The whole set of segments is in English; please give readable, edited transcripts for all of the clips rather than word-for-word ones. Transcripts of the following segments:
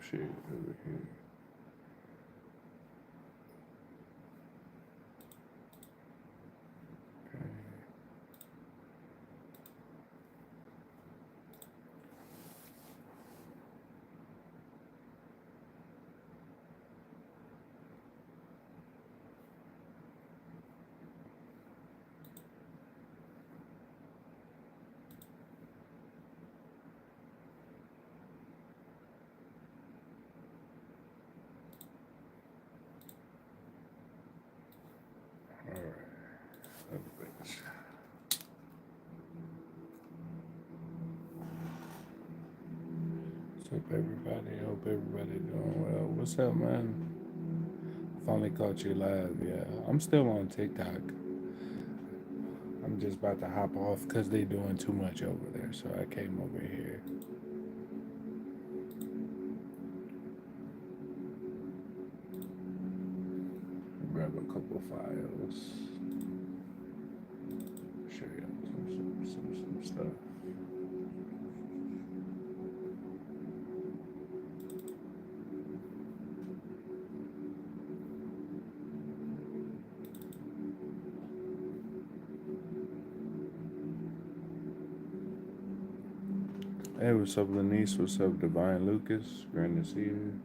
shit over here. What's up, everybody? Hope everybody doing well. What's up, man? Finally caught you live. Yeah, I'm still on TikTok. I'm just about to hop off because they doing too much over there, so I came over here. Grab a couple files. Show you some stuff. Hey, what's up, Lanice? What's up, Divine Lucas? Great to see you.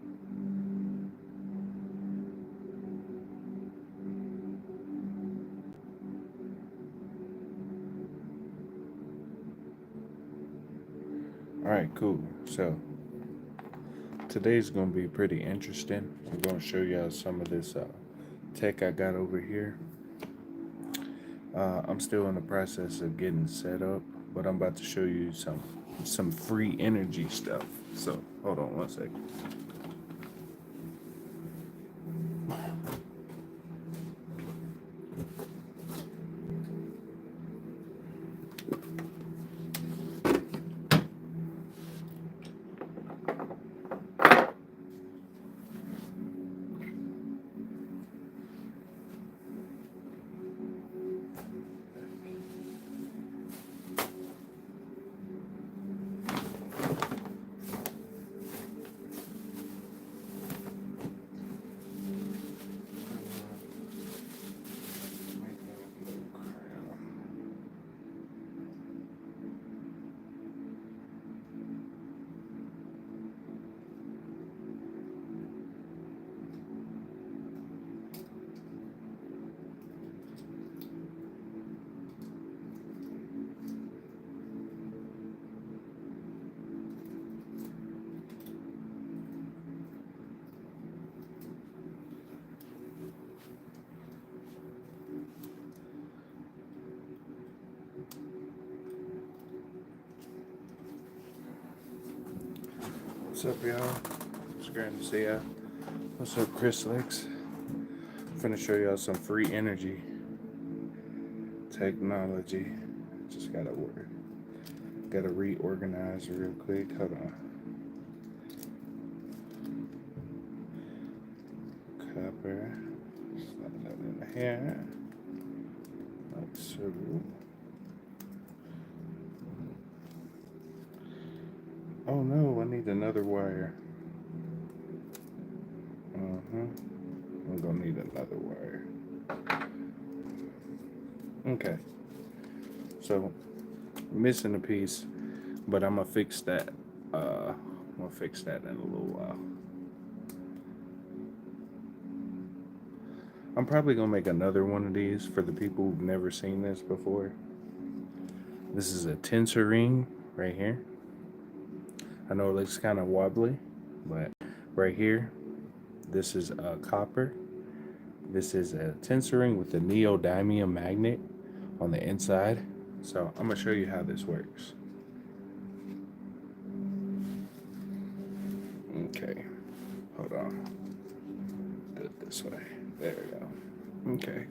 All right, cool. So today's gonna be pretty interesting. I'm gonna show y'all some of this tech I got over here. I'm still in the process of getting set up, but I'm about to show you some free energy stuff. So hold on one second. What's up, y'all? It's great to see ya. What's up, Chris Lex? I'm finna show y'all some free energy technology. Just gotta reorganize real quick. Hold on. Copper. Slide that in here. Like so. Oh no, I need another wire. I'm gonna need another wire. Okay. So, missing a piece, but I'm gonna fix that. I'm gonna fix that in a little while. I'm probably gonna make another one of these for the people who've never seen this before. This is a tensor ring right here. I know it looks kind of wobbly, but right here, this is copper. This is a tensor ring with a neodymium magnet on the inside. So I'm gonna show you how this works. Okay, hold on. Do it this way. There we go. Okay.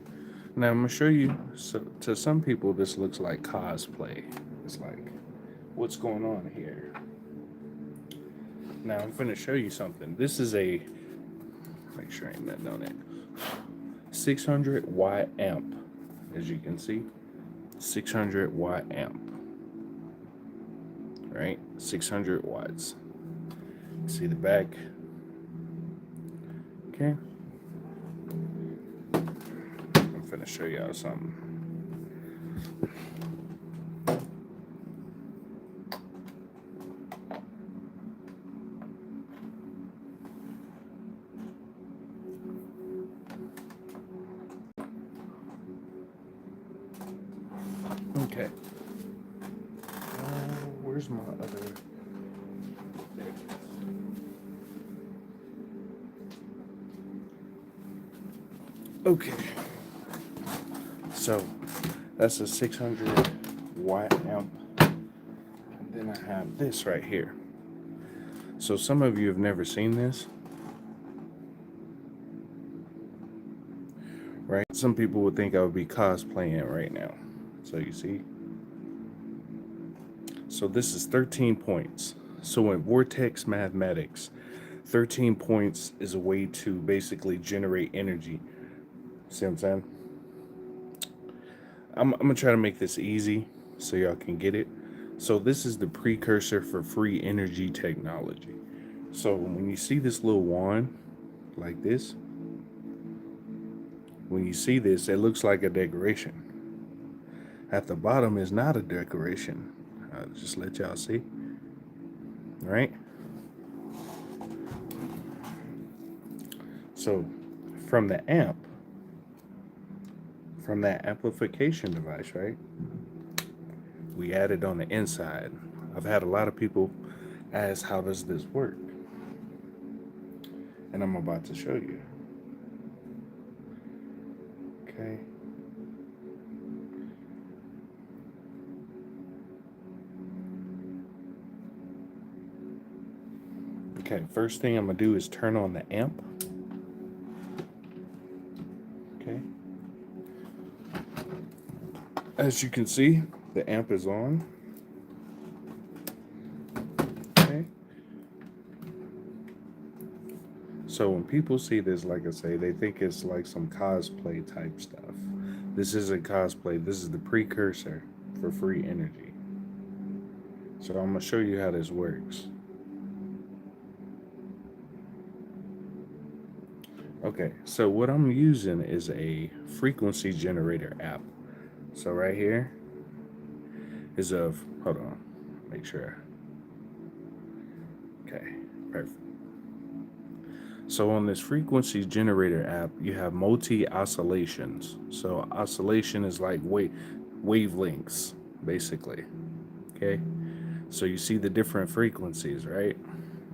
Now I'm gonna show you. So to some people, this looks like cosplay. It's like, what's going on here? Now I'm gonna show you something. This is a, make sure I ain't nothing on it, 600 watt amp. As you can see, 600 watt amp. Right? 600 watts. See the back Okay. I'm finna show y'all something. Okay. Where's my other? Okay. So that's a 600 watt amp. And then I have this right here. So some of you have never seen this, right? Some people would think I would be cosplaying right now. So you see. So this is 13 points. So in Vortex mathematics, 13 points is a way to basically generate energy. See what I'm saying? I'm gonna try to make this easy so y'all can get it. So this is the precursor for free energy technology. So when you see this little wand like this, when you see this, it looks like a decoration. At the bottom is not a decoration. I'll just let y'all see, right? So from the amp, from that amplification device, right? We added on the inside. I've had a lot of people ask, how does this work? And I'm about to show you. Okay. Okay, first thing I'm gonna do is turn on the amp. Okay. As you can see, the amp is on. Okay. So when people see this, like I say, they think it's like some cosplay type stuff. This isn't cosplay. This is the precursor for free energy. So I'm gonna show you how this works. Okay, so what I'm using is a frequency generator app. So right here is hold on, make sure. Okay, perfect. So on this frequency generator app, you have multi-oscillations. So oscillation is like wavelengths, basically. Okay, so you see the different frequencies, right?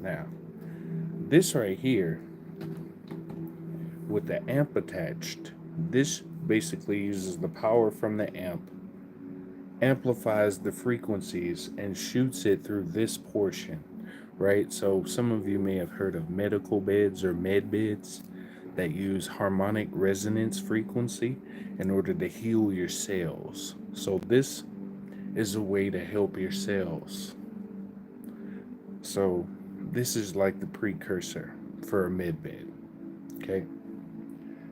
Now, this right here, with the amp attached, this basically uses the power from the amp, amplifies the frequencies, and shoots it through this portion, right? So some of you may have heard of medical beds or med beds that use harmonic resonance frequency in order to heal your cells. So this is a way to help your cells. So this is like the precursor for a med bed. Okay.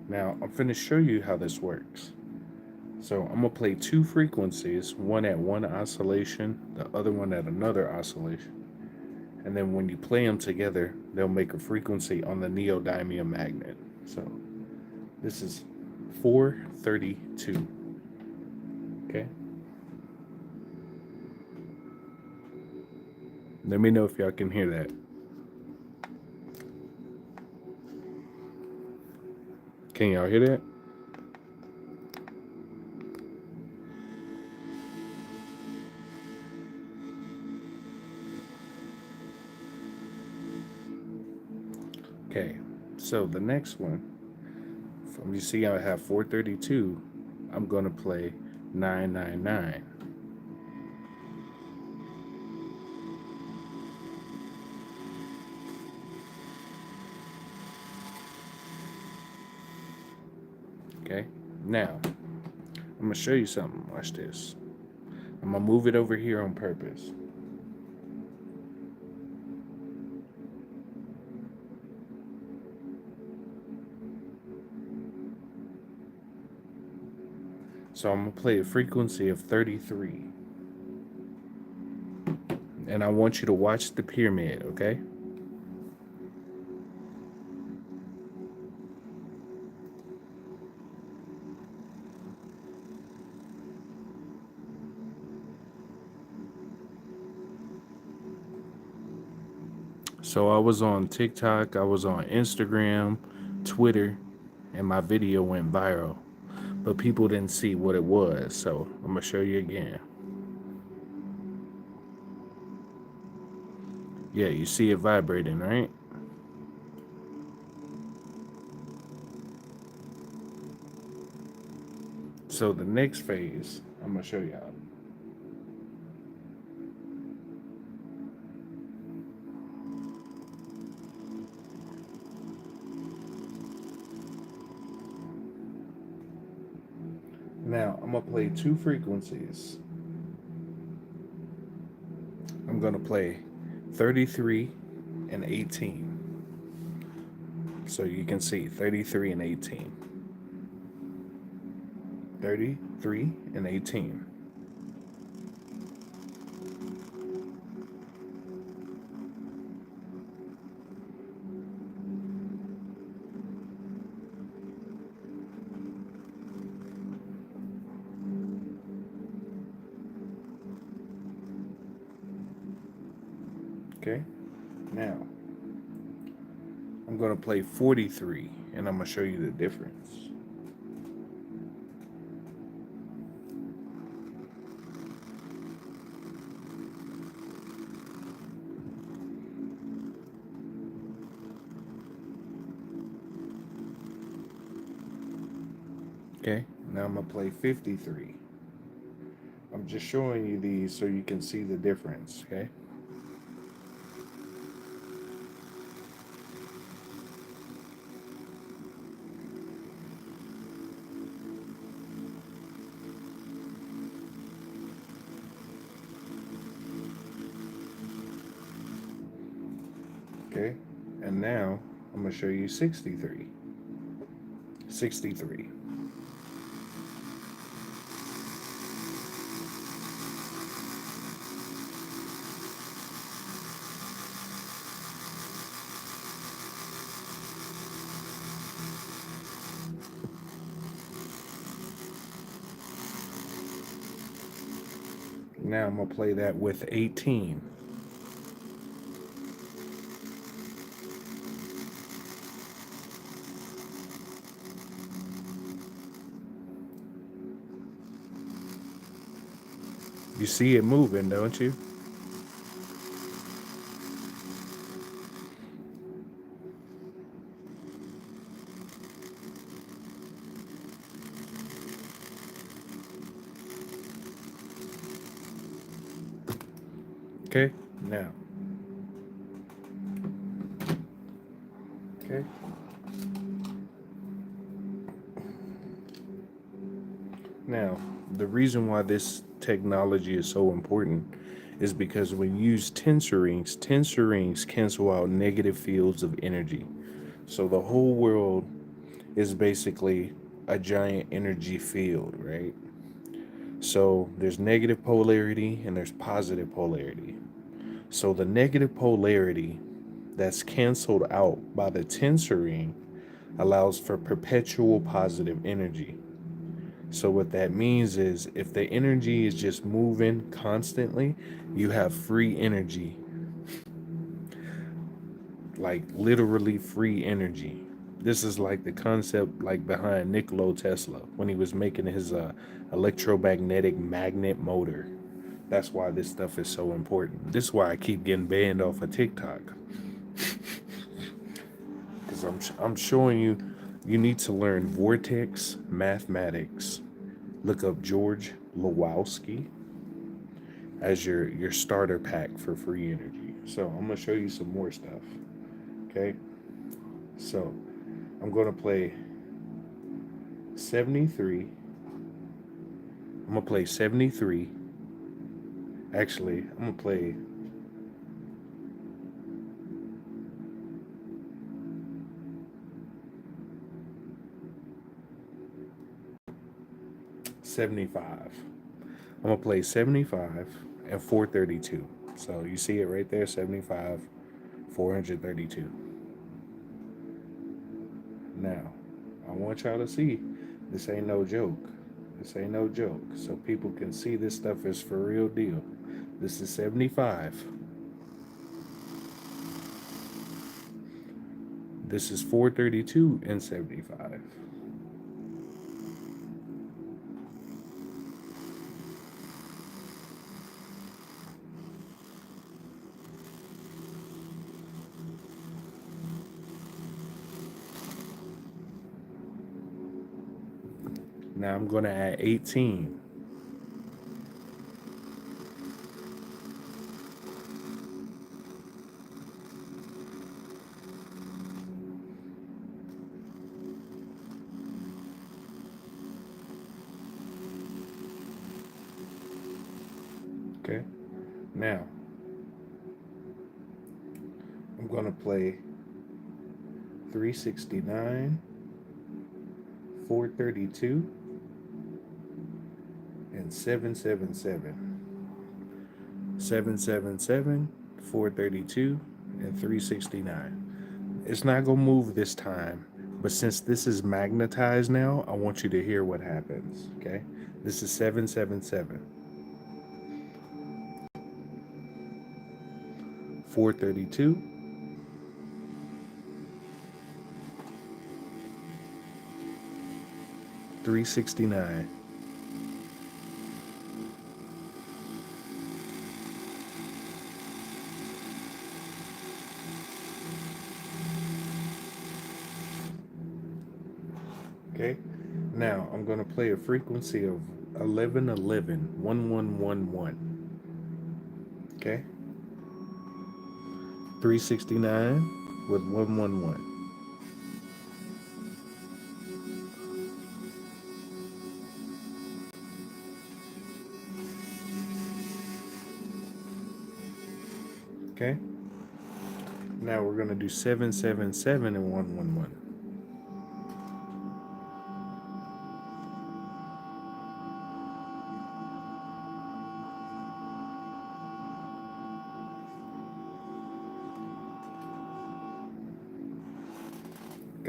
Now I'm going to show you how this works. So I'm going to play two frequencies, one at one oscillation, the other one at another oscillation. And then when you play them together, they'll make a frequency on the neodymium magnet. So this is 432. Okay. Let me know if y'all can hear that. Can y'all hear that? Okay, so the next one, from you see I have 432, I'm going to play 999. Okay, now I'm going to show you something. Watch this. I'm going to move it over here on purpose. So I'm going to play a frequency of 33. And I want you to watch the pyramid, okay? So I was on TikTok, I was on Instagram, Twitter, and my video went viral. But people didn't see what it was, so I'm gonna show you again. Yeah, you see it vibrating, right? So the next phase, I'm gonna show y'all. Now I'm gonna play two frequencies. I'm gonna play 33 and 18. So you can see 33 and 18. 33 and 18. Okay, now I'm gonna play 43 and I'm gonna show you the difference. Okay, now I'm gonna play 53. I'm just showing you these so you can see the difference, okay? Okay, and now I'm gonna show you 63. 63. Now I'm gonna play that with 18. You see it moving, don't you? Okay, now. Okay. Now, the reason why this technology is so important is because when you use tensor rings cancel out negative fields of energy. So the whole world is basically a giant energy field, right? So there's negative polarity and there's positive polarity. So the negative polarity that's canceled out by the tensor ring allows for perpetual positive energy. So what that means is if the energy is just moving constantly, you have free energy, like literally free energy. This is like the concept like behind Nikola Tesla when he was making his electromagnetic magnet motor. That's why this stuff is so important. This is why I keep getting banned off of TikTok. Because I'm showing you, you need to learn vortex mathematics. Look up George Lewowski as your starter pack for free energy. So I'm gonna show you some more stuff. Okay. So I'm gonna play 73. I'm gonna play 73. Actually, I'm gonna play 75. I'm gonna play 75 and 432. So you see it right there, 75, 432. Now, I want y'all to see this ain't no joke. This ain't no joke. So people can see this stuff is for real deal. This is 75. This is 432 and 75. Now I'm going to add 18. Okay, now I'm going to play 369, 432, and 777. 777, 432, and 369. It's not going to move this time, but since this is magnetized now, I want you to hear what happens, okay? This is 777. 432, 369. Okay, now I'm going to play a frequency of 1111, 1111. Okay, 369 with 111. Okay, now we're going to do 777 and 111.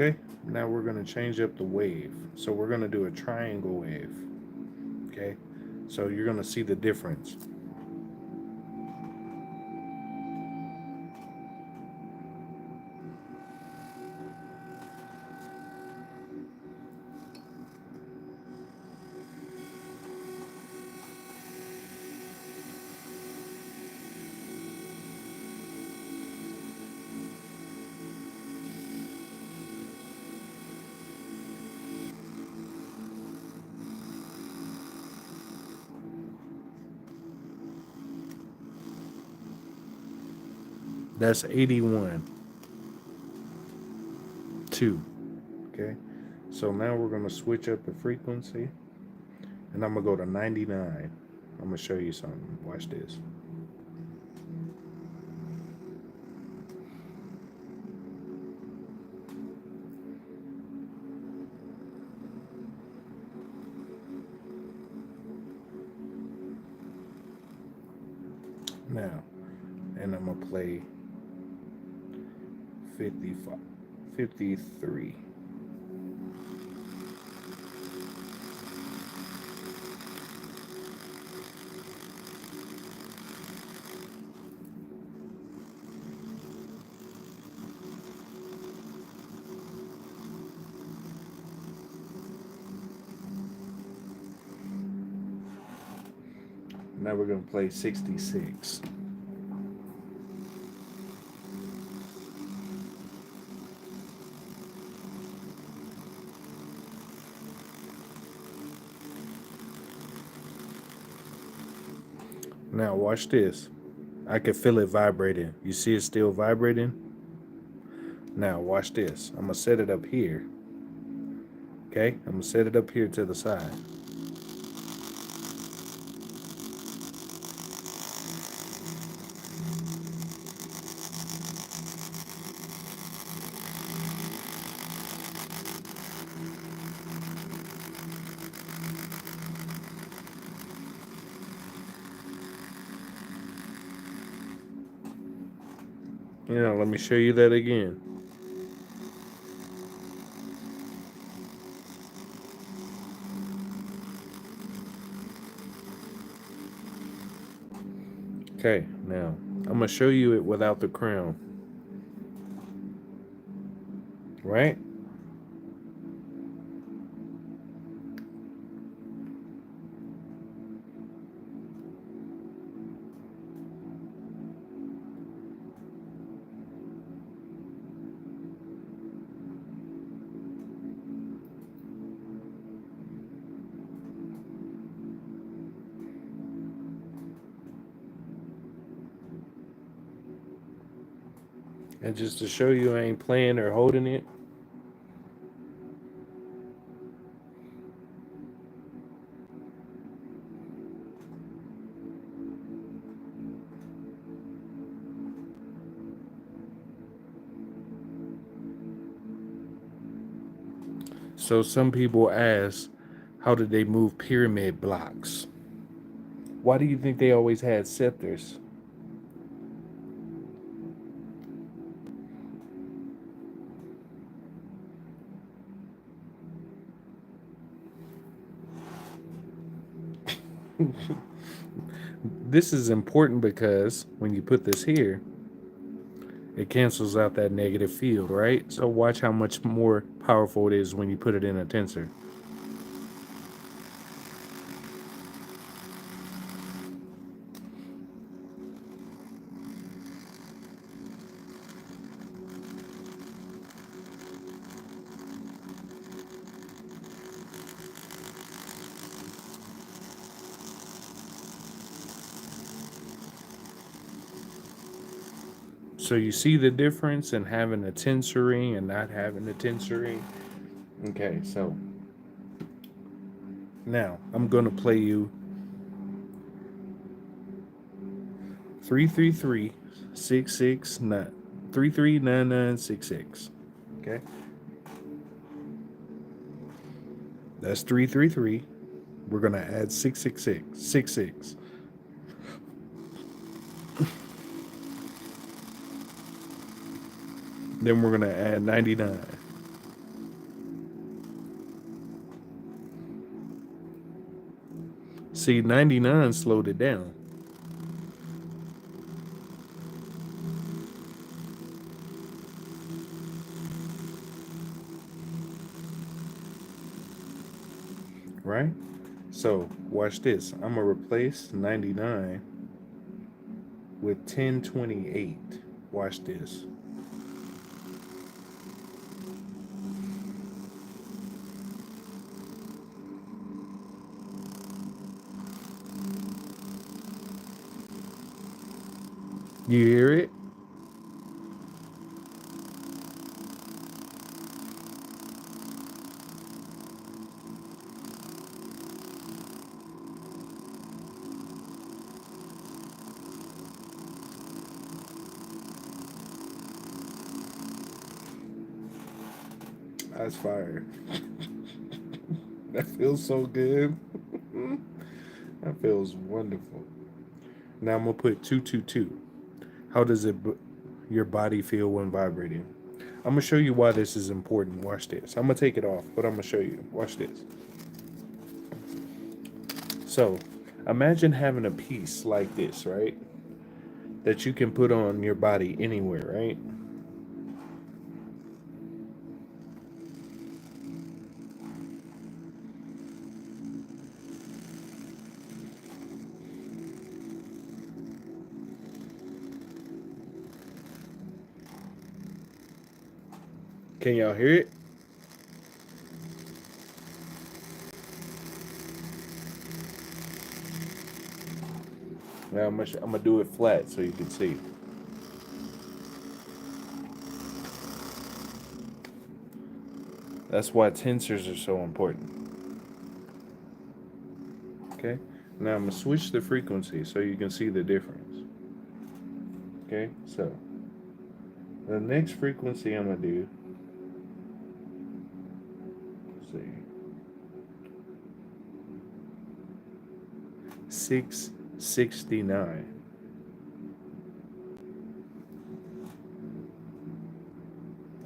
Okay, now we're going to change up the wave. So we're going to do a triangle wave. Okay, so you're going to see the difference. That's 81, 2. Okay, so now we're going to switch up the frequency, and I'm going to go to 99. I'm going to show you something. Watch this. Now, and I'm going to play 55, 53. Now we're going to play 66. Now watch this. I can feel it vibrating. You see it still vibrating? Now watch this. I'm going to set it up here. Okay? I'm going to set it up here to the side. Let me show you that again. Okay, now I'm going to show you it without the crown. right? And just to show you I ain't playing or holding it, so some people ask, how did they move pyramid blocks? Why do you think they always had scepters? This is important because when you put this here, it cancels out that negative field, right? So watch how much more powerful it is when you put it in a tensor. So you see the difference in having a tensoring and not having a tensoring? Okay, so now I'm going to play you 333-669 339966. Okay, that's 333. We're going to add 666. Then we're going to add 99. See, 99 slowed it down. Right? So, watch this. I'm going to replace 99 with 1028. Watch this. You hear it? That's fire. That feels so good. That feels wonderful. Now I'm going to put 222. How does your body feel when vibrating? I'm going to show you why this is important. Watch this. I'm going to take it off, but I'm going to show you. Watch this. So, imagine having a piece like this, right? That you can put on your body anywhere, right? Can y'all hear it? Now I'm gonna do it flat so you can see. That's why tensors are so important. Okay. Now I'm gonna switch the frequency so you can see the difference. Okay. So the next frequency I'm gonna do. Let's see. 669.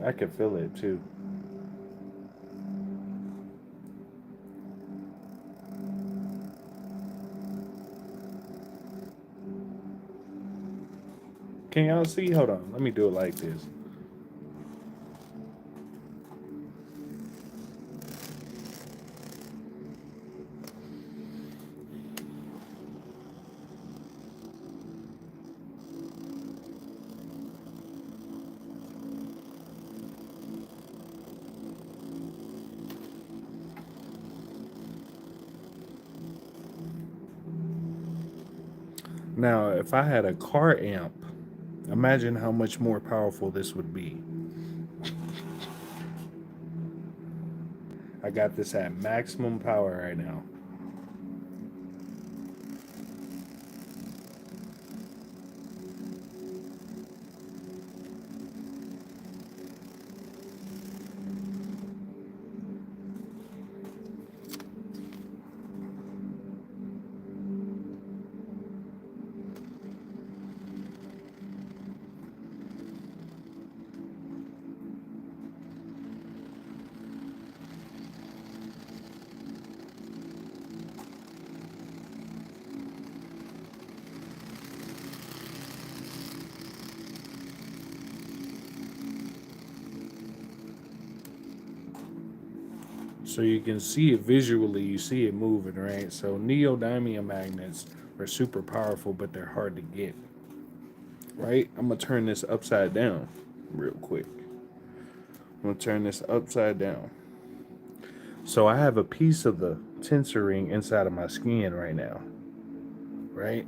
I can feel it too. Can y'all see? Hold on. Let me do it like this. Now, if I had a car amp, imagine how much more powerful this would be. I got this at maximum power right now. So you can see it visually, you see it moving, right? So neodymium magnets are super powerful, but they're hard to get, right? I'm gonna turn this upside down real quick. I'm gonna turn this upside down. So I have a piece of the tensor ring inside of my skin right now, right?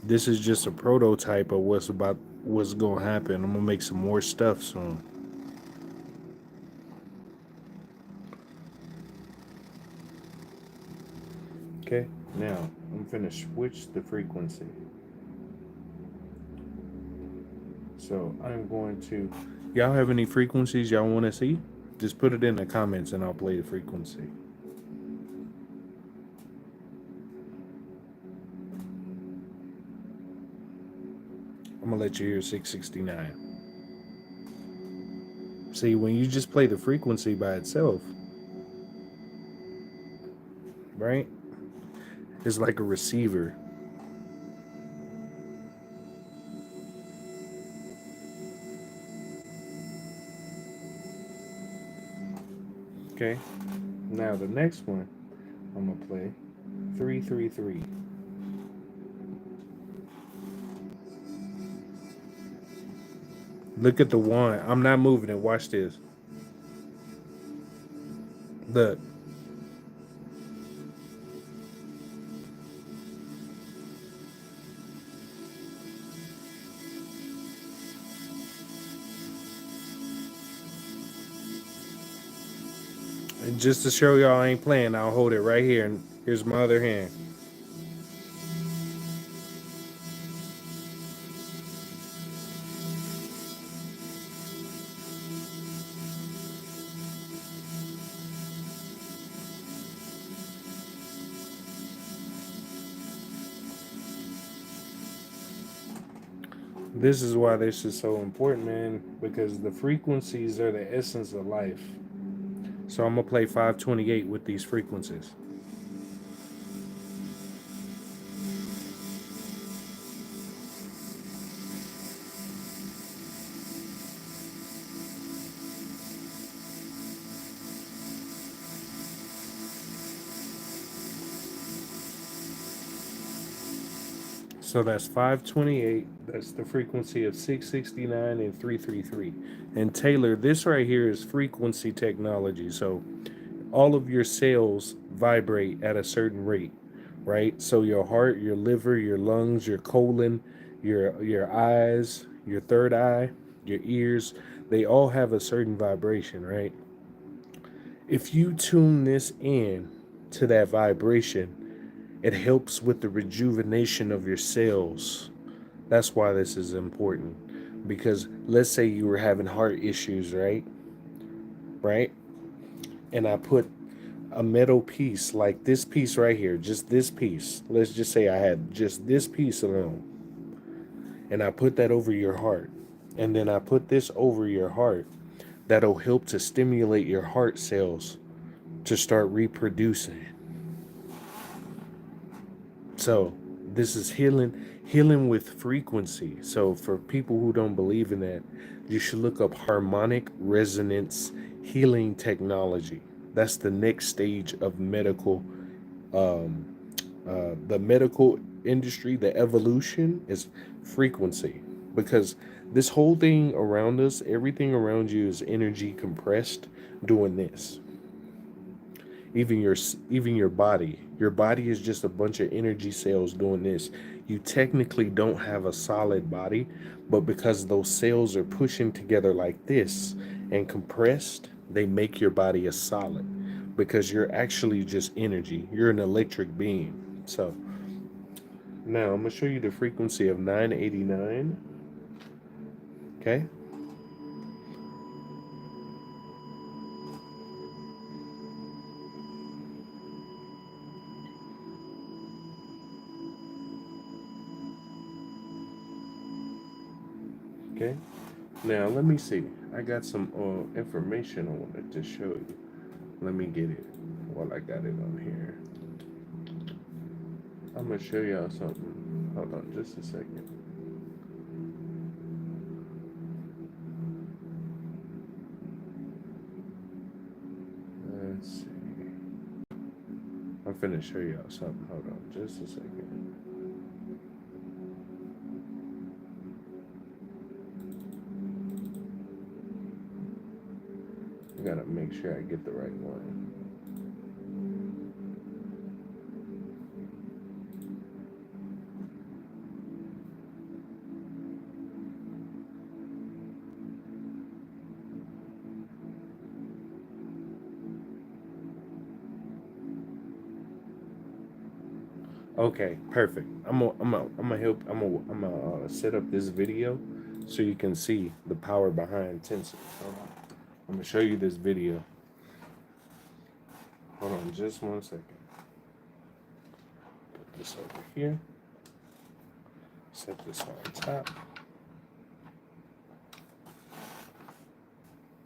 This is just a prototype of what's gonna happen. I'm gonna make some more stuff soon. Okay, now I'm finna switch the frequency. So I'm going to, y'all have any frequencies y'all want to see? Just put it in the comments and I'll play the frequency. I'm gonna let you hear 669. See, when you just play the frequency by itself, right? It's like a receiver. Okay, now the next one I'm gonna play 333. Look at the one. I'm not moving it. Watch this. Look. And just to show y'all I ain't playing, I'll hold it right here. And here's my other hand. This is why this is so important, man, because the frequencies are the essence of life. So I'm going to play 528 with these frequencies. So that's 528. That's the frequency of 669 and 333. And Taylor, this right here is frequency technology. So all of your cells vibrate at a certain rate, right? So your heart, your liver, your lungs, your colon, your eyes, your third eye, your ears, they all have a certain vibration, right? If you tune this in to that vibration, it helps with the rejuvenation of your cells. That's why this is important. Because let's say you were having heart issues, right? Right? And I put a metal piece like this piece right here, just this piece. Let's just say I had just this piece alone. And I put that over your heart. And then I put this over your heart. That'll help to stimulate your heart cells to start reproducing. So this is healing with frequency. So for people who don't believe in that, you should look up harmonic resonance healing technology. That's the next stage of medical, the medical industry. The evolution is frequency, because This whole thing around us, everything around you is energy compressed doing this. Even your body. Your body is just a bunch of energy cells doing this. You technically don't have a solid body, but because those cells are pushing together like this and compressed, they make your body a solid because you're actually just energy. You're an electric being. So now I'm going to show you the frequency of 989. Okay? Okay? Now, let me see. I got some information I wanted to show you. Let me get it while I got it on here. I'm going to show y'all something. Hold on just a second. Let's see. I'm finna show y'all something. Hold on just a second. I gotta make sure I get the right one. Okay, perfect. I'm gonna help. I'm gonna set up this video so you can see the power behind tensor. Hold on. I'm gonna show you this video. Hold on, just 1 second. Put this over here. Set this on top.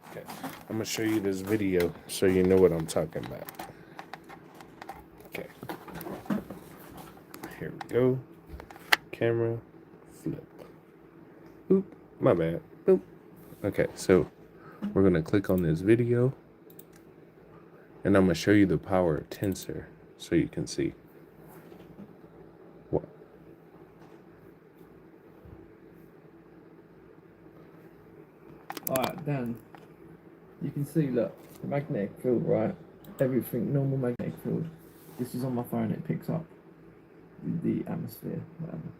Okay, I'm gonna show you this video so you know what I'm talking about. Okay. Here we go. Camera, flip. Oop, my bad. Boop. Okay, so we're gonna click on this video and I'm gonna show you the power of tensor so you can see what. Alright, Dan, you can see, look, the magnetic field, right? Everything, normal magnetic field. This is on my phone, it picks up the atmosphere, whatever.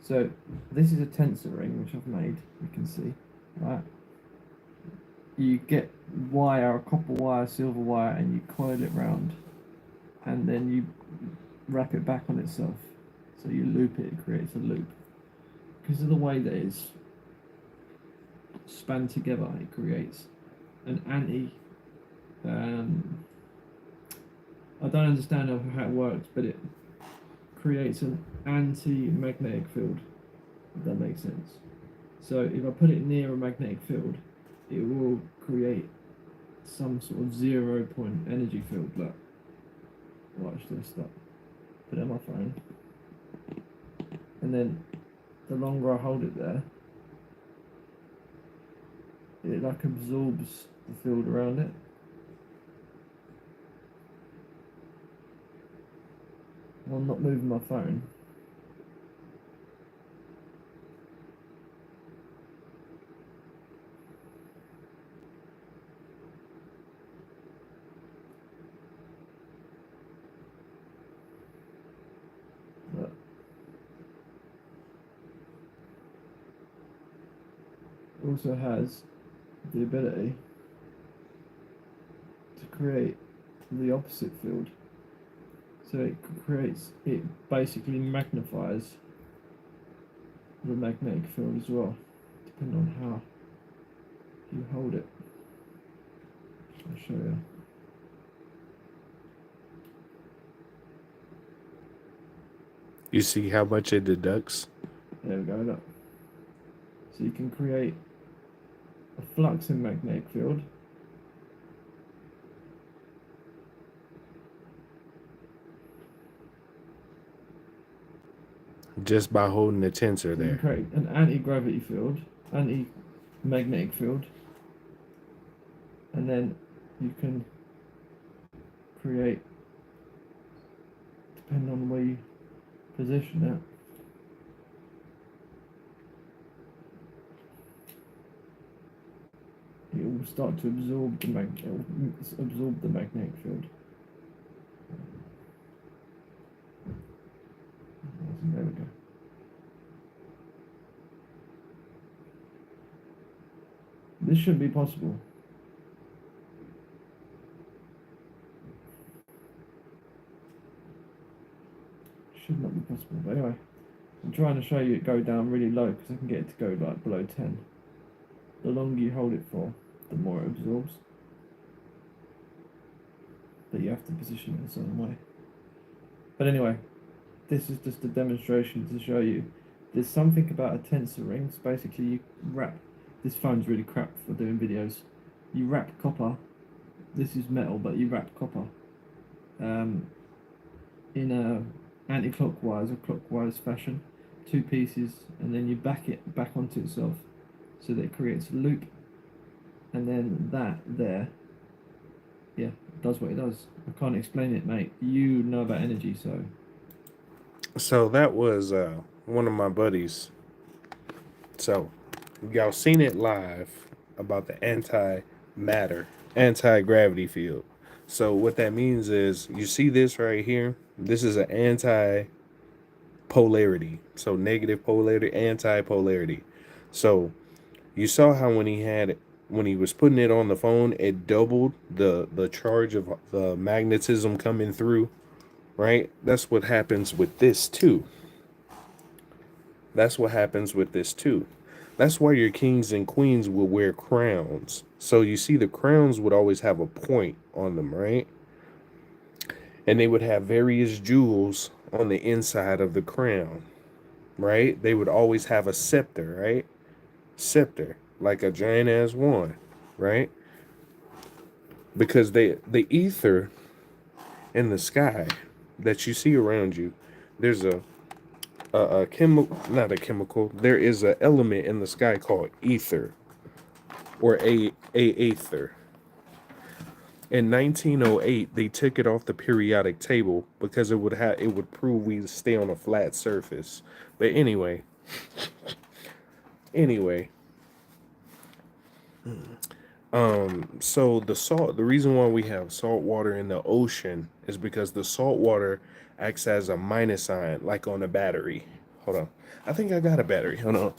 So this is a tensor ring which I've made, you can see, right? You get wire, a copper wire, silver wire, and you coil it round, and then you wrap it back on itself. So you loop it, it creates a loop. Because of the way that it's span together, it creates an I don't understand how it works, but it creates an anti-magnetic field, if that makes sense. So if I put it near a magnetic field, it will create some sort of 0 point energy field. Look, watch this, look. Put it on my phone, and then the longer I hold it there, it like absorbs the field around it. I'm not moving my phone. But it also has the ability to create the opposite field. So it basically magnifies the magnetic field as well, depending on how you hold it. I'll show you. You see how much it deducts? There we go, look. So you can create a flux in magnetic field. Just by holding the tensor there. You can create an anti-gravity field, anti-magnetic field, and then you can create, depending on where you position it, will start to absorb the magnetic field. There we go. This shouldn't be possible. Should not be possible. But anyway, I'm trying to show you it go down really low because I can get it to go like below 10. The longer you hold it for, the more it absorbs. But you have to position it a certain way. But anyway, this is just a demonstration to show you there's something about a tensor ring. So basically you wrap, this phone's really crap for doing videos. You wrap copper, this is metal, but you wrap copper in a anti-clockwise or clockwise fashion, 2 pieces, and then you back it back onto itself so that it creates a loop, and then that there, yeah, does what it does. I can't explain it, mate. You know about energy, So that was one of my buddies. So y'all seen it live about the anti-gravity field. So what that means is, you see this right here? This is an anti-polarity. So negative polarity, anti-polarity. So you saw how when he was putting it on the phone, it doubled the charge of the magnetism coming through, right? That's what happens with this too. That's what happens with this too. That's why your kings and queens will wear crowns. So you see the crowns would always have a point on them, right? And they would have various jewels on the inside of the crown, right? They would always have a scepter, right? Scepter, like a giant ass wand, right? Because the ether in the sky that you see around you, there's a chemical, not a chemical, there is an element in the sky called ether, or a aether. In 1908, they took it off the periodic table because it would prove we stay on a flat surface. But anyway, so the reason why we have salt water in the ocean is because the salt water acts as a minus sign, like on a battery. Hold on. I think I got a battery. Hold on.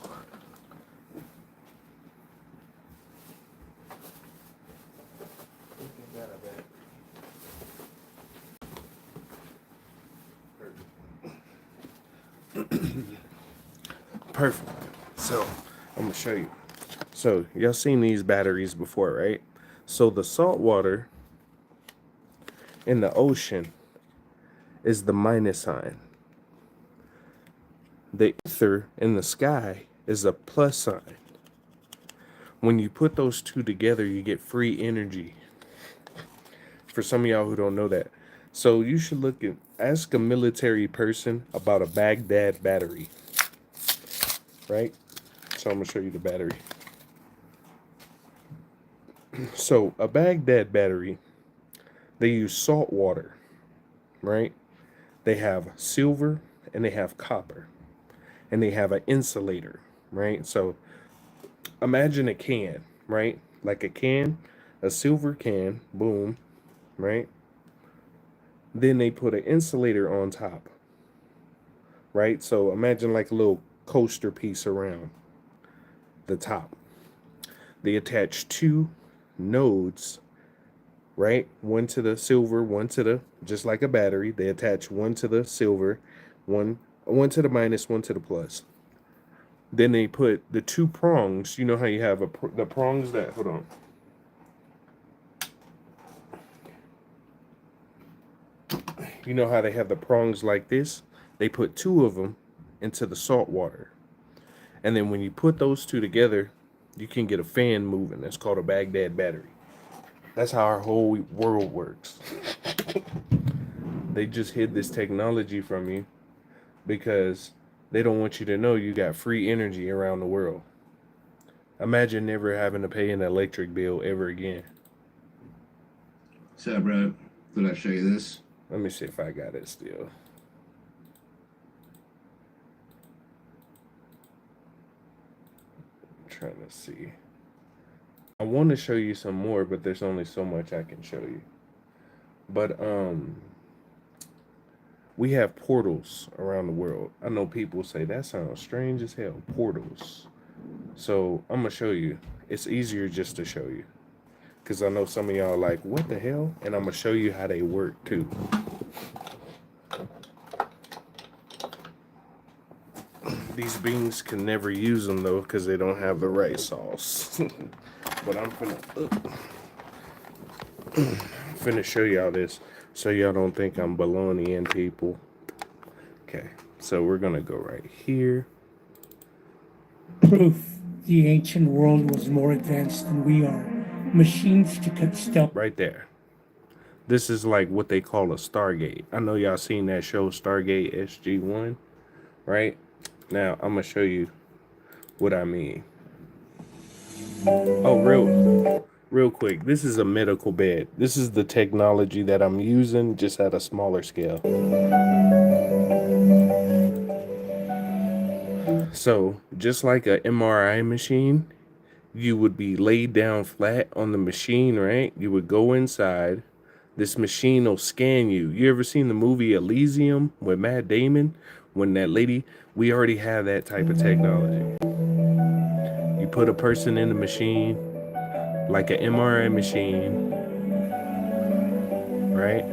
Perfect. So I'm gonna show you. So y'all seen these batteries before, right? So the salt water in the ocean is the minus sign. The ether in the sky is a plus sign. When you put those two together, you get free energy. For some of y'all who don't know that. So you should ask a military person about a Baghdad battery. Right? So I'm gonna show you the battery. So a Baghdad battery, they use salt water, right? They have silver and they have copper, and they have an insulator, right? So imagine a can, right? Like a can, a silver can, boom, right? Then they put an insulator on top, right? So imagine like a little coaster piece around the top. They attach 2 nodes, right? One to the silver, one to the, just like a battery. They attach one to the silver, one to the minus, one to the plus. Then they put the 2 prongs. You know how you have the prongs that, hold on. You know how they have the prongs like this? They put 2 of them into the salt water. And then when you put those 2 together, you can get a fan moving. That's called a Baghdad battery. That's how our whole world works. They just hid this technology from you because they don't want you to know you got free energy around the world. Imagine never having to pay an electric bill ever again. What's up, bro? Thought I'd show you this. Let me see if I got it still. I'm trying to see. I want to show you some more, but there's only so much I can show you. But we have portals around the world. I know people say that sounds strange as hell. Portals. So I'm gonna show you. It's easier just to show you, because I know some of y'all are like, what the hell? And I'm gonna show you how they work too. These beings can never use them though, because they don't have the right sauce. But I'm finna show y'all this, so y'all don't think I'm baloneying people. Okay, so we're gonna go right here. Proof the ancient world was more advanced than we are. Machines to cut stone. Right there. This is like what they call a Stargate. I know y'all seen that show Stargate SG-1, right? Now I'm gonna show you what I mean. Oh, real quick. This is a medical bed. This is the technology that I'm using, just at a smaller scale. So just like a MRI machine, you would be laid down flat on the machine, right? You would go inside. This machine will scan you. You ever seen the movie Elysium with Matt Damon? When that lady, we already have that type of technology. You put a person in the machine, like an MRI machine, right?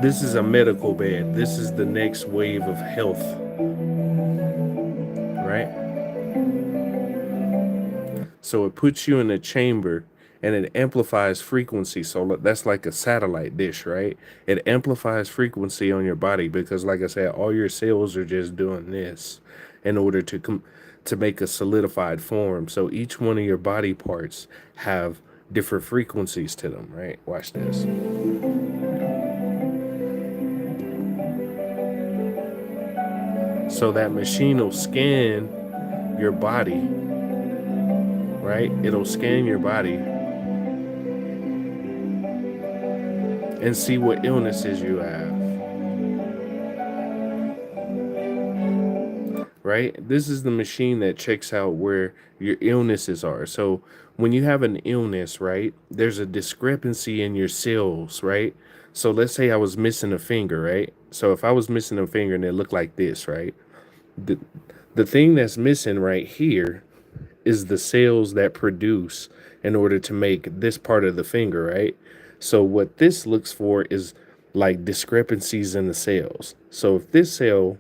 This is a medical bed. This is the next wave of health, right? So it puts you in a chamber and it amplifies frequency. So that's like a satellite dish, right? It amplifies frequency on your body because, like I said, all your cells are just doing this in order to make a solidified form. So each one of your body parts have different frequencies to them, right? Watch this. So that machine will scan your body, right? It'll scan your body and see what illnesses you have, right? This is the machine that checks out where your illnesses are. So when you have an illness, right, there's a discrepancy in your cells, right? So let's say I was missing a finger, right? So if I was missing a finger and it looked like this, right? The thing that's missing right here is the cells that produce in order to make this part of the finger, right? So what this looks for is like discrepancies in the cells. So if this cell,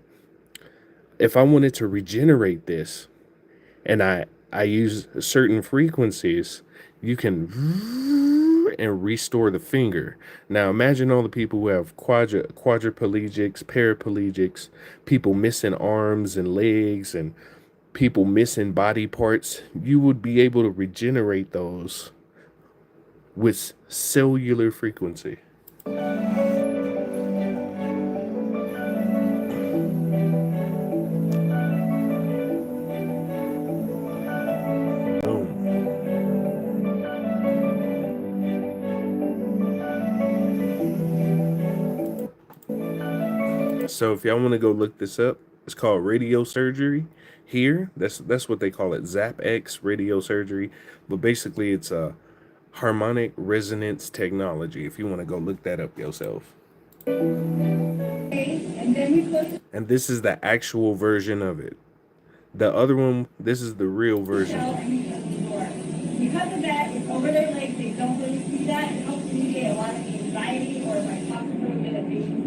if I wanted to regenerate this and I use certain frequencies, you can and restore the finger. Now imagine all the people who have quadriplegics, paraplegics, people missing arms and legs, and people missing body parts. You would be able to regenerate those with cellular frequency. Boom. So if y'all want to go look this up, it's called radiosurgery. Here, that's what they call it, ZapX radiosurgery. But basically, it's a harmonic resonance technology. If you want to go look that up yourself. And this is the actual version of it. The other one, this is the real version. Because of that, it's over their legs, they don't really see that. It helps alleviate a lot of anxiety or like possible levitation,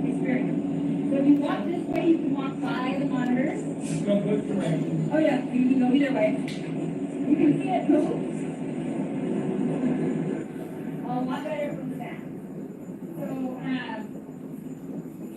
experience. So if you walk this way, you can walk by the monitors. Go both directions. Oh yeah, you can go either way. You can see it move. A lot better from the back. So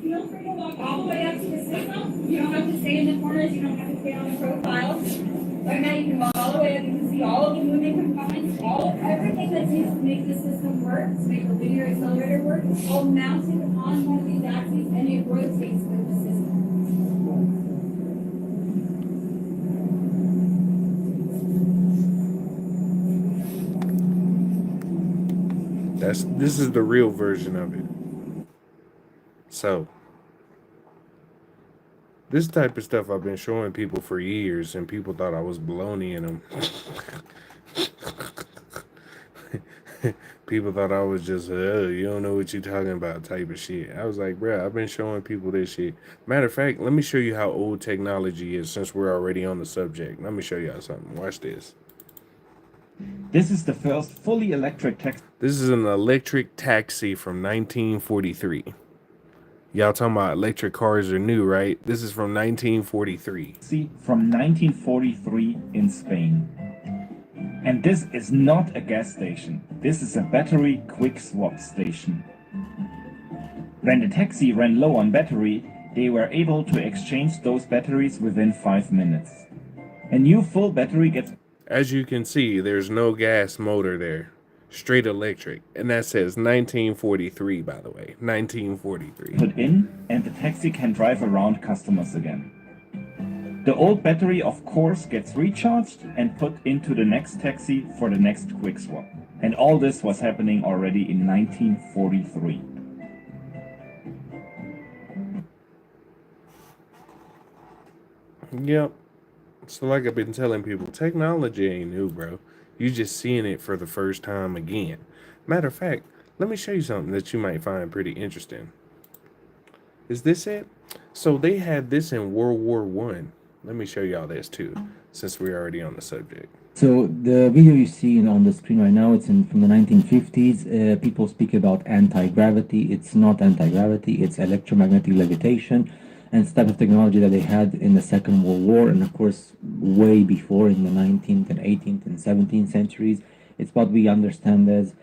feel free to walk all the way up to the system. You don't have to stay in the corners. You don't have to stay on the profiles. Right now you can walk all the way up. You can see all of the moving components, everything that's used to make the system work, to make the linear accelerator work, all mounted on one of these axes, and it rotates with the system. This is the real version of it. So this type of stuff I've been showing people for years, and people thought I was baloney in them. People thought I was just, you don't know what you're talking about type of shit. I was like, bruh, I've been showing people this shit. Matter of fact, let me show you how old technology is since we're already on the subject. Let me show y'all something. Watch this. This is the first fully electric taxi This is an electric taxi from 1943. Y'all talking about electric cars are new, right? This is from 1943. from 1943 in Spain. And this is not a gas station. This is a battery quick swap station. When the taxi ran low on battery, they were able to exchange those batteries within 5 minutes. A new full battery gets As you can see, there's no gas motor there. Straight electric. And that says 1943, by the way. 1943. put in, and the taxi can drive around customers again. The old battery, of course, gets recharged and put into the next taxi for the next quick swap. And all this was happening already in 1943. Yep. So like I've been telling people, technology ain't new, bro. You just seeing it for the first time again. Matter of fact, let me show you something that you might find pretty interesting. Is this it? So they had this in World War One. Let me show y'all this too, since we're already on the subject. So the video you see on the screen right now, it's from the 1950s. People speak about anti-gravity. It's not anti-gravity, it's electromagnetic levitation. And it's the type of technology that they had in the Second World War, and of course way before in the 19th and 18th and 17th centuries. It's what we understand as,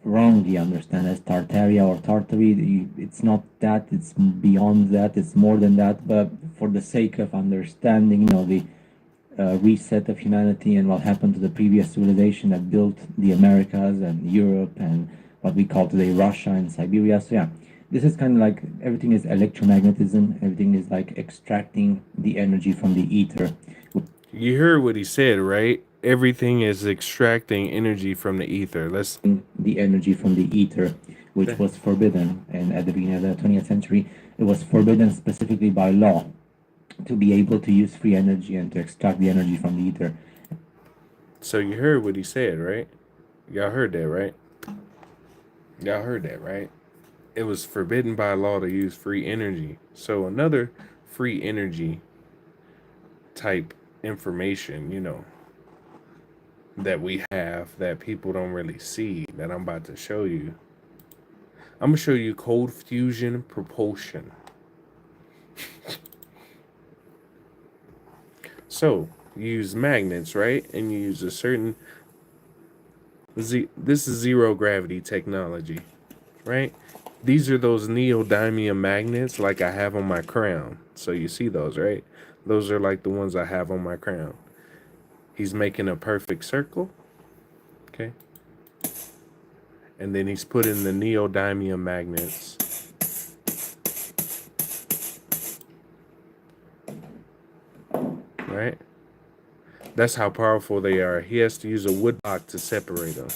wrongly understand as, Tartaria or Tartary. It's not that, it's beyond that, it's more than that. But for the sake of understanding, the reset of humanity and what happened to the previous civilization that built the Americas and Europe and what we call today Russia and Siberia. So yeah, this is kind of like everything is electromagnetism. Everything is like extracting the energy from the ether. You heard what he said, right? Everything is extracting energy from the ether. The energy from the ether, which was forbidden, and at the beginning of the 20th century, it was forbidden specifically by law to be able to use free energy and to extract the energy from the ether. So you heard what he said, right? Y'all heard that, right? Y'all heard that, right? It was forbidden by law to use free energy. So another free energy type information, that we have that people don't really see, that I'm about to show you. I'm going to show you cold fusion propulsion. So you use magnets, right? And you use a certain, this is zero gravity technology, right? These are those neodymium magnets like I have on my crown. So you see those, right? Those are like the ones I have on my crown. He's making a perfect circle, okay? And then he's putting the neodymium magnets. Right? That's how powerful they are. He has to use a wood block to separate them.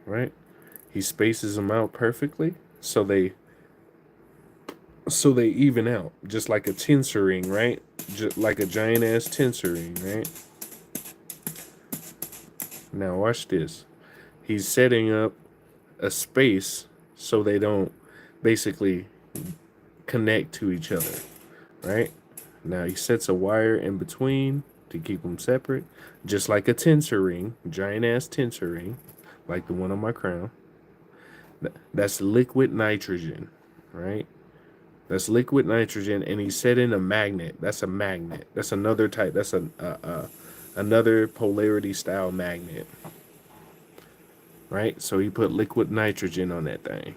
Right? He spaces them out perfectly so they even out, just like a tensor ring, right? Just like a giant ass tensor ring, right? Now watch this. He's setting up a space so they don't basically connect to each other, right? Now he sets a wire in between to keep them separate, just like a tensor ring, giant ass tensor ring, like the one on my crown. That's liquid nitrogen, right? That's liquid nitrogen, and he's setting a magnet. That's a magnet. That's another type. That's another polarity style magnet, right? So he put liquid nitrogen on that thing.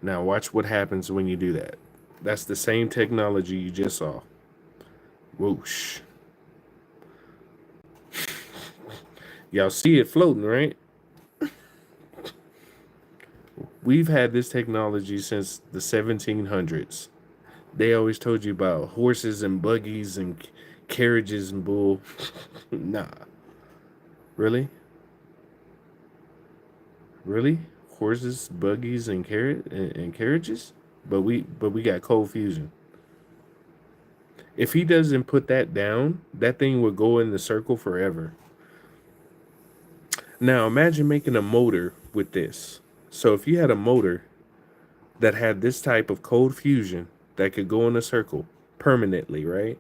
Now watch what happens when you do that. That's the same technology you just saw. Whoosh. Y'all see it floating, right? We've had this technology since the 1700s. They always told you about horses and buggies and carriages and bull. Nah. Really? Really? Horses, buggies, and carriages? But we got cold fusion. If he doesn't put that down, that thing would go in the circle forever. Now imagine making a motor with this. So if you had a motor that had this type of cold fusion that could go in a circle permanently, right?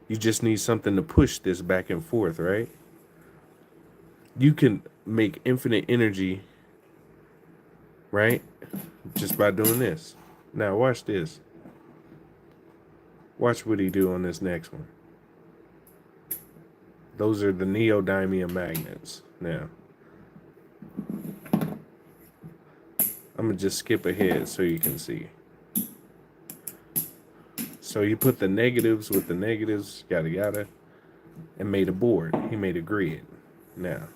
You just need something to push this back and forth, right? You can make infinite energy, right? Just by doing this. Now watch this. Watch what he do on this next one. Those are the neodymium magnets. Now, I'm going to just skip ahead so you can see. So you put the negatives with the negatives, yada yada, and made a board. He made a grid. Now,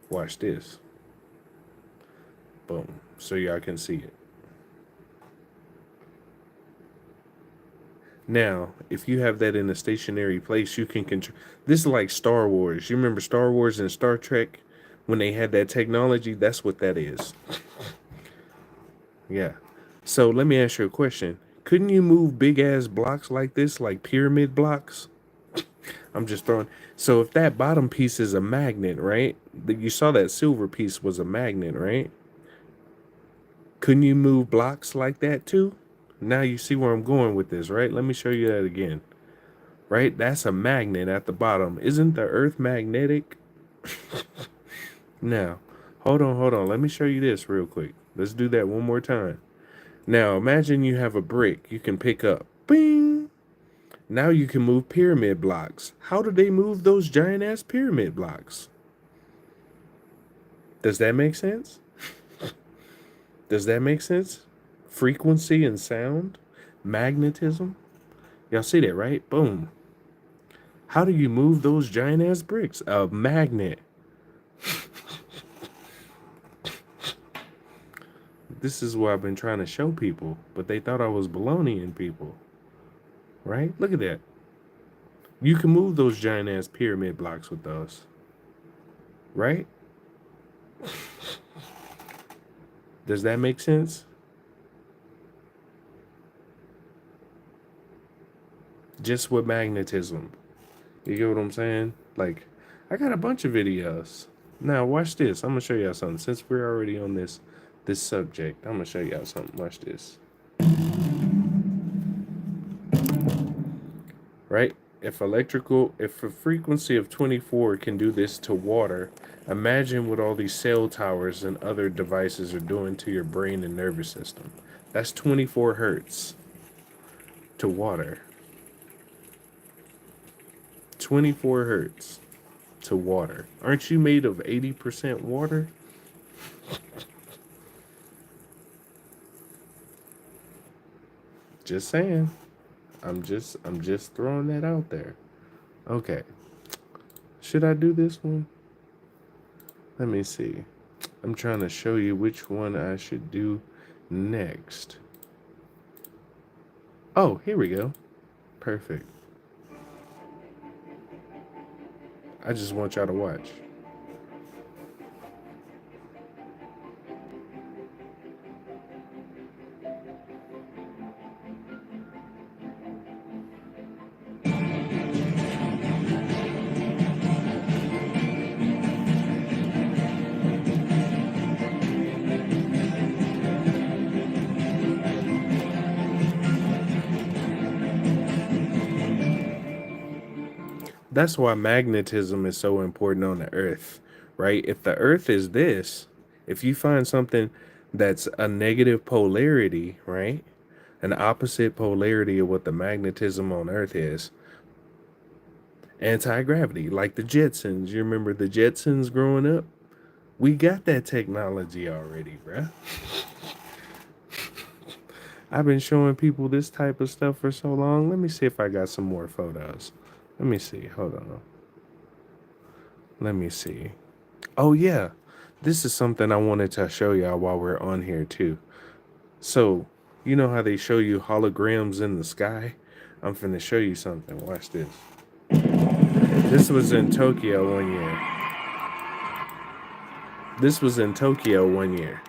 watch this. Boom. So y'all can see it. Now, if you have that in a stationary place, you can control. This is like Star Wars. You remember Star Wars and Star Trek when they had that technology? That's what that is. Yeah. So let me ask you a question. Couldn't you move big ass blocks like this, like pyramid blocks? I'm just throwing. So if that bottom piece is a magnet, right? You saw that silver piece was a magnet, right? Couldn't you move blocks like that too? Now you see where I'm going with this, right? Let me show you that again. Right? That's a magnet at the bottom. Isn't the earth magnetic? Now, hold on. Let me show you this real quick. Let's do that one more time. Now, imagine you have a brick you can pick up. Bing! Now you can move pyramid blocks. How do they move those giant ass pyramid blocks? Does that make sense? Does that make sense? Frequency and sound, magnetism. Y'all see that, right? Boom. How do you move those giant ass bricks? A magnet. This is what I've been trying to show people, but they thought I was baloneying people. Right? Look at that. You can move those giant ass pyramid blocks with those. Right? Does that make sense? Just with magnetism. You get what I'm saying? Like, I got a bunch of videos. Now, watch this. I'm going to show y'all something. Since we're already on this subject, I'm going to show y'all something. Watch this. Right? If a frequency of 24 can do this to water, imagine what all these cell towers and other devices are doing to your brain and nervous system. That's 24 hertz to water. 24 hertz to water. Aren't you made of 80% water? Just saying. I'm just throwing that out there. Okay. Should I do this one? Let me see. I'm trying to show you which one I should do next. Oh, here we go. Perfect. I just want y'all to watch. That's why magnetism is so important on the earth, right? If the earth is this, if you find something that's a negative polarity, right? An opposite polarity of what the magnetism on earth is, anti-gravity, like the Jetsons. You remember the Jetsons growing up? We got that technology already, bruh. I've been showing people this type of stuff for so long. Let me see if I got some more photos. Let me see. Hold on. Let me see. Oh, yeah. This is something I wanted to show y'all while we're on here, too. So, you know how they show you holograms in the sky? I'm finna show you something. Watch this. This was in Tokyo one year. This was in Tokyo one year.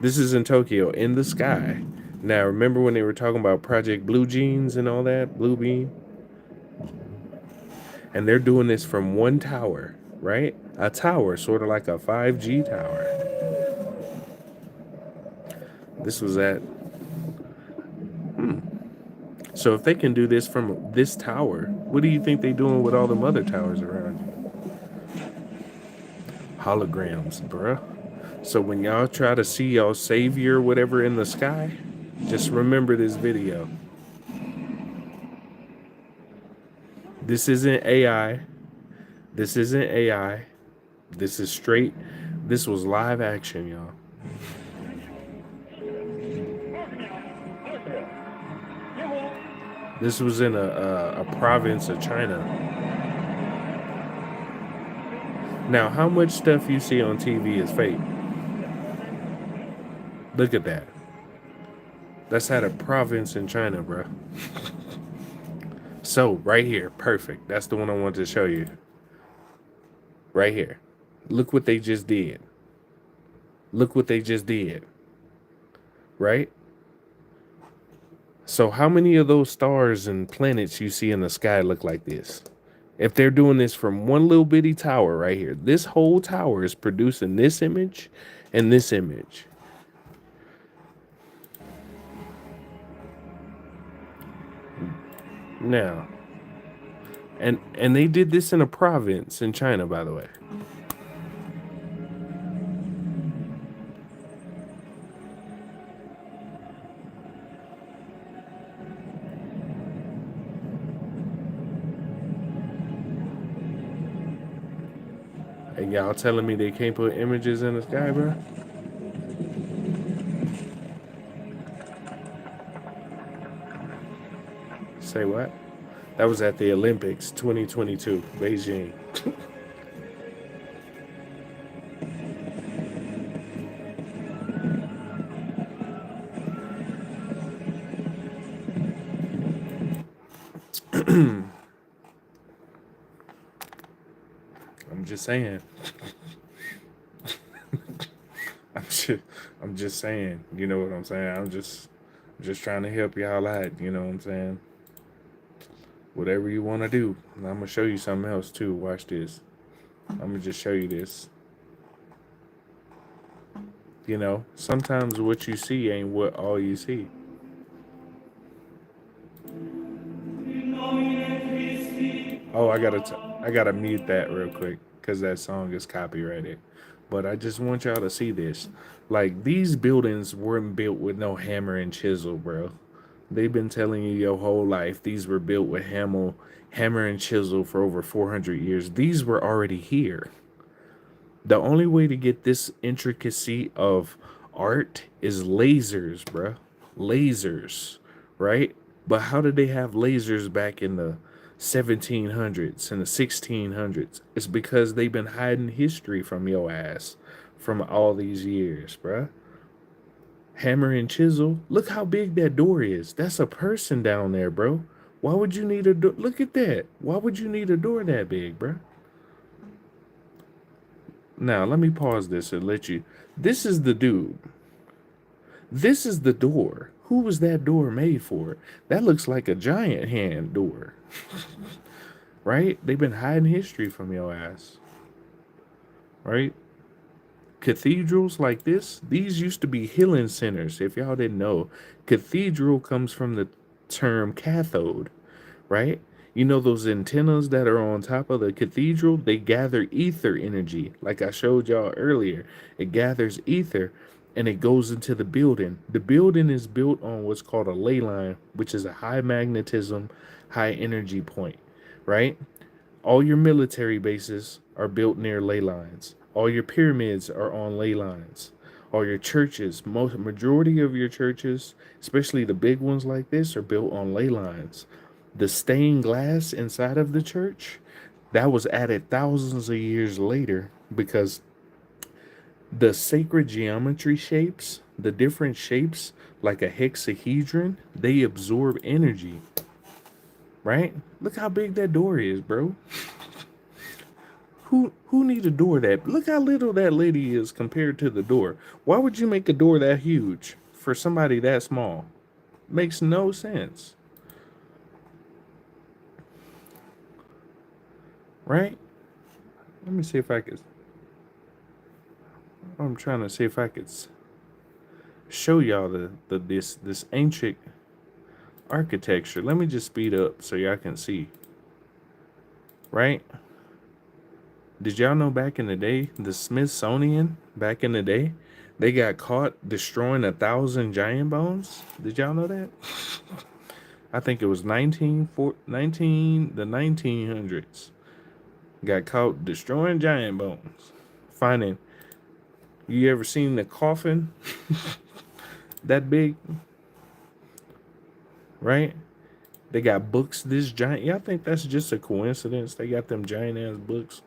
This is in Tokyo, in the sky. Now, remember when they were talking about Project Blue Jeans and all that? Blue Beam? And they're doing this from one tower. right? A tower, sort of like a 5G tower. This was at. So if they can do this from this tower, what do you think they doing with all them other towers around you? Holograms, bruh. So when y'all try to see y'all savior, whatever, in the sky, just remember this video. This isn't AI. This isn't AI. This is straight. This was live action, y'all. This was in a province of China. Now, how much stuff you see on TV is fake? Look at that. That's at a province in China, bro. So, right here, perfect. That's the one I wanted to show you. Right here. Look what they just did. Look what they just did. Right? So how many of those stars and planets you see in the sky look like this? If they're doing this from one little bitty tower right here, this whole tower is producing this image and this image. Now, and they did this in a province in China, by the way. And y'all telling me they can't put images in the sky, bro? Say what? That was at the Olympics 2022, Beijing. I'm just saying. I'm just saying. You know what I'm saying? I'm just trying to help y'all out. You know what I'm saying? Whatever you want to do. And I'm gonna show you something else too. Watch this. I'm gonna just show you this. You know, sometimes what you see ain't what all you see. Oh, I gotta mute that real quick because that song is copyrighted. But I just want y'all to see this. Like, these buildings weren't built with no hammer and chisel, bro. They've been telling you your whole life these were built with hammer and chisel for over 400 years. These were already here. The only way to get this intricacy of art is lasers, bruh. Lasers, right? But how did they have lasers back in the 1700s and the 1600s? It's because they've been hiding history from your ass from all these years, bruh. Hammer and chisel. Look how big that door is. That's a person down there, bro. Why would you need a door? Look at that. Why would you need a door that big, bruh? Now, let me pause this and let you. This is the dude. This is the door. Who was that door made for? That looks like a giant hand door. Right? They've been hiding history from your ass. Right? Cathedrals like this, these used to be healing centers. If y'all didn't know, cathedral comes from the term cathode, right? You know those antennas that are on top of the cathedral? They gather ether energy. Like I showed y'all earlier, it gathers ether and it goes into the building. The building is built on what's called a ley line, which is a high magnetism, high energy point, right? All your military bases are built near ley lines. All your pyramids are on ley lines. All your churches, majority of your churches, especially the big ones like this, are built on ley lines. The stained glass inside of the church, that was added thousands of years later because the sacred geometry shapes, the different shapes, like a hexahedron, they absorb energy, right? Look how big that door is, bro. Who need a door that? Look how little that lady is compared to the door. Why would you make a door that huge for somebody that small? Makes no sense. Right? Let me see if I could. I'm trying to see if I could show y'all this ancient architecture. Let me just speed up so y'all can see. Right? Did y'all know back in the day, the Smithsonian, back in the day, they got caught destroying 1,000 giant bones? Did y'all know that? I think it was the 1900s. Got caught destroying giant bones. Finding, you ever seen the coffin that big? Right? They got books this giant. Y'all think that's just a coincidence? They got them giant ass books.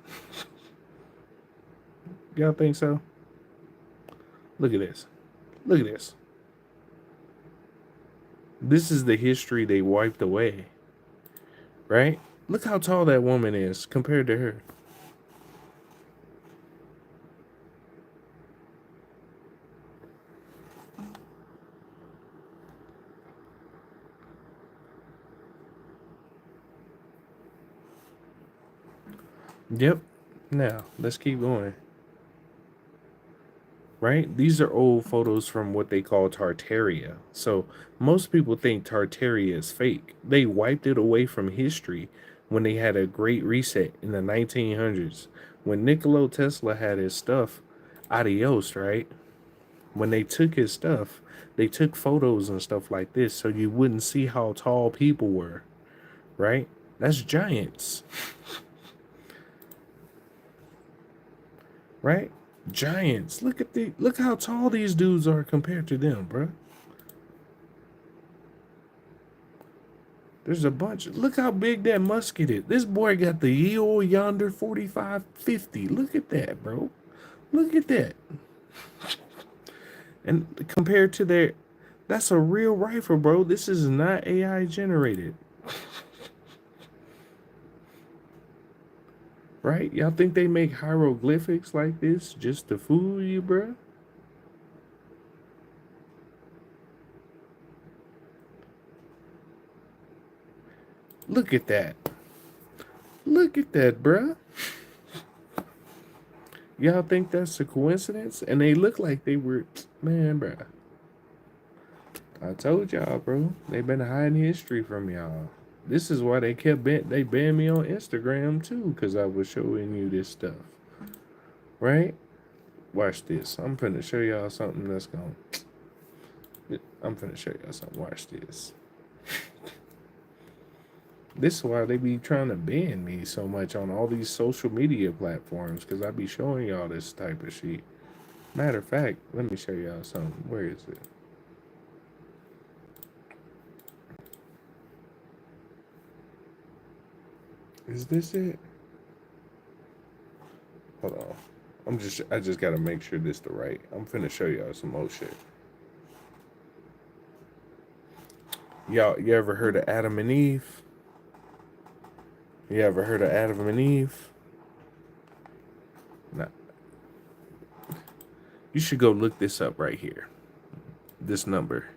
Y'all think so? Look at this. Look at this. This is the history they wiped away. Right? Look how tall that woman is compared to her. Yep. Now, let's keep going. Right? These are old photos from what they call Tartaria. So most people think Tartaria is fake. They wiped it away from history when they had a great reset in the 1900s. When Nikola Tesla had his stuff, adios, right? When they took his stuff, they took photos and stuff like this so you wouldn't see how tall people were, right? That's giants. Right? Giants. Look how tall these dudes are compared to them, bruh. There's a bunch. Look how big that musket is. This boy got the Yale Yonder 4550. Look at that, bro. Look at that. And compared to their, that's a real rifle, bro. This is not AI generated. Right? Y'all think they make hieroglyphics like this just to fool you, bruh? Look at that. Look at that, bruh. Y'all think that's a coincidence? And they look like they were, man, bruh. I told y'all, bro. They been hiding history from y'all. This is why they they banned me on Instagram too, because I was showing you this stuff. Right? Watch this. I'm finna show y'all something that's gonna... I'm finna show y'all something. Watch this. This is why they be trying to ban me so much on all these social media platforms, because I be showing y'all this type of shit. Matter of fact, let me show y'all something. Where is it? Is this it? Hold on. I just gotta make sure this the right. I'm finna show y'all some old shit. Y'all, you ever heard of Adam and Eve? You ever heard of Adam and Eve? Nah. You should go look this up right here. This number.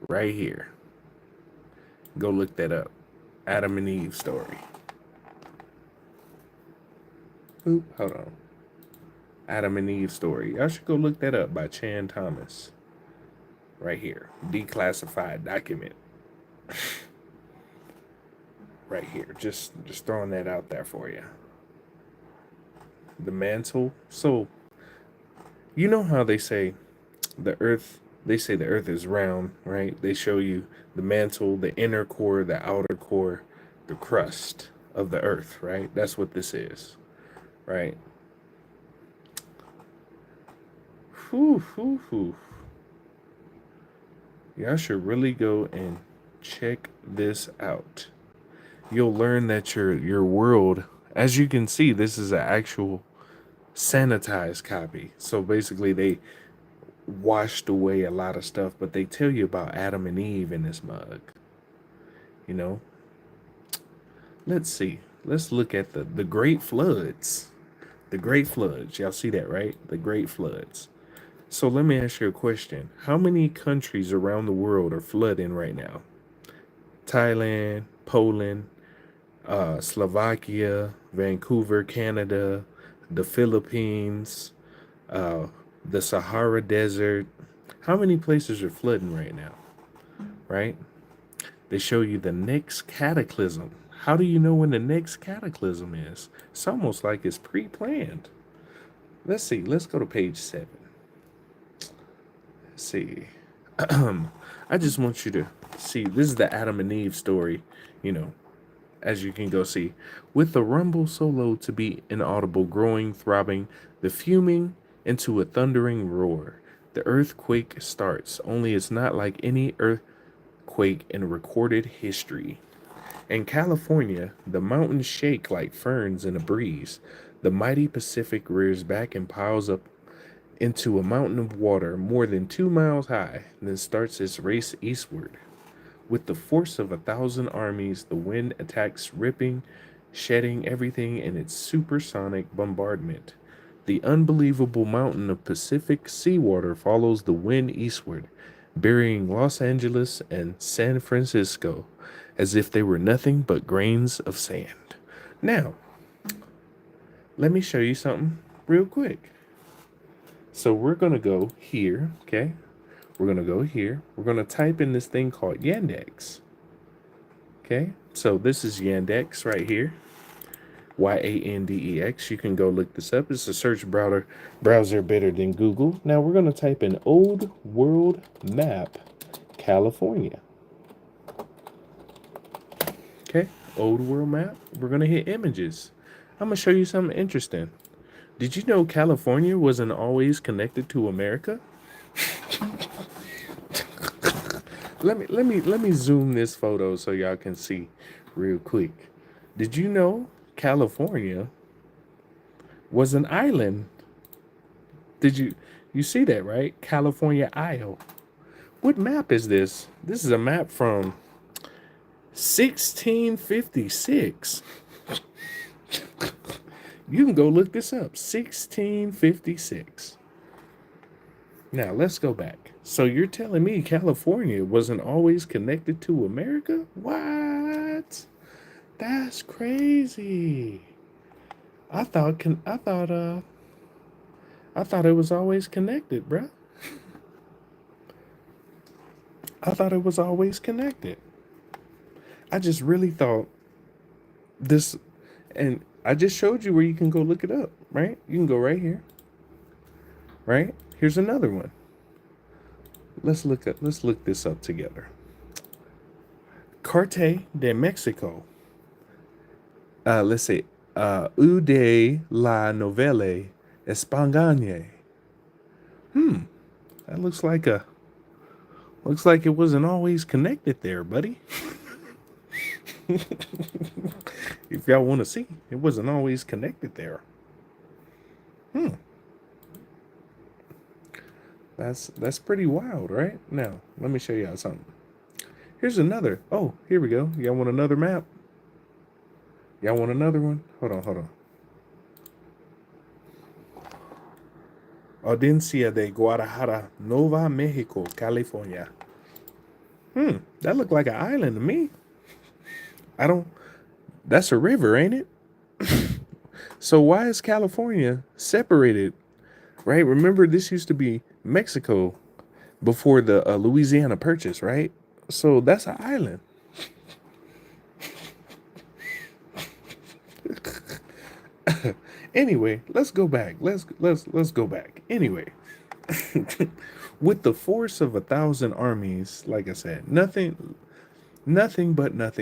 Right here. Go look that up. Adam and Eve story. Oop, hold on. Adam and Eve story. Y'all should go look that up by Chan Thomas. Right here. Declassified document. Right here. Just throwing that out there for you. The mantle. So, you know how they say the earth is round, right? They show you the mantle, the inner core, the outer core, the crust of the earth, right? That's what this is, right? Whew. Y'all should really go and check this out. You'll learn that your world, as you can see, this is an actual sanitized copy. So basically they washed away a lot of stuff, but they tell you about Adam and Eve in this mug. You know? Let's see. Let's look at the Great Floods. The Great Floods. Y'all see that, right? The Great Floods. So let me ask you a question. How many countries around the world are flooding right now? Thailand, Poland, Slovakia, Vancouver, Canada, the Philippines, uh, the Sahara Desert. How many places are flooding right now? Right? They show you the next cataclysm. How do you know when the next cataclysm is? It's almost like it's pre-planned. Let's see. Let's go to page 7. Let's see. I just want you to see. This is the Adam and Eve story, you know, as you can go see. With the rumble so low to be inaudible, growing, throbbing, the fuming into a thundering roar. The earthquake starts, only it's not like any earthquake in recorded history. In California, the mountains shake like ferns in a breeze. The mighty Pacific rears back and piles up into a mountain of water more than 2 miles high, then starts its race eastward. With the force of 1,000 armies, the wind attacks, ripping, shedding everything in its supersonic bombardment. The unbelievable mountain of Pacific seawater follows the wind eastward, burying Los Angeles and San Francisco as if they were nothing but grains of sand. Now, let me show you something real quick. So we're going to go here, okay? We're going to go here. We're going to type in this thing called Yandex. Okay? So this is Yandex right here. Yandex. You can go look this up. It's a search browser better than Google. Now we're going to type in Old World Map, California. Okay? Old World Map. We're going to hit images. I'm going to show you something interesting. Did you know California wasn't always connected to America? Let me zoom this photo so y'all can see real quick. Did you know California was an island? Did you see that, right? California Isle. What map is this? This is a map from 1656. You can go look this up. 1656. Now, let's go back. So you're telling me California wasn't always connected to America? What? That's crazy. I thought it was always connected, bruh. I thought it was always connected. I just really thought this, and I just showed you where you can go look it up, right? You can go right here. Right? Here's another one. Let's look this up together. Carte de Mexico. Let's say U de la Novelle Espagne. That looks like it wasn't always connected there, buddy. If y'all want to see, it wasn't always connected there. That's pretty wild, right? Now, let me show y'all something. Here's another. Oh, here we go. Y'all want another map? Y'all want another one? Hold on. Audiencia de Guadalajara, Nuevo Mexico, California. That looked like an island to me. That's a river, ain't it? So why is California separated? Right? Remember, this used to be Mexico before the Louisiana Purchase, right? So that's an island. Anyway, let's go back. Let's go back. Anyway, with the force of 1,000 armies, like I said, nothing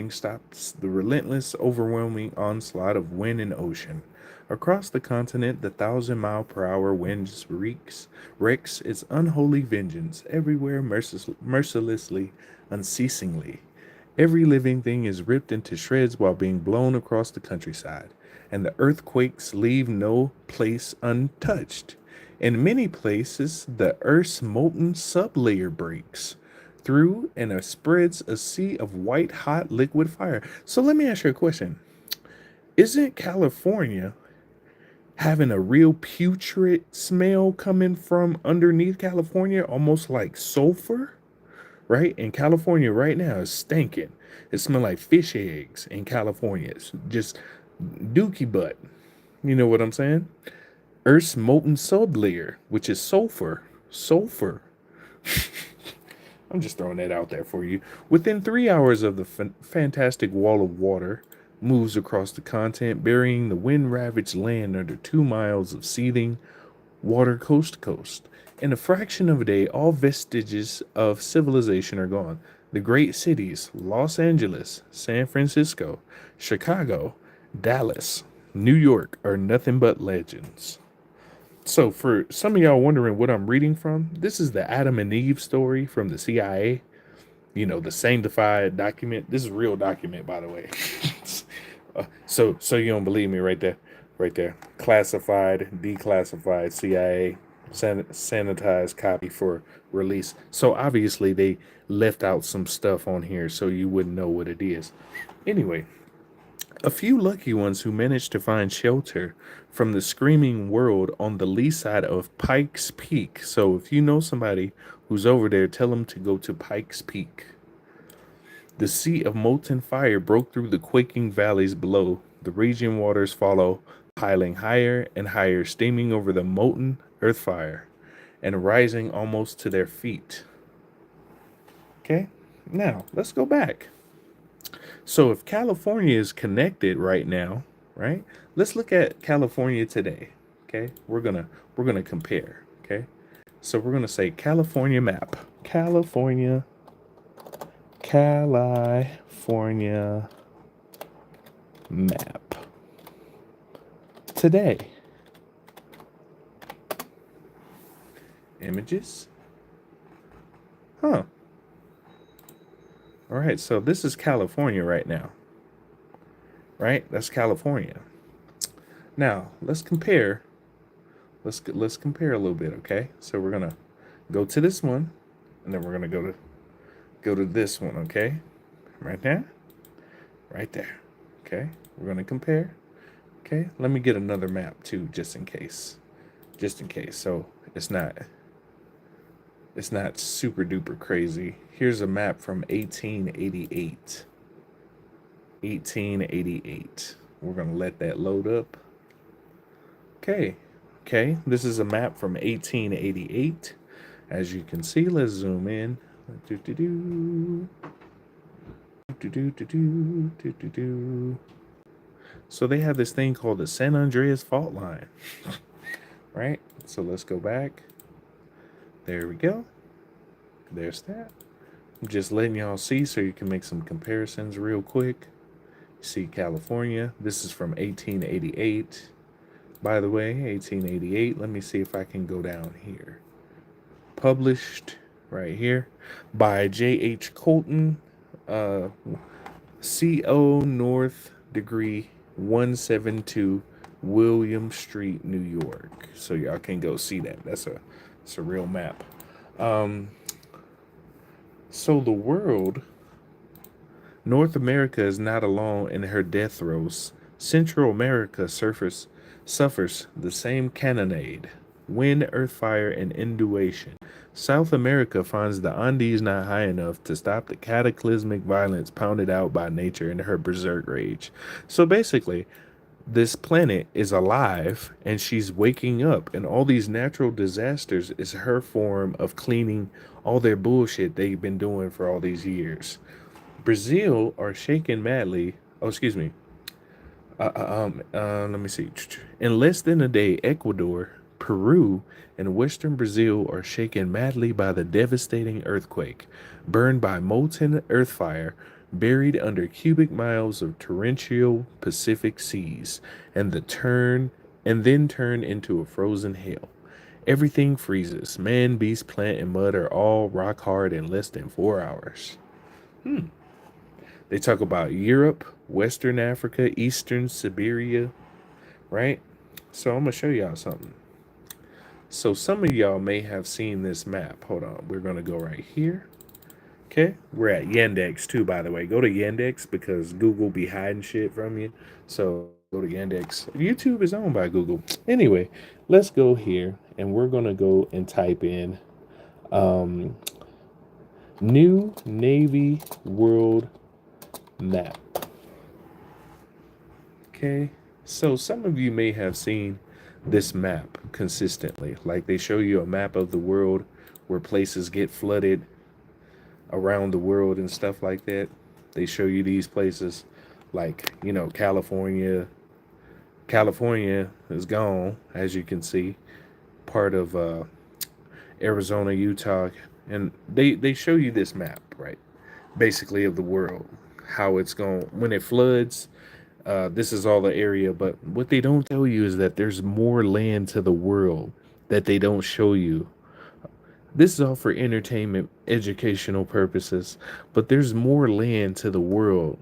stops the relentless, overwhelming onslaught of wind and ocean. Across the continent, the 1,000-mile-per-hour wind wreaks its unholy vengeance everywhere, mercilessly, unceasingly. Every living thing is ripped into shreds while being blown across the countryside, and the earthquakes leave no place untouched. In many places, the Earth's molten sublayer breaks through and it spreads a sea of white-hot liquid fire. So let me ask you a question. Isn't California having a real putrid smell coming from underneath California, almost like sulfur? Right? And California right now is stinking. It smells like fish eggs in California. It's just dookie butt. You know what I'm saying? Earth's molten sublayer, which is sulfur. Sulfur. I'm just throwing that out there for you. Within 3 hours of the fantastic wall of water moves across the continent, burying the wind-ravaged land under 2 miles of seething water coast to coast. In a fraction of a day, all vestiges of civilization are gone. The great cities, Los Angeles, San Francisco, Chicago, Dallas, New York, are nothing but legends. So for some of y'all wondering what I'm reading from, this is the Adam and Eve story from the CIA. You know, the sanctified document. This is a real document, by the way. So you don't believe me right there. Right there. Classified, declassified, CIA, sanitized copy for release. So obviously they left out some stuff on here so you wouldn't know what it is. Anyway, a few lucky ones who managed to find shelter from the screaming world on the lee side of Pikes Peak. So if you know somebody who's over there, tell them to go to Pikes Peak. The sea of molten fire broke through the quaking valleys below. The raging waters follow, piling higher and higher, steaming over the molten earth fire and rising almost to their feet. Okay, now let's go back. So if California is connected right now, right? Let's look at California today. Okay, we're gonna compare. Okay, so we're gonna say California map. California map today. Images. Huh. All right, so this is California right now. Right? That's California. Now, let's compare. Let's compare a little bit, okay? So we're going to go to this one, and then we're going to go to this one, okay? Right there. Right there. Okay? We're going to compare. Okay? Let me get another map too, just in case. Just in case. So it's not super duper crazy. Here's a map from 1888. 1888. We're going to let that load up. Okay. Okay. This is a map from 1888. As you can see, let's zoom in. So they have this thing called the San Andreas fault line. Right? So let's go back. There we go. There's that. I'm just letting y'all see so you can make some comparisons real quick. See California. This is from 1888. By the way, 1888. Let me see if I can go down here. Published right here by J.H. Colton, CO North Degree 172, William Street, New York. So y'all can go see that. It's a real map. So the world, North America is not alone in her death throes. Central America suffers the same cannonade, wind, earth fire, and inundation. South America finds the Andes not high enough to stop the cataclysmic violence pounded out by nature in her berserk rage. So basically, this planet is alive and she's waking up, and all these natural disasters is her form of cleaning all their bullshit they've been doing for all these years. Brazil are shaking madly. Oh, excuse me. Let me see. In less than a day, Ecuador, Peru, and western Brazil are shaken madly by the devastating earthquake, burned by molten earth fire, buried under cubic miles of torrential Pacific seas, and then turn into a frozen hell. Everything freezes. Man, beast, plant, and mud are all rock hard in less than 4 hours. They talk about Europe, Western Africa, Eastern Siberia, right? So I'm going to show y'all something. So some of y'all may have seen this map. Hold on. We're going to go right here. Okay. We're at Yandex too, by the way. Go to Yandex because Google be hiding shit from you. So go to Yandex. YouTube is owned by Google. Anyway, let's go here and we're going to go and type in New Navy World map. Okay, so some of you may have seen this map consistently. Like they show you a map of the world where places get flooded around the world and stuff like that. They show you these places like, you know, California. California is gone, as you can see, part of Arizona, Utah, and they show you this map, right? Basically of the world, how it's going when it floods. This is all the area, but what they don't tell you is that there's more land to the world that they don't show you. This is all for entertainment, educational purposes, but there's more land to the world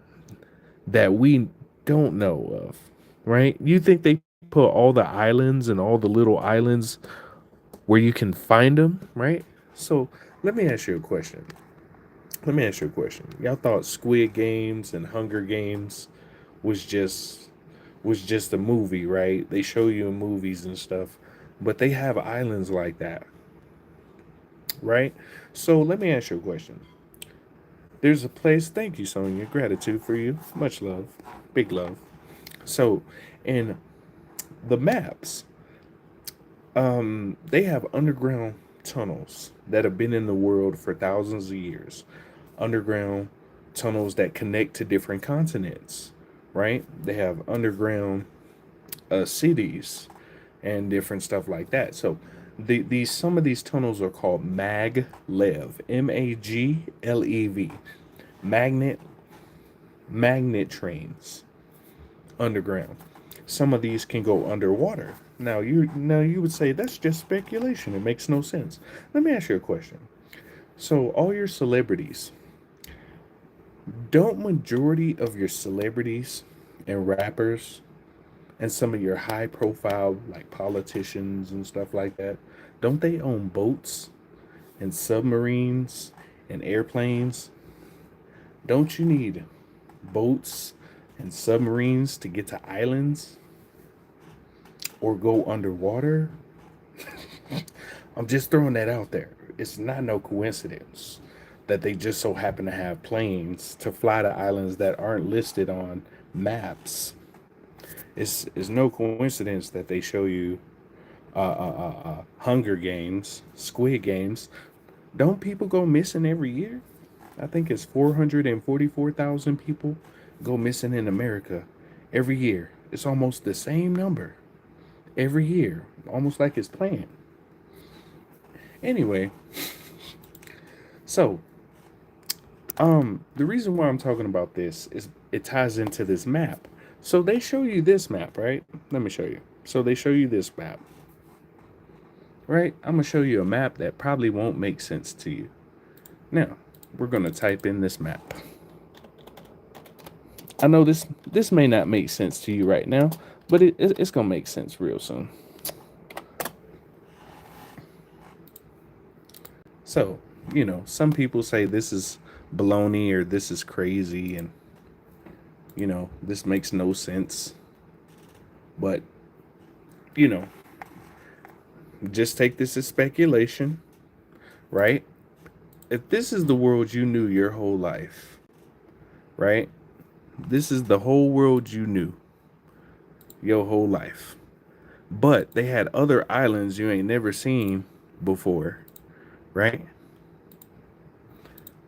that we don't know of, right? You think they put all the islands and all the little islands where you can find them, right? So let me ask you a question. Y'all thought Squid Games and Hunger Games was just a movie, right? They show you in movies and stuff, but they have islands like that, right? So let me ask you a question. There's a place. Thank you, Sonia. Gratitude for you. Much love, big love. So, in the maps, they have underground tunnels that have been in the world for thousands of years. Underground tunnels that connect to different continents, right? They have underground cities and different stuff like that. So these some of these tunnels are called maglev, maglev, magnet trains underground. Some of these can go underwater. Now you would say that's just speculation. It makes no sense. Let me ask you a question. So all your celebrities, don't majority of your celebrities and rappers and some of your high profile like politicians and stuff like that, don't they own boats and submarines and airplanes? Don't you need boats and submarines to get to islands or go underwater? I'm just throwing that out there. It's not no coincidence that they just so happen to have planes to fly to islands that aren't listed on maps. It's no coincidence that they show you Hunger Games, Squid Games. Don't people go missing every year? I think it's 444,000 people go missing in America every year. It's almost the same number every year, almost like it's planned. Anyway, so the reason why I'm talking about this is it ties into this map. So they show you this map, right? Let me show you. So they show you this map, right? I'm gonna show you a map that probably won't make sense to you. Now, we're gonna type in this map. I know this may not make sense to you right now, but it's gonna make sense real soon. So, you know, some people say this is baloney or this is crazy and, you know, this makes no sense. But, you know, just take this as speculation, right? If this is the world you knew your whole life, right? This is the whole world you knew your whole life. But they had other islands you ain't never seen before, right?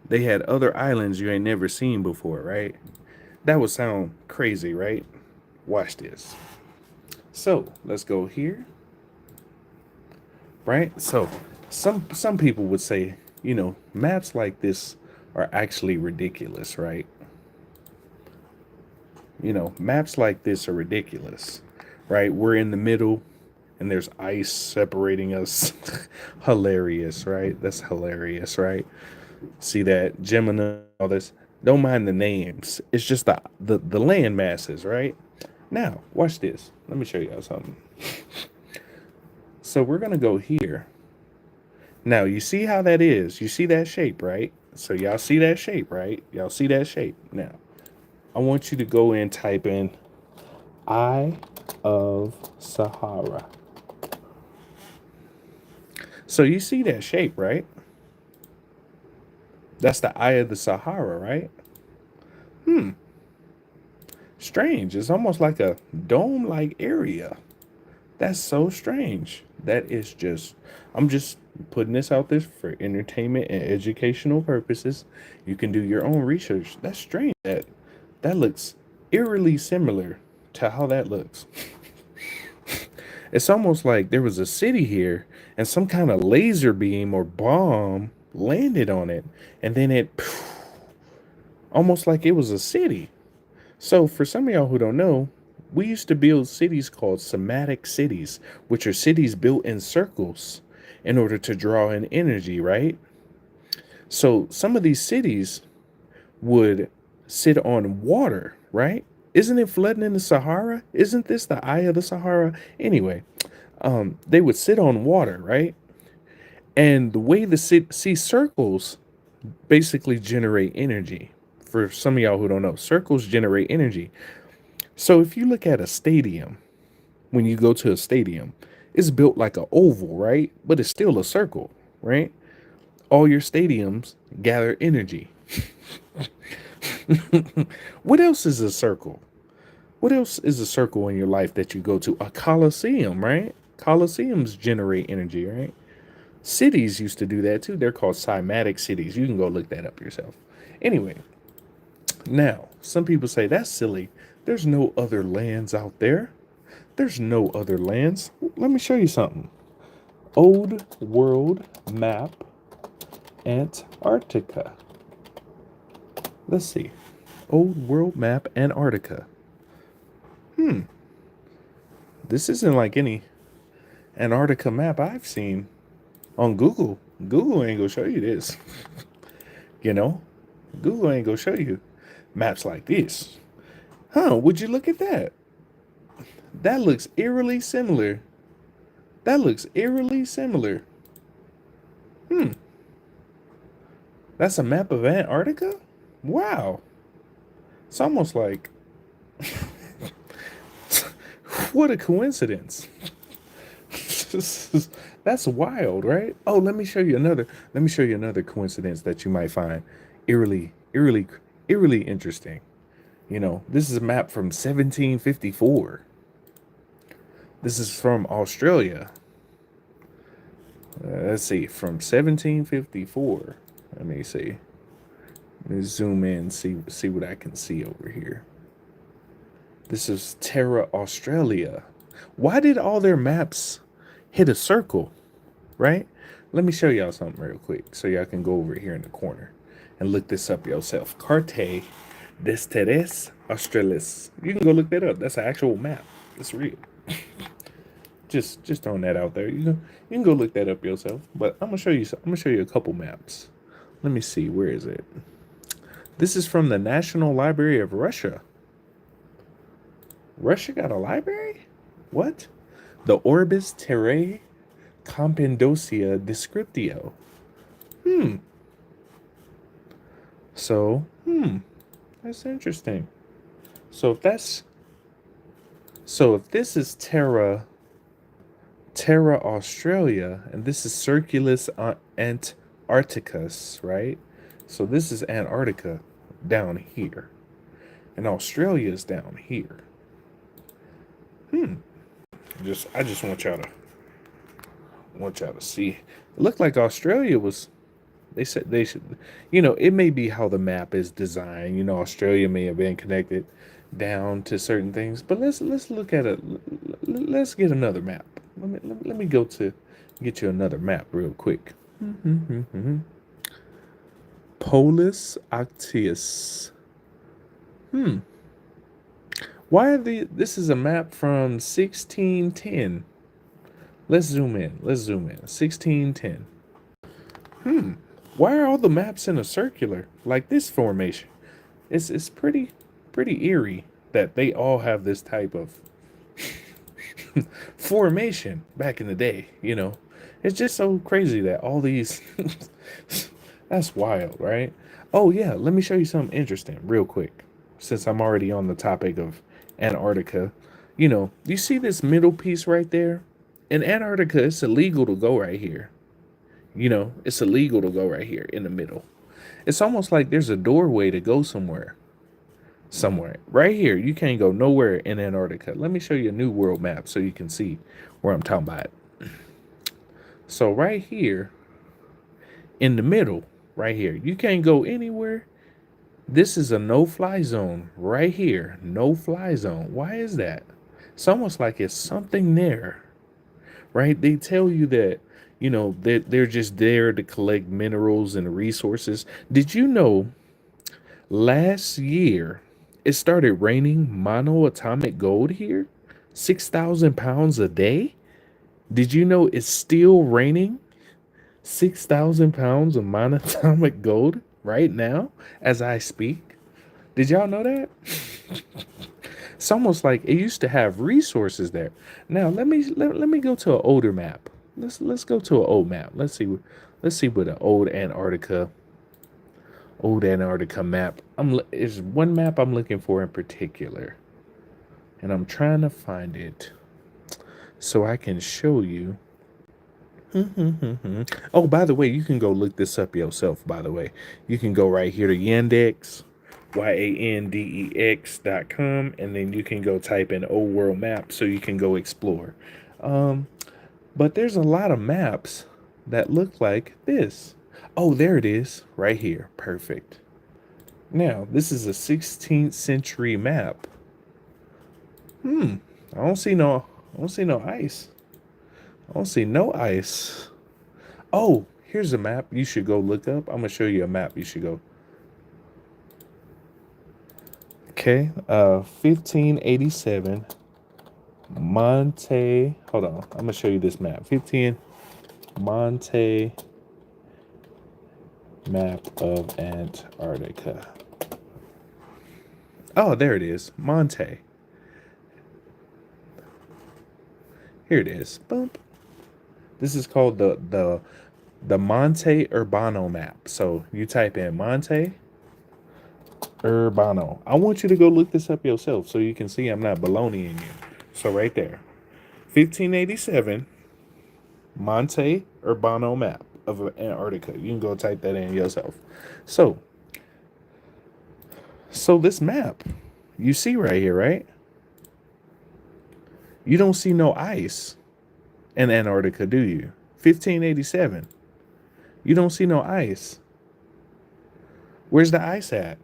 They had other islands you ain't never seen before, right? That would sound crazy, right? Watch this. So let's go here, right? So some people would say, you know, maps like this are actually ridiculous, right? You know, maps like this are ridiculous, right? We're in the middle and there's ice separating us. Hilarious, right? That's hilarious, right? See that Gemini, all this. Don't mind the names. It's just the land masses, right? Now, watch this. Let me show y'all something. So we're gonna go here. Now you see how that is. You see that shape, right? So y'all see that shape, right? Y'all see that shape. Now, I want you to go and type in Eye of Sahara. So you see that shape, right? That's the Eye of the Sahara, right? Strange. It's almost like a dome-like area. That's so strange. That is just, I'm just putting this out there for entertainment and educational purposes. You can do your own research. That's strange. That looks eerily similar to how that looks. It's almost like there was a city here and some kind of laser beam or bomb landed on it, and then it almost like it was a city. So for some of y'all who don't know, we used to build cities called somatic cities, which are cities built in circles in order to draw in energy, right? So some of these cities would sit on water, right? Isn't it flooding in the Sahara? Isn't this the eye of the Sahara? Anyway, they would sit on water, right? And the way the sea circles basically generate energy. For some of y'all who don't know, circles generate energy. So if you look at a stadium, when you go to a stadium, it's built like an oval, right? But it's still a circle, right? All your stadiums gather energy. What else is a circle? What else is a circle in your life that you go to? A coliseum, right? Coliseums generate energy, right? Cities used to do that too. They're called cymatic cities. You can go look that up yourself. Anyway, now, some people say that's silly. There's no other lands out there. There's no other lands. Let me show you something. Old World Map, Antarctica. Let's see. Old World Map, Antarctica. This isn't like any Antarctica map I've seen on Google. Google ain't gonna show you this. You know? Google ain't gonna show you maps like this. Would you look at that? That looks eerily similar. That looks eerily similar. That's a map of Antarctica? Wow. It's almost like what a coincidence. That's wild, right? Oh, let me show you another coincidence that you might find eerily interesting. You know, this is a map from 1754. This is from Australia. Let's see, from 1754. Let me see. Let me zoom in, see what I can see over here. This is Terra Australia. Why did all their maps hit a circle, right? Let me show y'all something real quick so y'all can go over here in the corner and look this up yourself. Carte des Terres Australis. You can go look that up. That's an actual map. It's real. just throwing that out there. You can go look that up yourself. But I'm gonna show you a couple maps. Let me see. Where is it? This is from the National Library of Russia. Russia got a library? What? The Orbis Terrae Compendosia Descriptio. So, that's interesting. So if this is Terra Australia, and this is Circulus Antarcticus, right? So this is Antarctica down here, and Australia is down here. I just want y'all to see. It looked like Australia was. They said they should. You know, it may be how the map is designed. You know, Australia may have been connected down to certain things. But let's look at it. Let's get another map. Let me go to get you another map real quick. Polus Actius. Why are this is a map from 1610. Let's zoom in. 1610. Why are all the maps in a circular like this formation? It's pretty eerie that they all have this type of formation back in the day, you know. It's just so crazy that all these that's wild, right? Oh yeah, let me show you something interesting real quick. Since I'm already on the topic of Antarctica, you know, you see this middle piece right there? In Antarctica, it's illegal to go right here. You know, it's illegal to go right here in the middle. It's almost like there's a doorway to go somewhere. somewhere. Right here, you can't go nowhere in Antarctica. Let me show you a new world map so you can see where I'm talking about. So right here, in the middle, right here, you can't go anywhere. This is a no-fly zone right here. No-fly zone. Why is that? It's almost like it's something there, right? They tell you that, you know, that they're just there to collect minerals and resources. Did you know last year it started raining monoatomic gold here? 6,000 pounds a day? Did you know it's still raining 6,000 pounds of monatomic gold right now as I speak? Did y'all know that? It's almost like it used to have resources there. Now let me go to an older map. Let's go to an old map. Let's see what an old Antarctica map. Is one map I'm looking for in particular, and I'm trying to find it so I can show you. Oh, by the way, you can go look this up yourself. By the way, you can go right here to Yandex, YANDEX.com, and then you can go type in old world map so you can go explore. But there's a lot of maps that look like this. Oh, there it is, right here. Perfect. Now, this is a 16th century map. I don't see no ice. I don't see no ice. Oh, here's a map you should go look up. I'm gonna show you a map you should go. Okay, 1587 Monte. Hold on, I'm gonna show you this map. 15 Monte map of Antarctica. Oh, there it is, Monte. Here it is. Boom. This is called the Monte Urbano map. So you type in Monte Urbano. I want you to go look this up yourself so you can see I'm not baloneying you. So right there, 1587 Monte Urbano map of Antarctica. You can go type that in yourself. So this map you see right here, right? You don't see no ice in Antarctica, do you? 1587. You don't see no ice. Where's the ice at?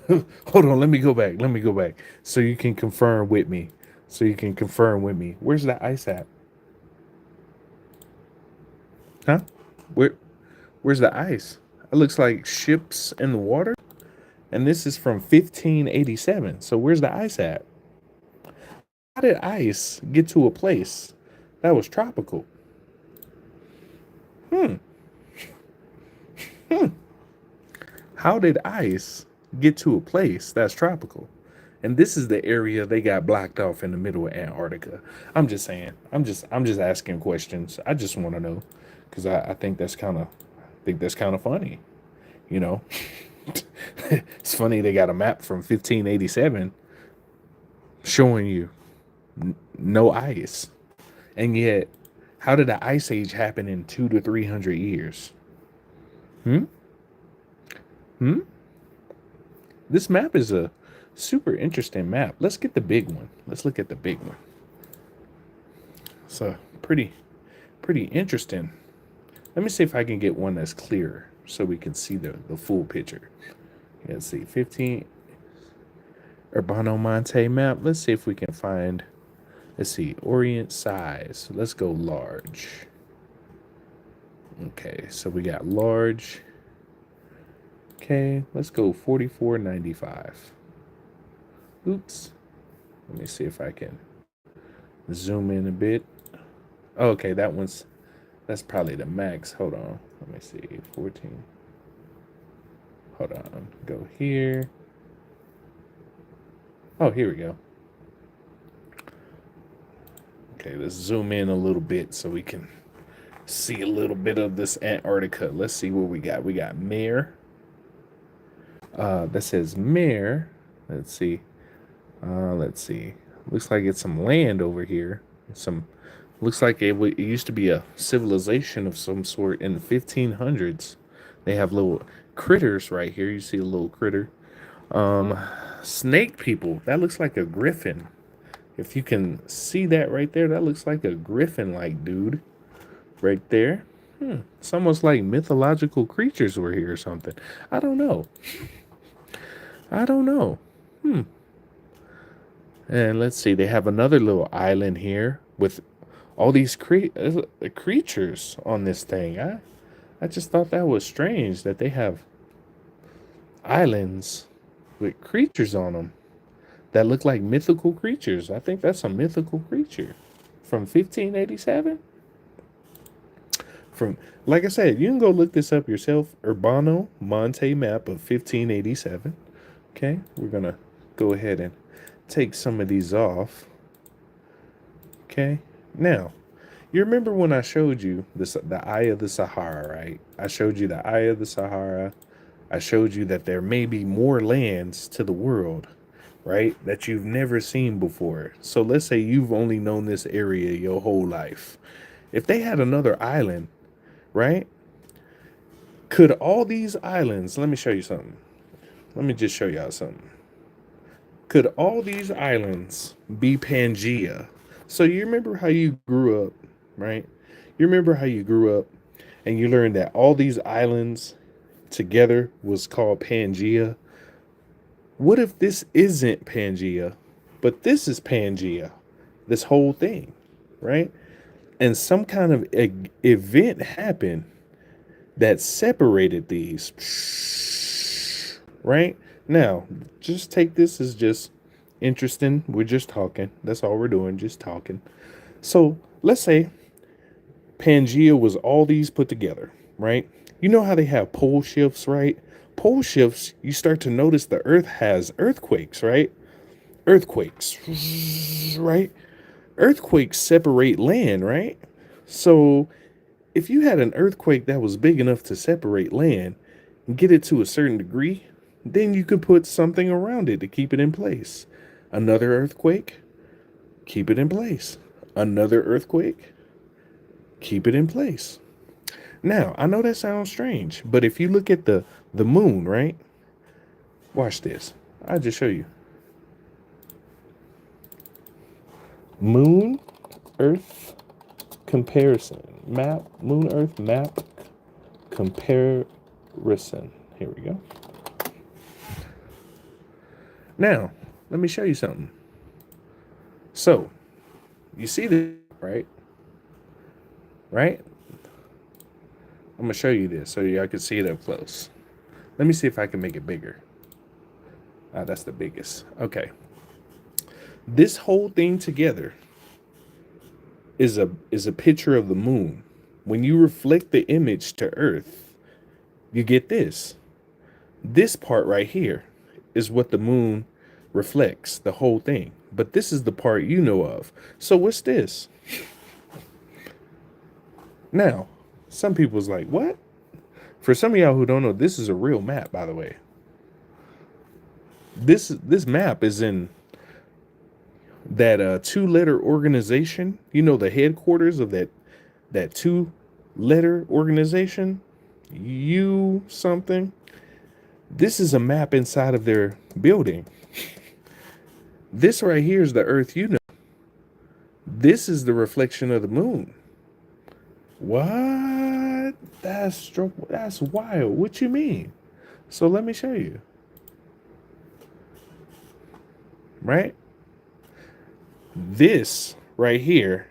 Hold on, let me go back. So you can confirm with me. Where's the ice at? Huh? Where's the ice? It looks like ships in the water. And this is from 1587. So where's the ice at? How did ice get to a place that was tropical? How did ice get to a place that's tropical? And this is the area they got blocked off in the middle of Antarctica. I'm just saying. I'm just asking questions. I just want to know because I think that's kind of funny. You know, it's funny they got a map from 1587 showing you no ice, and yet how did the ice age happen in 200 to 300 years? This map is a super interesting map. Let's get the big one. Let's look at the big one. So pretty interesting. Let me see if I can get one that's clearer so we can see the full picture. Let's see, 15 Urbano Monte map. Let's see if we can find. Let's see, orient size. Let's go large. Okay, so we got large. Okay, let's go 4495. Oops. Let me see if I can zoom in a bit. Oh, okay, that's probably the max. Hold on. Let me see. 14. Hold on. Go here. Oh, here we go. Okay, let's zoom in a little bit so we can see a little bit of this Antarctica. Let's see what we got. We got Mare. That says Mare. Let's see. Looks like it's some land over here. Looks like it used to be a civilization of some sort in the 1500s. They have little critters right here. You see a little critter. Snake people. That looks like a griffin. If you can see that right there, that looks like a griffin-like dude right there. It's almost like mythological creatures were here or something. I don't know. I don't know. And let's see, they have another little island here with all these creatures on this thing. I just thought that was strange that they have islands with creatures on them that look like mythical creatures. I think that's a mythical creature from 1587. From, like I said, you can go look this up yourself. Urbano Monte map of 1587. Okay, we're gonna go ahead and take some of these off. Okay, now you remember when I showed you this, the Eye of the Sahara, right? I showed you the Eye of the Sahara. I showed you that there may be more lands to the world, right, that you've never seen before. So let's say you've only known this area your whole life. If they had another island, right, could all these islands, let me show you something. Let me just show y'all something. Could all these islands be Pangea? So you remember how you grew up, right? You remember how you grew up and you learned that all these islands together was called Pangea? What if this isn't Pangea, but this is Pangea? This whole thing, right? And some kind of event happened that separated these, right? Now, just take this as just interesting. We're just talking. That's all we're doing, just talking. So let's say Pangea was all these put together, right? You know how they have pole shifts, right? Pole shifts, you start to notice the earth has earthquakes, right? Earthquakes, right? Earthquakes separate land, right? So if you had an earthquake that was big enough to separate land and get it to a certain degree, then you could put something around it to keep it in place. Another earthquake, keep it in place. Another earthquake, keep it in place. Now, I know that sounds strange, but if you look at the moon, right? Watch this. I'll just show you. Moon, Earth comparison. Map, Moon, Earth map comparison. Here we go. Now, let me show you something. So, you see this, right? Right? I'm going to show you this so y'all can see it up close. Let me see if I can make it bigger. That's the biggest. Okay. This whole thing together is a picture of the moon. When you reflect the image to Earth, you get this. This part right here is what the moon reflects, the whole thing. But this is the part you know of. So what's this? Now, some people's like, what? For some of y'all who don't know, this is a real map, by the way. This map is in that 2-letter organization. You know, the headquarters of that 2-letter organization, U something. This is a map inside of their building. This right here is the Earth you know. This is the reflection of the moon. What? That's wild. What you mean? So let me show you. Right? This right here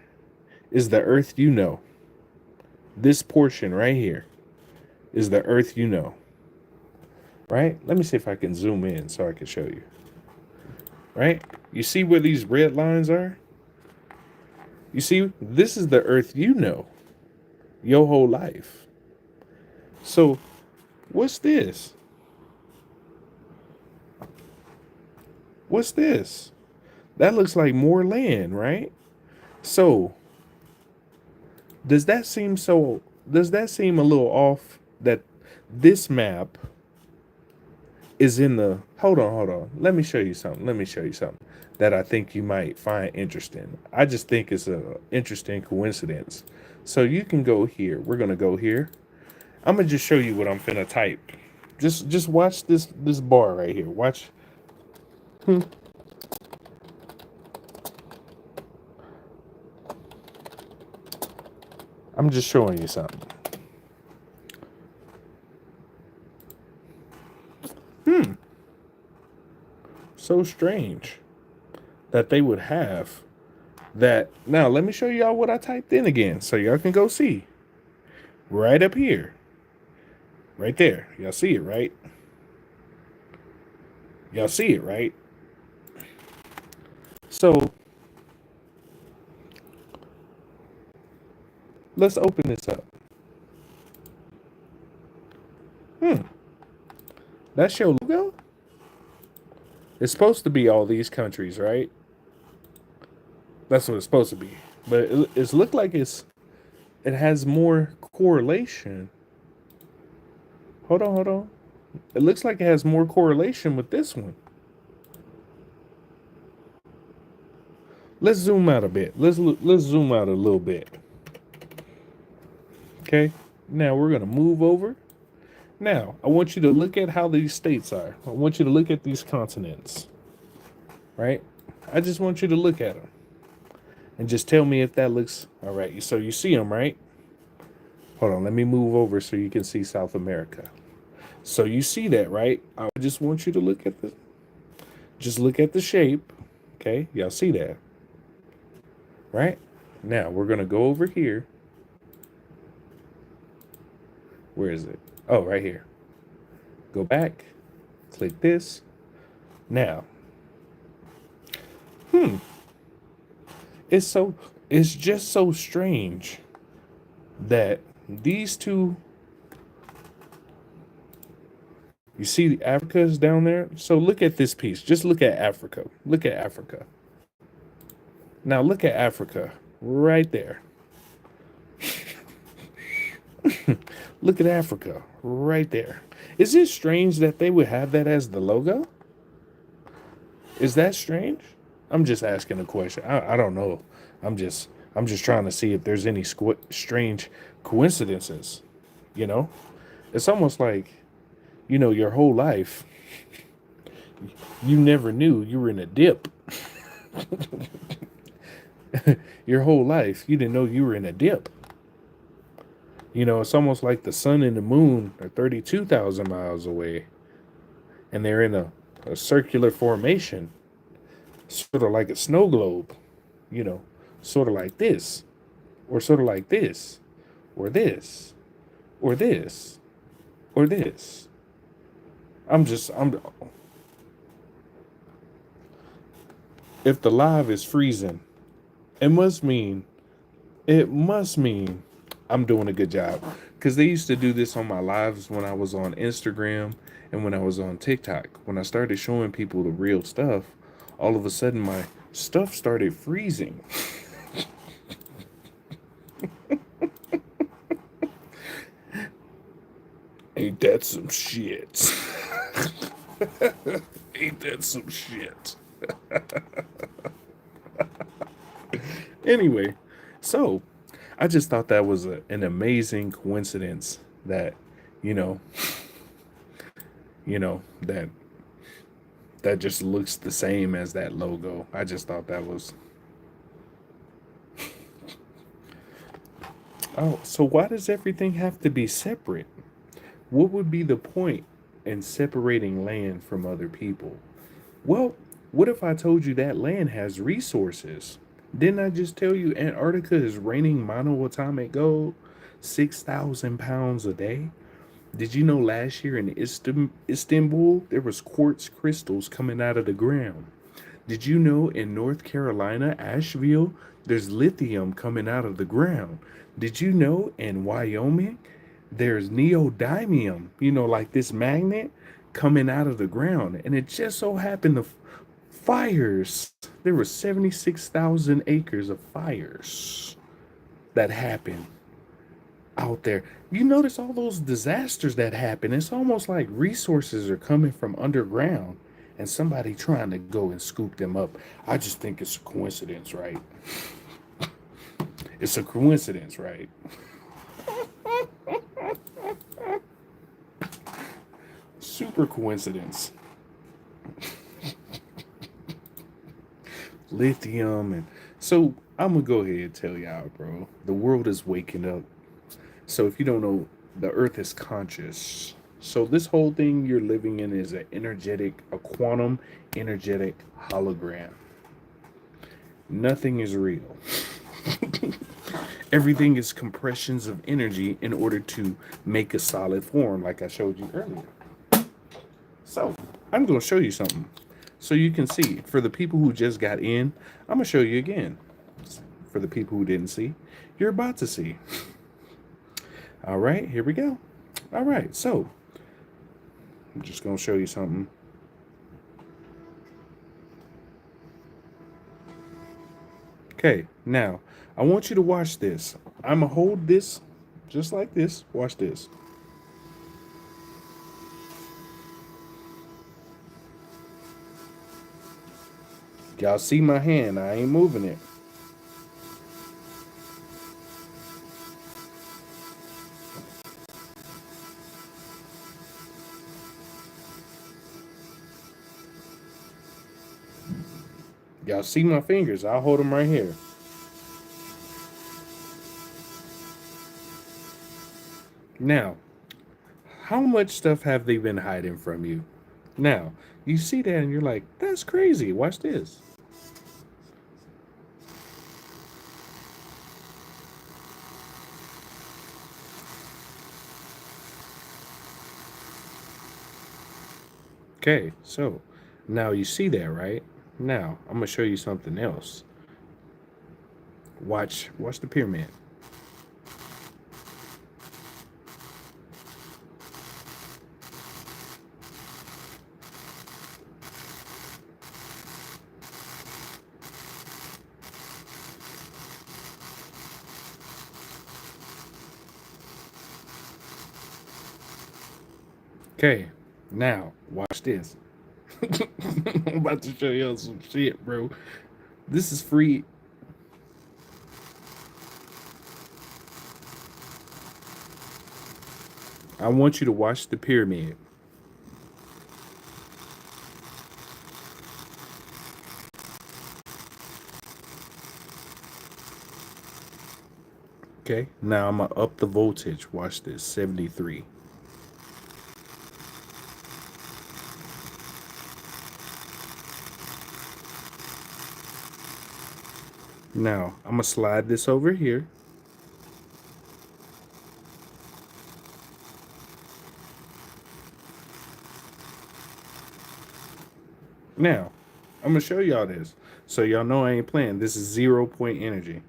is the Earth you know. This portion right here is the Earth you know. Right? Let me see if I can zoom in so I can show you. Right? You see where these red lines are? You see, this is the Earth you know your whole life. So, what's this? What's this? That looks like more land, right? So, does that seem a little off that this map is in the, hold on. Let me show you something that I think you might find interesting. I just think it's an interesting coincidence. So you can go here. We're going to go here. I'm going to just show you what I'm finna type. Just watch this bar right here. Watch. I'm just showing you something. So strange that they would have that. Now, let me show y'all what I typed in again so y'all can go see. Right up here. Right there. Y'all see it, right? Y'all see it, right? So, let's open this up. That's your logo? It's supposed to be all these countries, right? That's what it's supposed to be. But it's looked like it has more correlation. Hold on. It looks like it has more correlation with this one. Let's zoom out a bit. Let's zoom out a little bit. Okay. Now we're gonna move over. Now I want you to look at how these states are. I want you to look at these continents. Right? I just want you to look at them and just tell me if that looks all right. So you see them, right? Hold on. Let me move over so you can see South America. So you see that, right? I just want you to look at just look at the shape. Okay, y'all see that? Right? Now we're gonna go over here. Where is it? Oh, right here. Go back, click this. Now, it's just so strange that these two. You see Africa is down there? So look at this piece. Just look at Africa. Look at Africa. Now look at Africa right there. Look at Africa right there. Is it strange that they would have that as the logo? Is that strange? I'm just asking a question. I don't know. I'm just trying to see if there's any strange coincidences. You know? It's almost like, you know, your whole life, you never knew you were in a dip. Your whole life, you didn't know you were in a dip. You know, it's almost like the sun and the moon are 32,000 miles away, and they're in a circular formation, sort of like a snow globe, you know, sort of like this, or sort of like this, or this, or this, or this. If the live is freezing, it must mean I'm doing a good job. Because they used to do this on my lives when I was on Instagram and when I was on TikTok. When I started showing people the real stuff, all of a sudden my stuff started freezing. Ain't that some shit? Ain't that some shit? Anyway, so I just thought that was an amazing coincidence that, you know, that just looks the same as that logo. I just thought that was. Oh, so why does everything have to be separate? What would be the point in separating land from other people? Well, what if I told you that land has resources? Didn't I just tell you Antarctica is raining monoatomic gold 6,000 pounds a day? Did you know last year in Istanbul, there was quartz crystals coming out of the ground? Did you know in North Carolina, Asheville, there's lithium coming out of the ground? Did you know in Wyoming, there's neodymium, you know, like this magnet coming out of the ground? And it just so happened the fires, there were 76,000 acres of fires that happened out there. You notice all those disasters that happen. It's almost like resources are coming from underground and somebody trying to go and scoop them up. I just think it's a coincidence, right? It's a coincidence, right? Super coincidence. Lithium. And so I'm gonna go ahead and tell y'all, bro, the world is waking up. So if you don't know, the earth is conscious. So this whole thing you're living in is a quantum energetic hologram. Nothing is real. Everything is compressions of energy in order to make a solid form, like I showed you earlier. So I'm going to show you something so you can see. For the people who just got in, I'm going to show you again. For the people who didn't see, you're about to see. All right, here we go. All right, so I'm just going to show you something. Okay, now I want you to watch this. I'm going to hold this just like this. Watch this. Y'all see my hand. I ain't moving it. Y'all see my fingers. I'll hold them right here. Now, how much stuff have they been hiding from you? Now, you see that and you're like, that's crazy. Watch this. Okay, so now you see that, right? Now, I'm going to show you something else. Watch the pyramid. Okay, now watch this. I'm about to show y'all some shit, bro. This is free. I want you to watch the pyramid. Okay, now I'm gonna up the voltage. Watch this, 73. Now, I'm gonna slide this over here. Now, I'm gonna show y'all this. So y'all know I ain't playing. This is 0 point energy.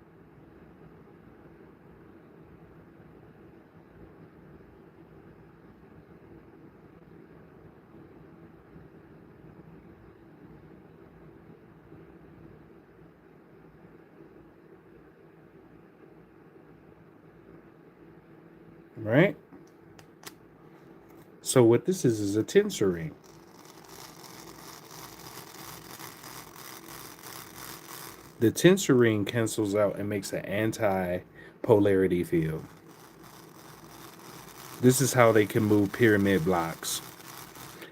Right? So what this is a tensor ring. The tensor ring cancels out and makes an anti-polarity field. This is how they can move pyramid blocks.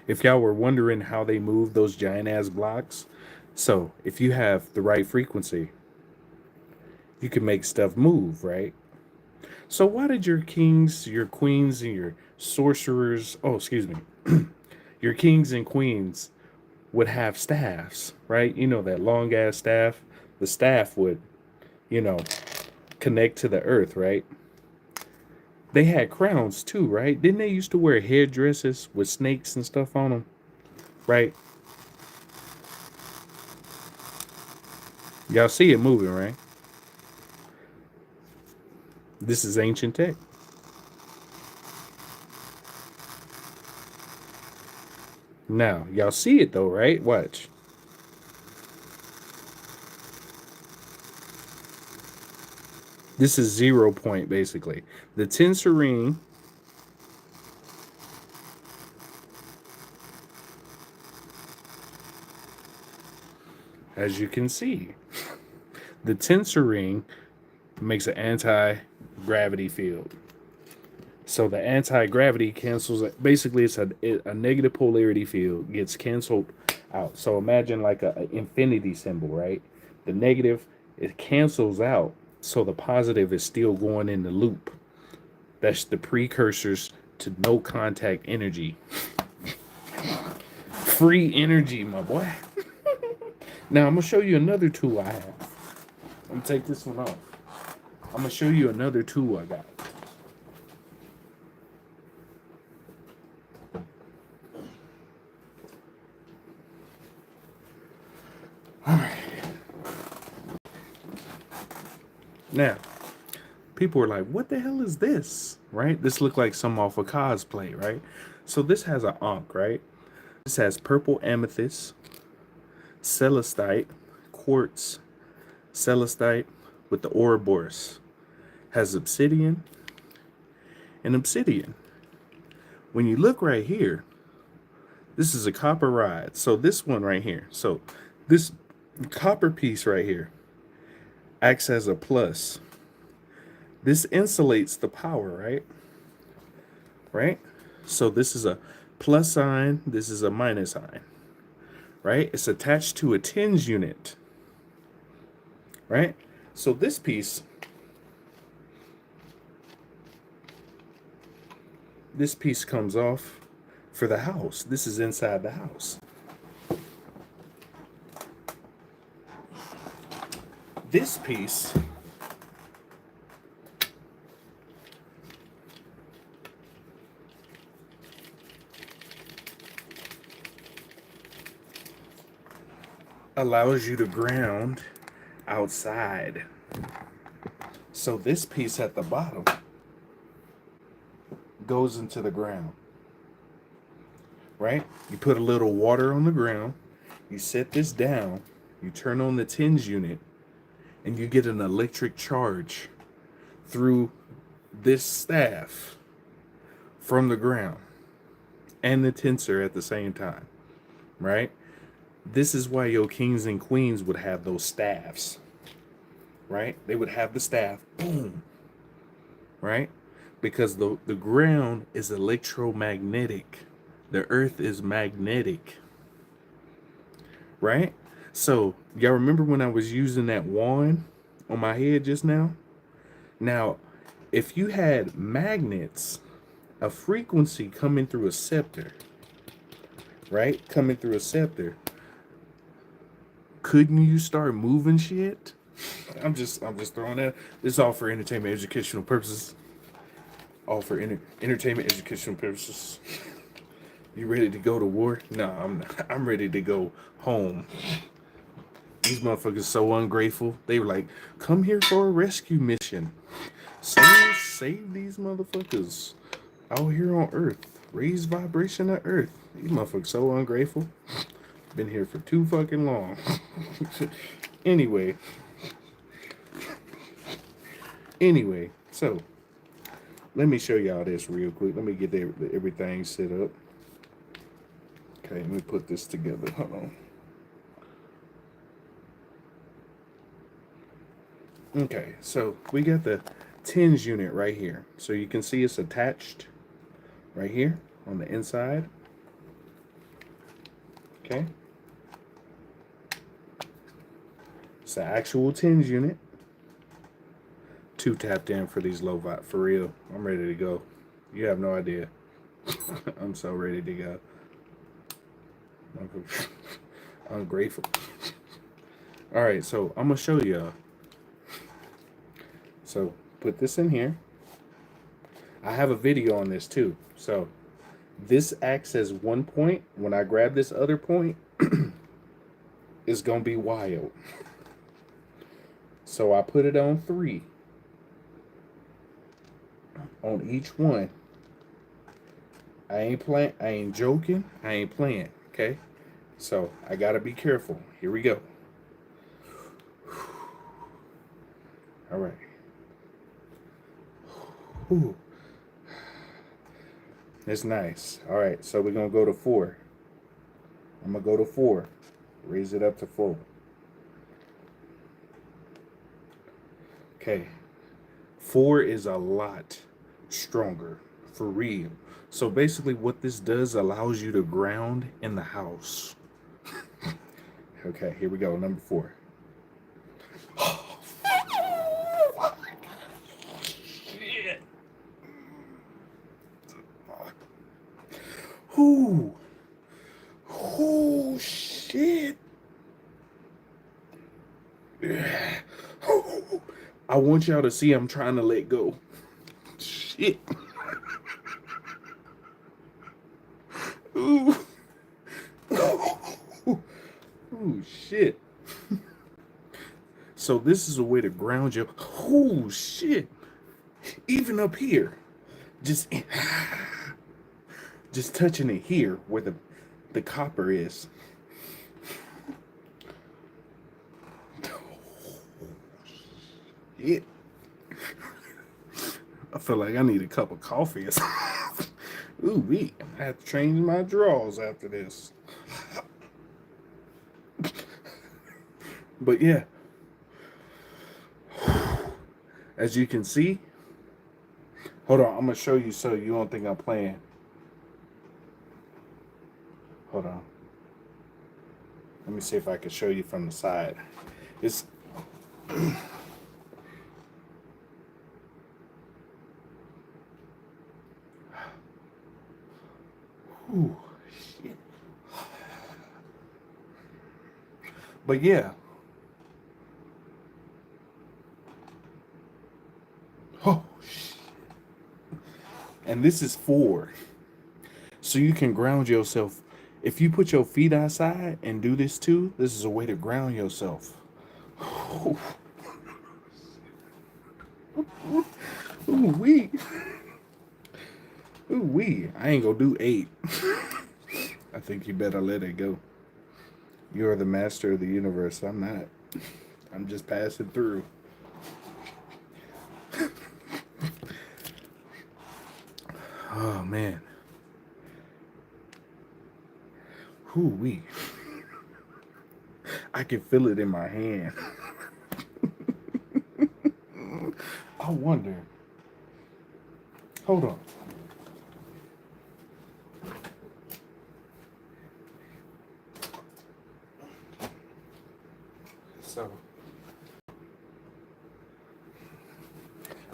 If y'all were wondering how they move those giant ass blocks, so if you have the right frequency, you can make stuff move, right? So why did your kings, your queens, and your sorcerers, your kings and queens would have staffs, right? You know, that long ass staff. The staff would, connect to the earth, right? They had crowns too, right? Didn't they used to wear headdresses with snakes and stuff on them, right? Y'all see it moving, right? This is ancient tech. Now, y'all see it though, right? Watch. This is 0 point, basically. The tensor ring as you can see, the tensor ring makes an anti-gravity field. So the anti-gravity cancels it. Basically, it's a negative polarity field gets canceled out. So imagine like a infinity symbol, right? The negative, it cancels out. So the positive is still going in the loop. That's the precursors to no contact energy. Free energy, my boy. Now I'm gonna show you another tool I have. Let me take this one off. I'm gonna show you another tool I got. All right. Now, people are like, what the hell is this? Right? This looked like some off a cosplay, right? So this has an ankh, right? This has purple amethyst, celestite, quartz, celestite with the Ouroboros. Has obsidian and obsidian. When you look right here, this is a copper rod. So this one right here. So this copper piece right here acts as a plus. This insulates the power, right? Right? So this is a plus sign. This is a minus sign. Right? It's attached to a tens unit. Right? So this piece comes off for the house. This is inside the house. This piece allows you to ground outside. So this piece at the bottom goes into the ground. Right? You put a little water on the ground, you set this down, you turn on the tens unit, and you get an electric charge through this staff from the ground and the tensor at the same time, right? This is why your kings and queens would have those staffs, right? They would have the staff, boom, right? Because the ground is electromagnetic. The earth is magnetic, right? So y'all remember when I was using that wand on my head just now? Now, if you had magnets, a frequency coming through a scepter, right? Coming through a scepter, couldn't you start moving shit? I'm just throwing that. This is all for entertainment, educational purposes. All for entertainment, educational purposes. You ready to go to war? No, I'm not. I'm ready to go home. These motherfuckers so ungrateful. They were like, come here for a rescue mission. Save these motherfuckers out here on Earth. Raise vibration of Earth. These motherfuckers so ungrateful. Been here for too fucking long. Anyway, so let me show y'all this real quick. Let me get everything set up. Okay, let me put this together. Hold on. Okay, so we got the tens unit right here. So you can see it's attached right here on the inside. Okay. It's the actual tens unit. 2 tapped in for these low vibe. For real, I'm ready to go. You have no idea. I'm so ready to go. I'm grateful. All right, so I'm gonna show y'all. So put this in here. I have a video on this too. So this acts as one point. When I grab this other point, it's gonna be wild. So I put it on 3 on each one. I ain't playing. I ain't joking. I ain't playing. Okay. So I gotta be careful. Here we go. All right. Ooh. It's nice. All right, so we're gonna go to 4. I'm gonna go to 4. Raise it up to 4. Okay. 4 is a lot stronger. For real. So basically what this does allows you to ground in the house. Okay, here we go. Number 4. Shit. Ooh. Oh shit. I want y'all to see I'm trying to let go. Shit. Ooh. Oh shit. So this is a way to ground you. Oh shit. Even up here. Just touching it here where the copper is. Shit. I feel like I need a cup of coffee or something. Ooh wee. I have to change my drawers after this. But yeah. As you can see. Hold on, I'm gonna show you so you don't think I'm playing. Hold on. Let me see if I can show you from the side. It's ooh, shit. But yeah. Oh shit. And this is 4. So you can ground yourself. If you put your feet outside and do this too, this is a way to ground yourself. Ooh wee. Ooh wee. I ain't gonna do 8. I think you better let it go. You are the master of the universe. I'm not. I'm just passing through. Oh man. Ooh wee. I can feel it in my hand. I wonder. Hold on. So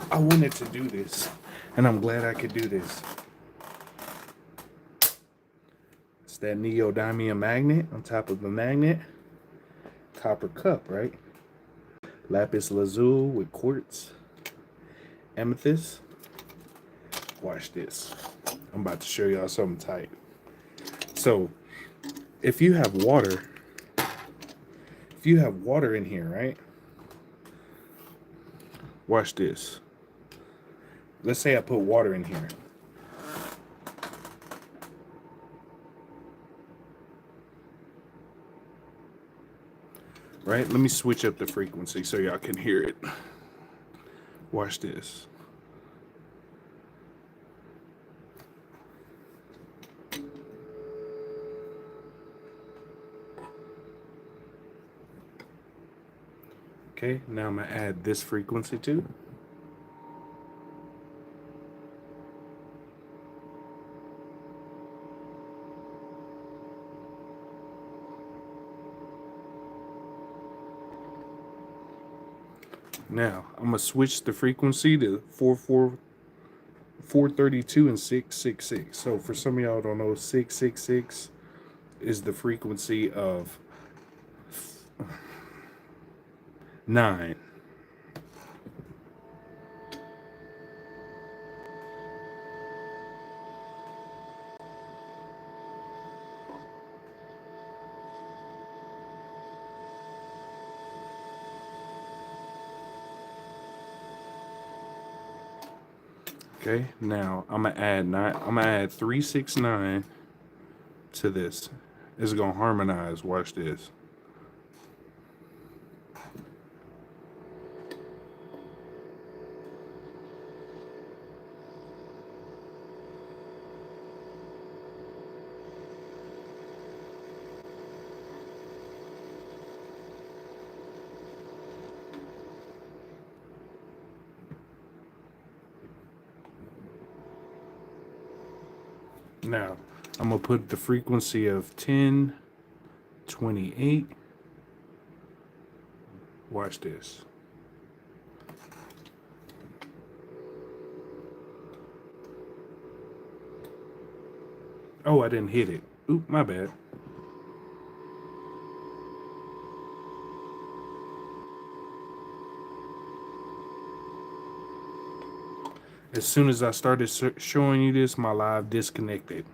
I wanted to do this, and I'm glad I could do this. It's that neodymium magnet on top of the magnet. Copper cup, right? Lapis lazuli with quartz. Amethyst. Watch this. I'm about to show y'all something tight. So, if you have water in here, right? Watch this. Let's say I put water in here. Right? Let me switch up the frequency so y'all can hear it. Watch this. Okay, now I'm gonna add this frequency too. Now I'm gonna switch the frequency to 432 and 666. So for some of y'all don't know, 666 is the frequency of 9. Okay, now I'm gonna add 369 to this. It's gonna harmonize. Watch this. Now, I'm going to put the frequency of 1028. Watch this. Oh, I didn't hit it. Oop, my bad. As soon as I started showing you this, my live disconnected.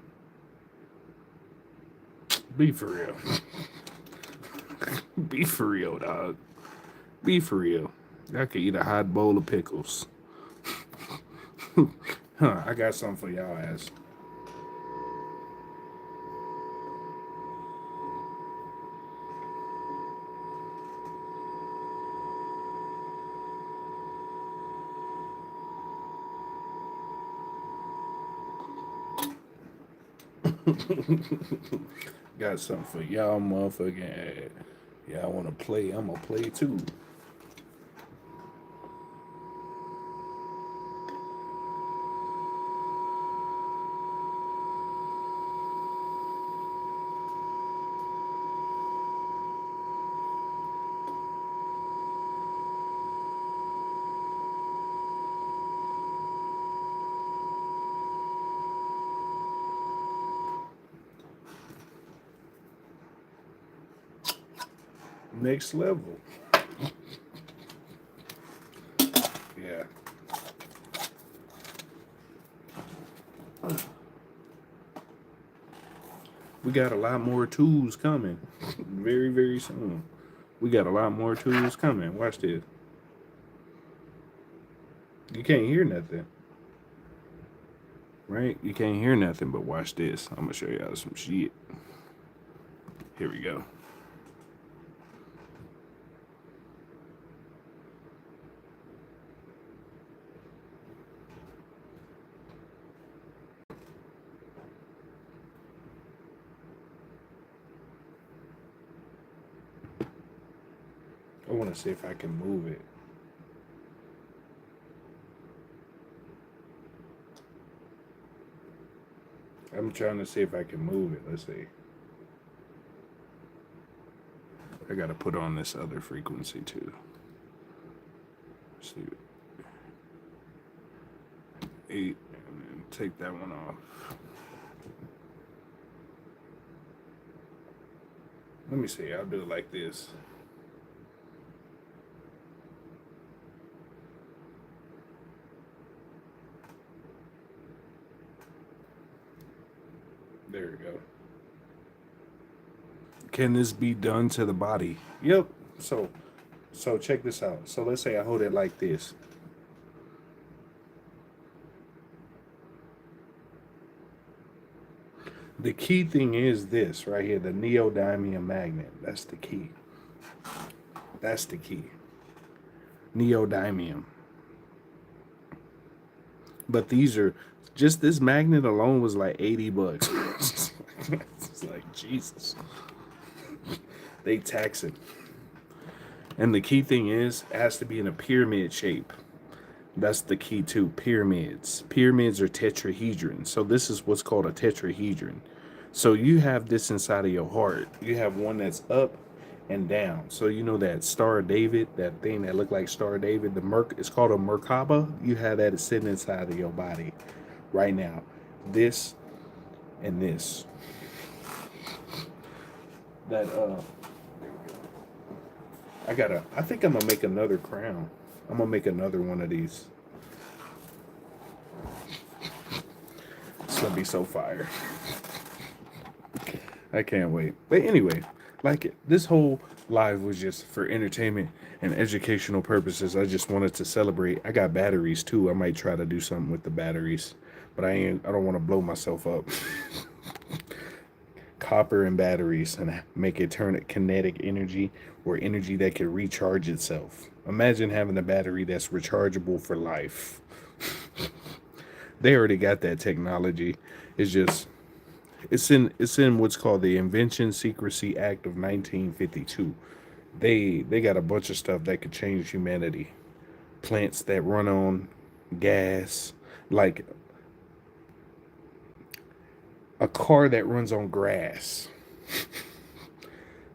Be for real. Be for real, dog. Be for real. I could eat a hot bowl of pickles. Huh, I got something for y'all ass. Got something for y'all motherfucking. Y'all want to play? I'm going to play too. Next level. Yeah. We got a lot more tools coming. Very, very soon. We got a lot more tools coming. Watch this. You can't hear nothing. Right? You can't hear nothing, but watch this. I'm going to show y'all some shit. Here we go. I want to see if I can move it. I'm trying to see if I can move it. Let's see. I got to put on this other frequency too. Let's see. 8, and then take that one off. Let me see. I'll do it like this. There we go. Can this be done to the body? Yep. So check this out. So let's say I hold it like this. The key thing is this right here, the neodymium magnet. That's the key. That's the key. Neodymium. But these are, just this magnet alone was like 80 bucks. It's like, Jesus. They tax it. And the key thing is, it has to be in a pyramid shape. That's the key too, pyramids. Pyramids are tetrahedrons. So this is what's called a tetrahedron. So you have this inside of your heart. You have one that's up and down. So you know that Star of David, that thing that looked like Star of David, it's called a Merkaba. You have that sitting inside of your body right now. This and this. That I think I'm gonna make another crown. I'm gonna make another one of these. It's gonna be so fire. I can't wait. But anyway, like this whole live was just for entertainment and educational purposes. I just wanted to celebrate. I got batteries too. I might try to do something with the batteries, but I don't want to blow myself up. Copper and batteries and make it turn it kinetic energy or energy that can recharge itself. Imagine having a battery that's rechargeable for life. They already got that technology. It's just it's in what's called the Invention Secrecy Act of 1952. They got a bunch of stuff that could change humanity. Plants that run on gas, like a car that runs on grass.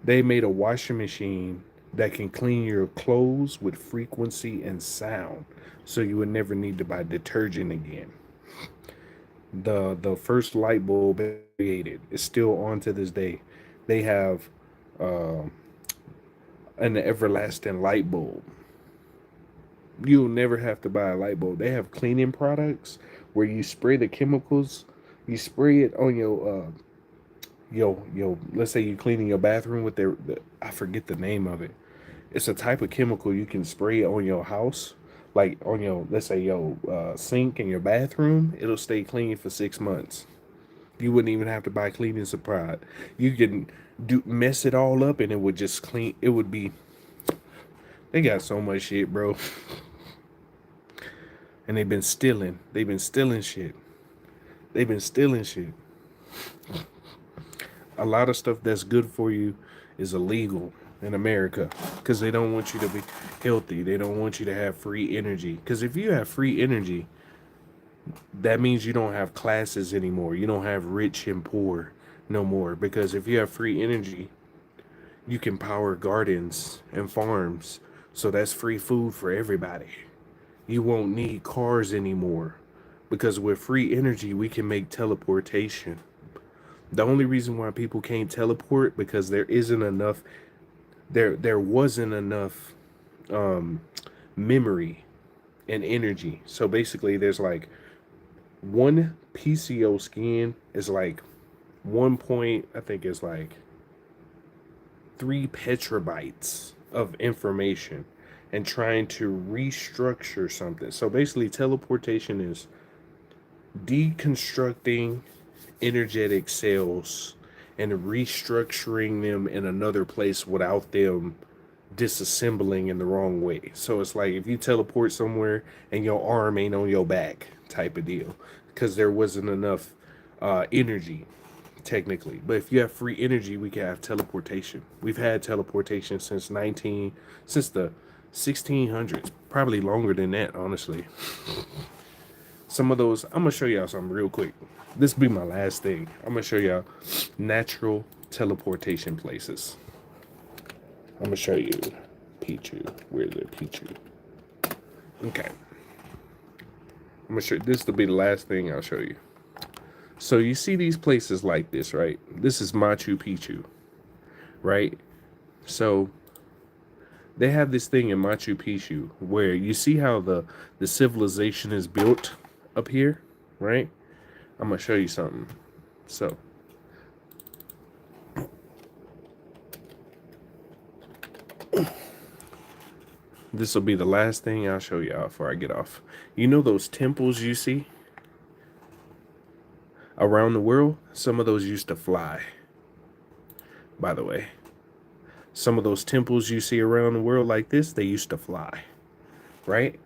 They made a washing machine that can clean your clothes with frequency and sound, so you would never need to buy detergent again. The first light bulb created is still on to this day. They have uh, an everlasting light bulb. You'll never have to buy a light bulb. They have cleaning products where you spray the chemicals. You spray it on your let's say you're cleaning your bathroom with I forget the name of it. It's a type of chemical you can spray on your house, like on your, let's say your sink in your bathroom. It'll stay clean for 6 months. You wouldn't even have to buy cleaning supply. You can mess it all up and it would just clean. It would be. They got so much shit, bro. And they've been stealing. They've been stealing shit. They've been stealing shit. A lot of stuff that's good for you is illegal in America because they don't want you to be healthy. They don't want you to have free energy. Because if you have free energy, that means you don't have classes anymore. You don't have rich and poor no more. Because if you have free energy, you can power gardens and farms. So that's free food for everybody. You won't need cars anymore. Because with free energy, we can make teleportation. The only reason why people can't teleport because there wasn't enough memory and energy. So basically there's like one PCO scan is like I think it's like 3 petabytes of information and trying to restructure something. So basically teleportation is deconstructing energetic cells and restructuring them in another place without them disassembling in the wrong way. So it's like if you teleport somewhere and your arm ain't on your back type of deal because there wasn't enough energy technically. But if you have free energy, we can have teleportation. We've had teleportation since the 1600s, probably longer than that, honestly. Some of those, I'm gonna show y'all something real quick. This will be my last thing. I'm gonna show y'all natural teleportation places. I'm gonna show you Pichu. Where's the Pichu? Okay. I'm gonna show you, this will be the last thing I'll show you. So you see these places like this, right? This is Machu Picchu, right? So they have this thing in Machu Picchu where you see how the civilization is built up here, right? I'm gonna show you something. So this will be the last thing I'll show y'all before I get off. You know those temples you see around the world? Some of those used to fly, by the way. Some of those temples you see around the world like this, they used to fly, right?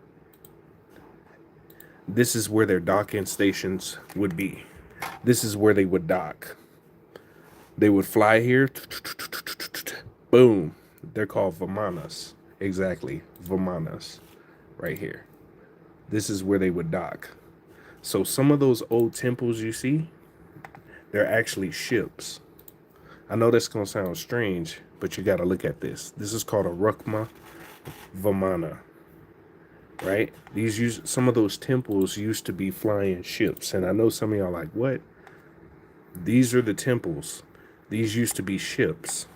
This is where their docking stations would be. This is where they would dock. They would fly here. Boom. They're called Vimanas. Exactly. Vimanas. Right here. This is where they would dock. So some of those old temples you see, they're actually ships. I know that's going to sound strange, but you got to look at this. This is called a Rukma Vimana. Right? Some of those temples used to be flying ships. And I know some of y'all like, what? These are the temples. These used to be ships.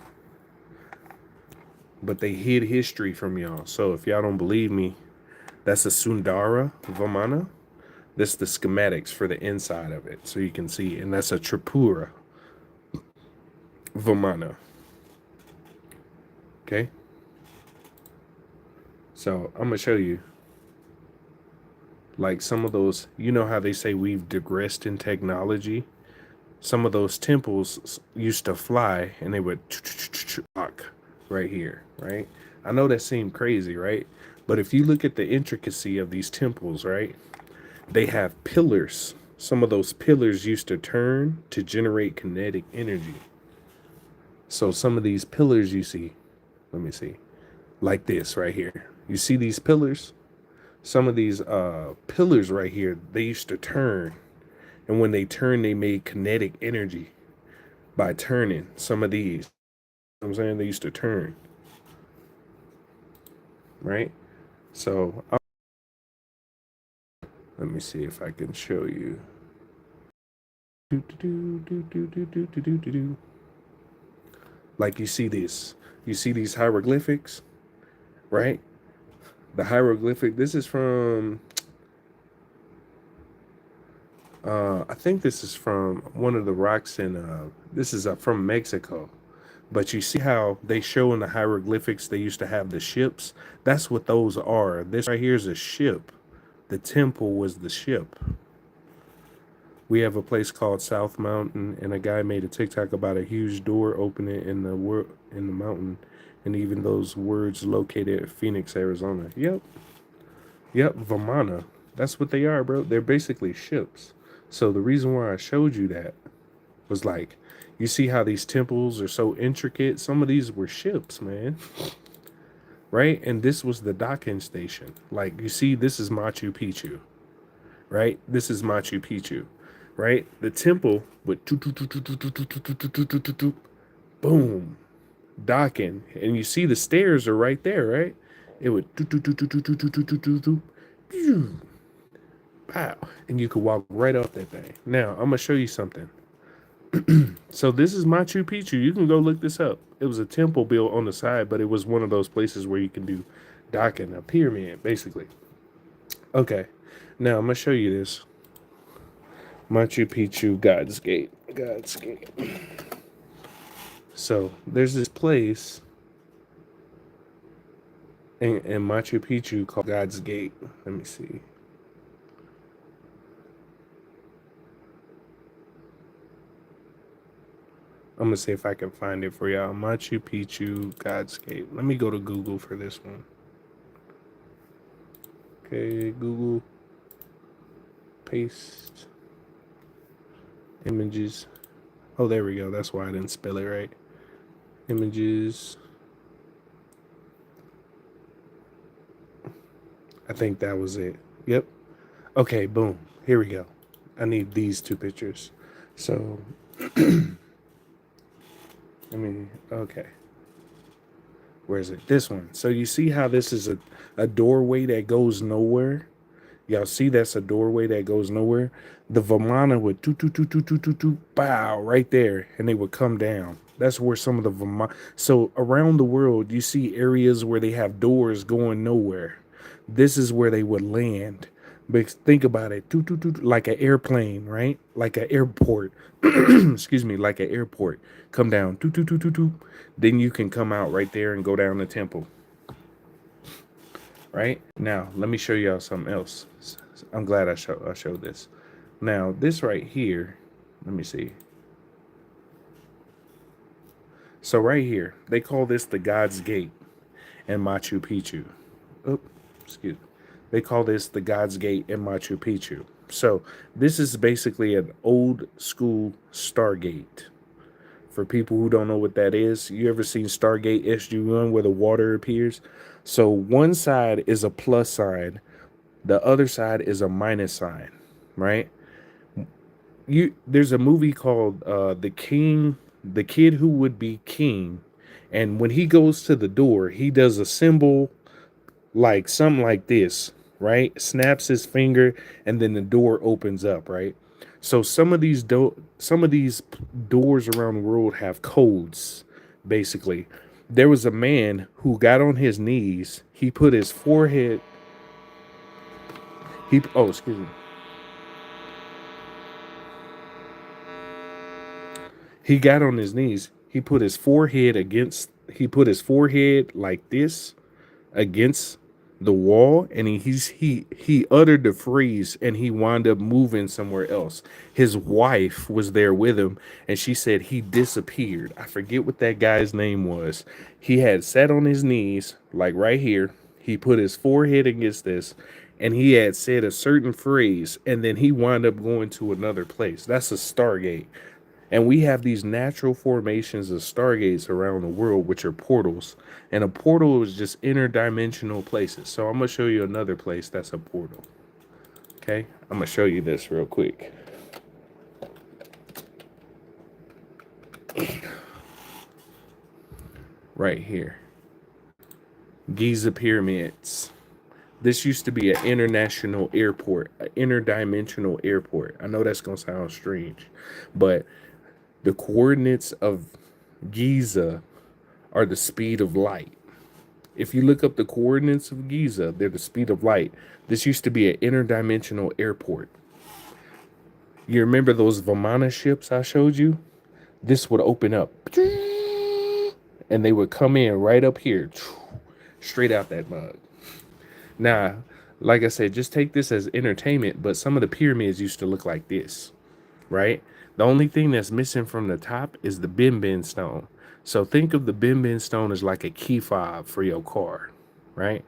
But they hid history from y'all. So if y'all don't believe me, that's a Sundara Vimana. That's the schematics for the inside of it. So you can see. And that's a Tripura Vimana. Okay? So I'm going to show you. Like some of those, you know how they say we've digressed in technology? Some of those temples used to fly and they would walk right here, right? I know that seemed crazy, right? But if you look at the intricacy of these temples, right? They have pillars. Some of those pillars used to turn to generate kinetic energy. So some of these pillars you see, let me see, like this right here. You see these pillars? Some of these pillars right here, they used to turn And when they turned, they made kinetic energy by turning some of these. You know what I'm saying? They used to turn. Right? So let me see if I can show you. Like you see this. You see these hieroglyphics, right? The hieroglyphic, this is from I think this is from one of the rocks in this is from Mexico. But you see how they show in the hieroglyphics they used to have the ships? That's what those are. This right here is a ship. The temple was the ship. We have a place called South Mountain, and a guy made a TikTok about a huge door opening in the mountain, and even those words located at Phoenix, Arizona. Yep, Vamana. That's what they are, bro. They're basically ships. So the reason why I showed you that was like, you see how these temples are so intricate? Some of these were ships, man. Right? And this was the docking station. Like, you see, this is Machu Picchu. Right? This is Machu Picchu. Right? The temple would boom, docking, and you see the stairs are right there, right? It would pow, and you could walk right up that thing. Now I'm gonna show you something. So this is Machu Picchu. You can go look this up. It was a temple built on the side, but it was one of those places where you can do docking, a pyramid, basically. Okay, now I'm gonna show you this. Machu Picchu, God's Gate. So there's this place in Machu Picchu called God's Gate. Let me see. I'm gonna see if I can find it for y'all. Machu Picchu, God's Gate. Let me go to Google for this one. Okay, Google. Paste. Images. Oh, there we go. That's why I didn't spell it right. Images. I think that was it. Yep. Okay, boom. Here we go. I need these two pictures. So, okay. Where is it? This one. So you see how this is a doorway that goes nowhere? Y'all see that's a doorway that goes nowhere? The Vamana would bow right there, and they would come down. That's where some of the Vamana. So around the world, you see areas where they have doors going nowhere. This is where they would land. But think about it, like an airplane, right? Like an airport. Excuse me, like an airport. Come down, then you can come out right there and go down the temple. Right now, let me show y'all something else. I'm glad I showed this. Now, this right here, let me see. So right here, they call this the God's Gate in Machu Picchu. Oh, excuse me. They call this the God's Gate in Machu Picchu. So this is basically an old school Stargate. For people who don't know what that is, you ever seen Stargate SG-1 where the water appears? So one side is a plus sign, the other side is a minus sign, right? There's a movie called The Kid Who Would Be King, and when he goes to the door, he does a symbol like something like this, right? Snaps his finger, and then the door opens up, right? So some of these doors around the world have codes, basically. There was a man who got on his knees. He put his forehead. Excuse me. He got on his knees. He put his forehead like this against the wall, and he uttered the phrase, and he wound up moving somewhere else. His wife was there with him, and she said he disappeared. I forget what that guy's name was. He had sat on his knees, like right here. He put his forehead against this, and he had said a certain phrase, and then he wound up going to another place. That's a Stargate. And we have these natural formations of stargates around the world, which are portals. And a portal is just interdimensional places. So I'm going to show you another place that's a portal. Okay? I'm going to show you this real quick. right here. Giza pyramids. This used to be an international airport, an interdimensional airport. I know that's gonna sound strange, but the coordinates of Giza are the speed of light. If you look up the coordinates of Giza, they're the speed of light. This used to be an interdimensional airport. You remember those Vimana ships I showed you? This would open up and they would come in right up here, straight out that mug. Now, like I said, just take this as entertainment, but some of the pyramids used to look like this, right? The only thing that's missing from the top is the bin stone. So think of the bin stone as like a key fob for your car, right?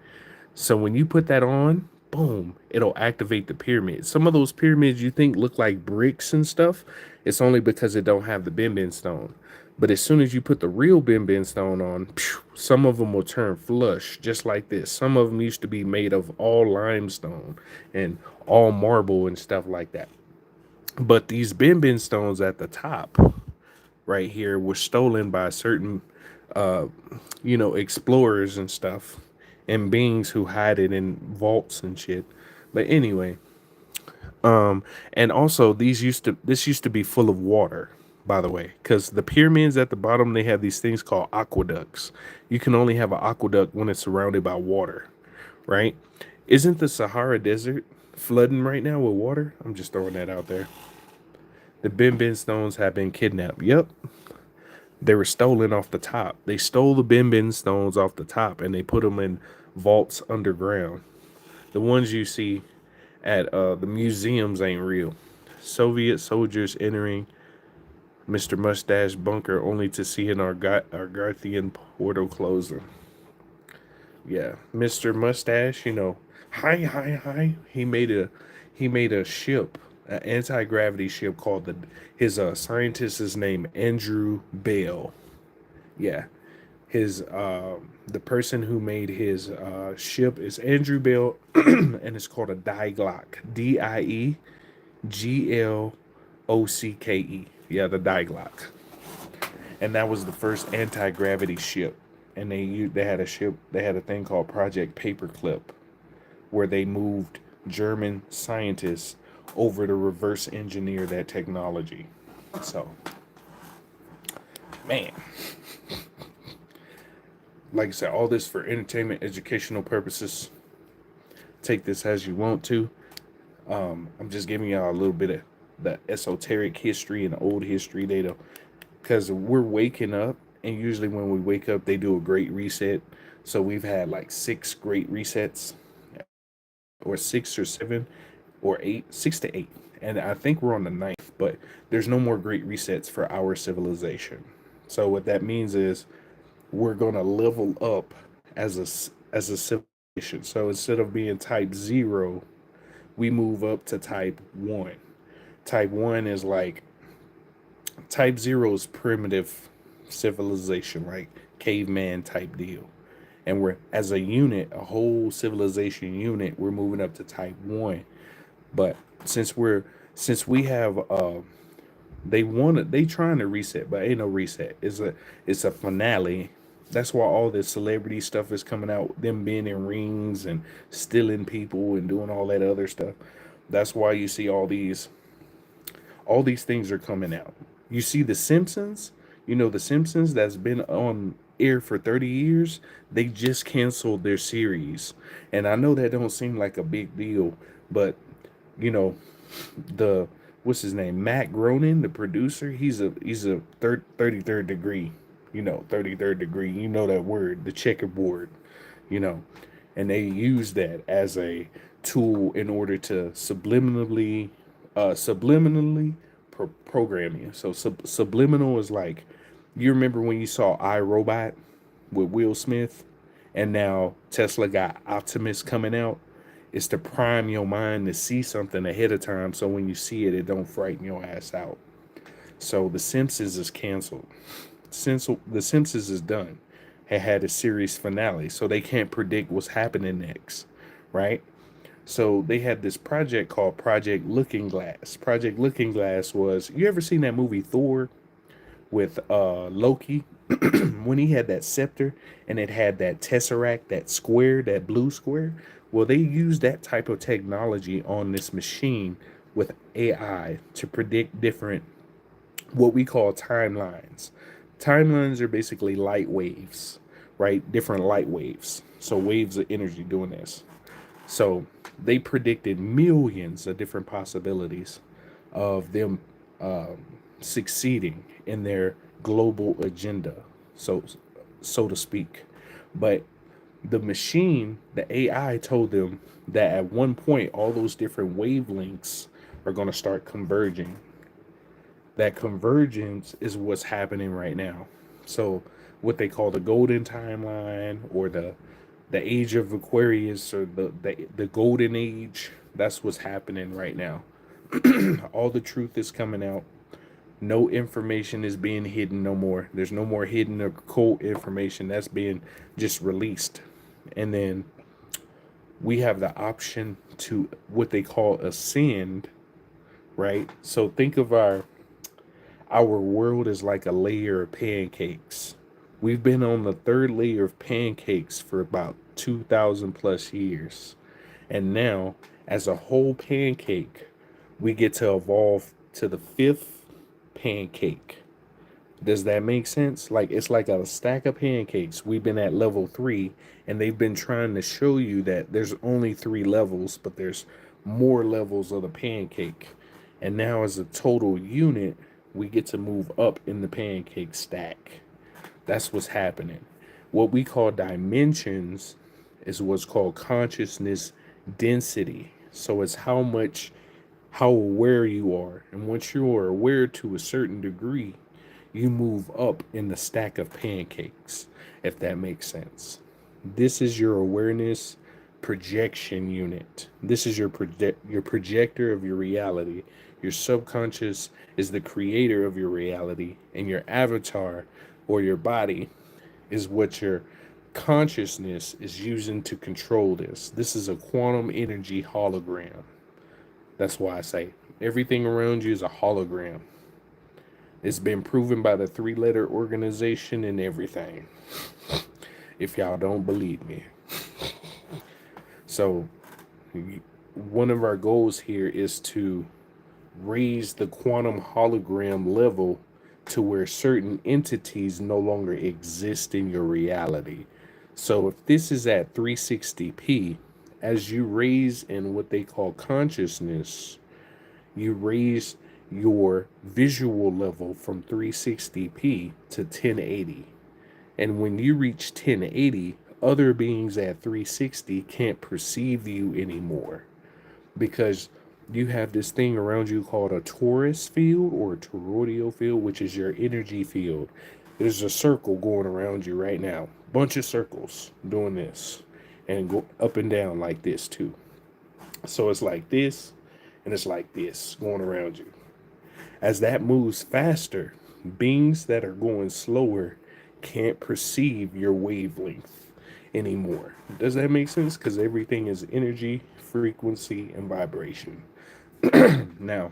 So when you put that on, boom, it'll activate the pyramid. Some of those pyramids you think look like bricks and stuff, it's only because it don't have the bin stone. But as soon as you put the real bin stone on, some of them will turn flush, just like this. Some of them used to be made of all limestone and all marble and stuff like that. But these bin stones at the top right here were stolen by certain, explorers and stuff and beings who hide it in vaults and shit. But anyway, and also this used to be full of water, by the way, because the pyramids at the bottom, they have these things called aqueducts. You can only have an aqueduct when it's surrounded by water, right? Isn't the Sahara Desert flooding right now with water? I'm just throwing that out there. The bin stones have been kidnapped. Yep. They were stolen off the top. They stole the bin stones off the top and they put them in vaults underground. The ones you see at the museums ain't real. Soviet soldiers entering Mr. Mustache bunker only to see an Argarthian portal closing. Yeah, Mr. Mustache, hi. He made a ship, an anti-gravity ship called his scientist is named Andrew Bell. Yeah. His the person who made his ship is Andrew Bell and it's called a Dieglock. Dieglock. Yeah, the Dieglock. And that was the first anti-gravity ship. And they had a thing called Project Paperclip, where they moved German scientists over to reverse engineer that technology. So, man, like I said, all this for entertainment, educational purposes. Take this as you want to. I'm just giving y'all a little bit of the esoteric history and old history data, because we're waking up, and usually when we wake up, they do a great reset. So we've had like 6 great resets, or 6 or 7 or 8, 6 to 8. And I think we're on the 9th, but there's no more great resets for our civilization. So what that means is we're going to level up as a civilization. So instead of being type 0, we move up to type 1. Type 1 is like, type 0 is primitive civilization, like caveman type deal. And we're, as a unit, a whole civilization unit, we're moving up to type 1. But since we have they trying to reset, but ain't no reset. It's a finale. That's why all this celebrity stuff is coming out, them being in rings and stealing people and doing all that other stuff. That's why you see all these things are coming out. You see the Simpsons, the Simpsons that's been on air for 30 years, they just canceled their series. And I know that don't seem like a big deal, but the what's his name, Matt Groening, the producer, he's a 33rd degree, 33rd degree, that word, the checkerboard, and they use that as a tool in order to subliminally program you. So subliminal is like, you remember when you saw iRobot with Will Smith, and now Tesla got Optimus coming out? It's to prime your mind to see something ahead of time, so when you see it, it don't frighten your ass out. So The Simpsons is canceled. The Simpsons is done. It had a series finale, so they can't predict what's happening next, right? So they had this project called Project Looking Glass. Project Looking Glass was, you ever seen that movie Thor, with Loki when he had that scepter and it had that tesseract, that square, that blue square. Well, they used that type of technology on this machine with AI to predict different, what we call timelines. Timelines are basically light waves, right? Different light waves. So waves of energy doing this. So they predicted millions of different possibilities of them succeeding in their global agenda, so to speak. But the machine, the AI, told them that at one point all those different wavelengths are going to start converging. That convergence is what's happening right now. So what they call the golden timeline, or the age of Aquarius, or the golden age, that's what's happening right now. All the truth is coming out. No information is being hidden no more. There's no more hidden or cold information that's being just released. And then we have the option to what they call ascend, right? So think of our world as like a layer of pancakes. We've been on the third layer of pancakes for about 2,000 plus years. And now, as a whole pancake, we get to evolve to the fifth pancake. Does that make sense? Like, it's like a stack of pancakes. We've been at level 3, and they've been trying to show you that there's only 3 levels, but there's more levels of the pancake. And now, as a total unit, we get to move up in the pancake stack. That's what's happening. What we call dimensions is what's called consciousness density. So it's how aware you are. And once you are aware to a certain degree, you move up in the stack of pancakes, if that makes sense. This is your awareness projection unit. This is your projector of your reality. Your subconscious is the creator of your reality, and your avatar, or your body, is what your consciousness is using to control this. This is a quantum energy hologram. That's why I say everything around you is a hologram. It's been proven by the 3-letter organization and everything. If y'all don't believe me. So one of our goals here is to raise the quantum hologram level to where certain entities no longer exist in your reality. So if this is at 360p, as you raise in what they call consciousness, you raise your visual level from 360p to 1080. And when you reach 1080, other beings at 360 can't perceive you anymore, because you have this thing around you called a torus field, or a toroidal field, which is your energy field. There's a circle going around you right now. Bunch of circles doing this, and go up and down like this too. So it's like this, and it's like this going around you. As that moves faster, beings that are going slower can't perceive your wavelength anymore. Does that make sense? Because everything is energy, frequency, and vibration. Now,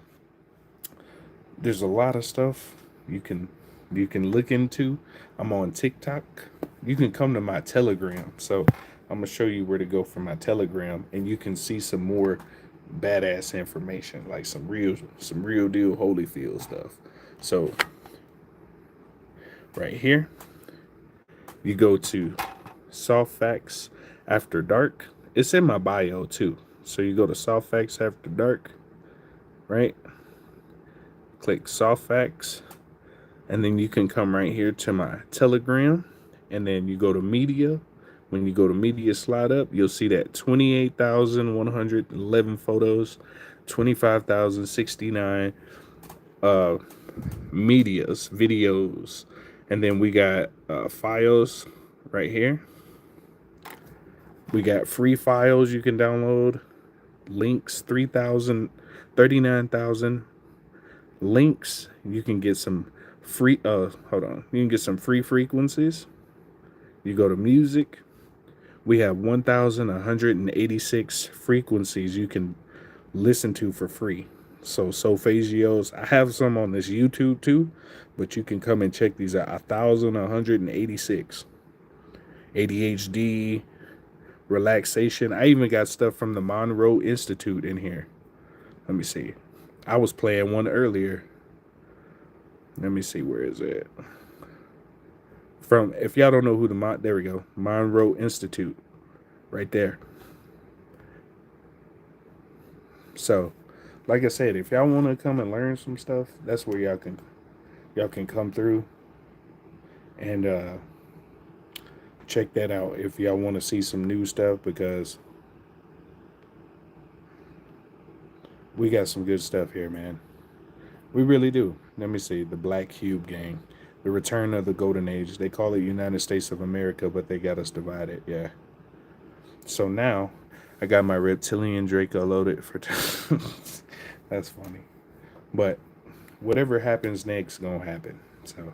there's a lot of stuff you can look into. I'm on TikTok. You can come to my Telegram. So I'm gonna show you where to go for my Telegram, and you can see some more badass information, like some real deal Holyfield stuff. So right here, you go to Soft Facts After Dark. It's in my bio too. So you go to Soft Facts After Dark, right? Click Soft Facts, and then you can come right here to my Telegram, and then you go to media. When you go to media, slide up, you'll see that 28,111 photos, 25,069 videos, and then we got files right here. We got free files you can download, links, 39,000 links. You can get some free you can get some free frequencies. You go to music. We have 1,186 frequencies you can listen to for free. So solfegios, I have some on this YouTube too, but you can come and check these out. 1,186. ADHD, relaxation. I even got stuff from the Monroe Institute in here. Let me see. I was playing one earlier. Let me see, where is it? From, if y'all don't know who there we go. Monroe Institute. Right there. So, like I said, if y'all want to come and learn some stuff, that's where y'all can come through and check that out if y'all want to see some new stuff, because we got some good stuff here, man. We really do. Let me see. The Black Cube Gang. The Return of the Golden Age. They call it United States of America, but they got us divided. Yeah. So now I got my reptilian Draco loaded for that's funny. But whatever happens next gonna happen. So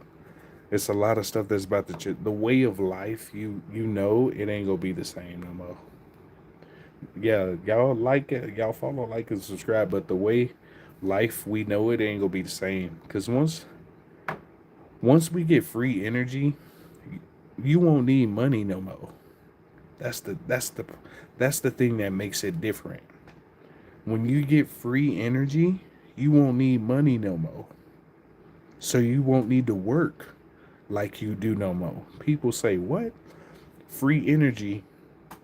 it's a lot of stuff that's about to the way of life. You know it ain't gonna be the same no more. Yeah, y'all like it, y'all follow, like, and subscribe, but the way life we know it ain't gonna be the same. Because once we get free energy, you won't need money no more. That's the thing that makes it different. When you get free energy, you won't need money no more. So you won't need to work like you do no more. People say, what? Free energy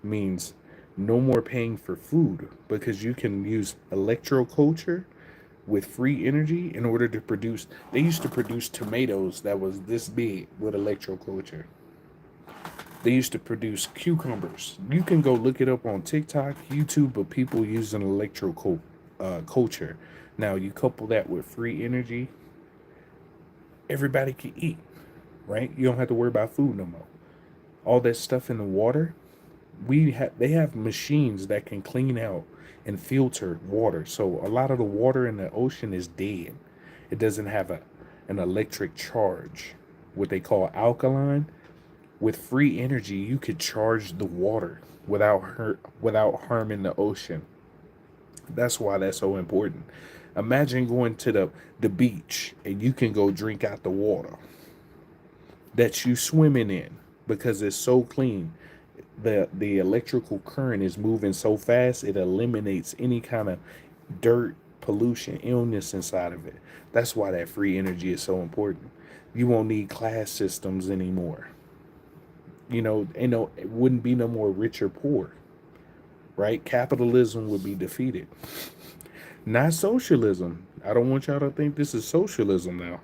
means no more paying for food, because you can use electroculture with free energy in order to produce. They used to produce tomatoes that was this big with electroculture. They used to produce cucumbers. You can go look it up on TikTok, YouTube, of people using electroculture. Now you couple that with free energy, everybody can eat, right? You don't have to worry about food no more. All that stuff in the water, they have machines that can clean out and filter water. So a lot of the water in the ocean is dead. It doesn't have an electric charge, what they call alkaline. With free energy, you could charge the water without harming the ocean. That's why that's so important. Imagine going to the beach and you can go drink out the water that you swimming in, because it's so clean. The electrical current is moving so fast, it eliminates any kind of dirt, pollution, illness inside of it. That's why that free energy is so important. You won't need class systems anymore. You know, it wouldn't be no more rich or poor, right? Capitalism would be defeated. Not socialism. I don't want y'all to think this is socialism now.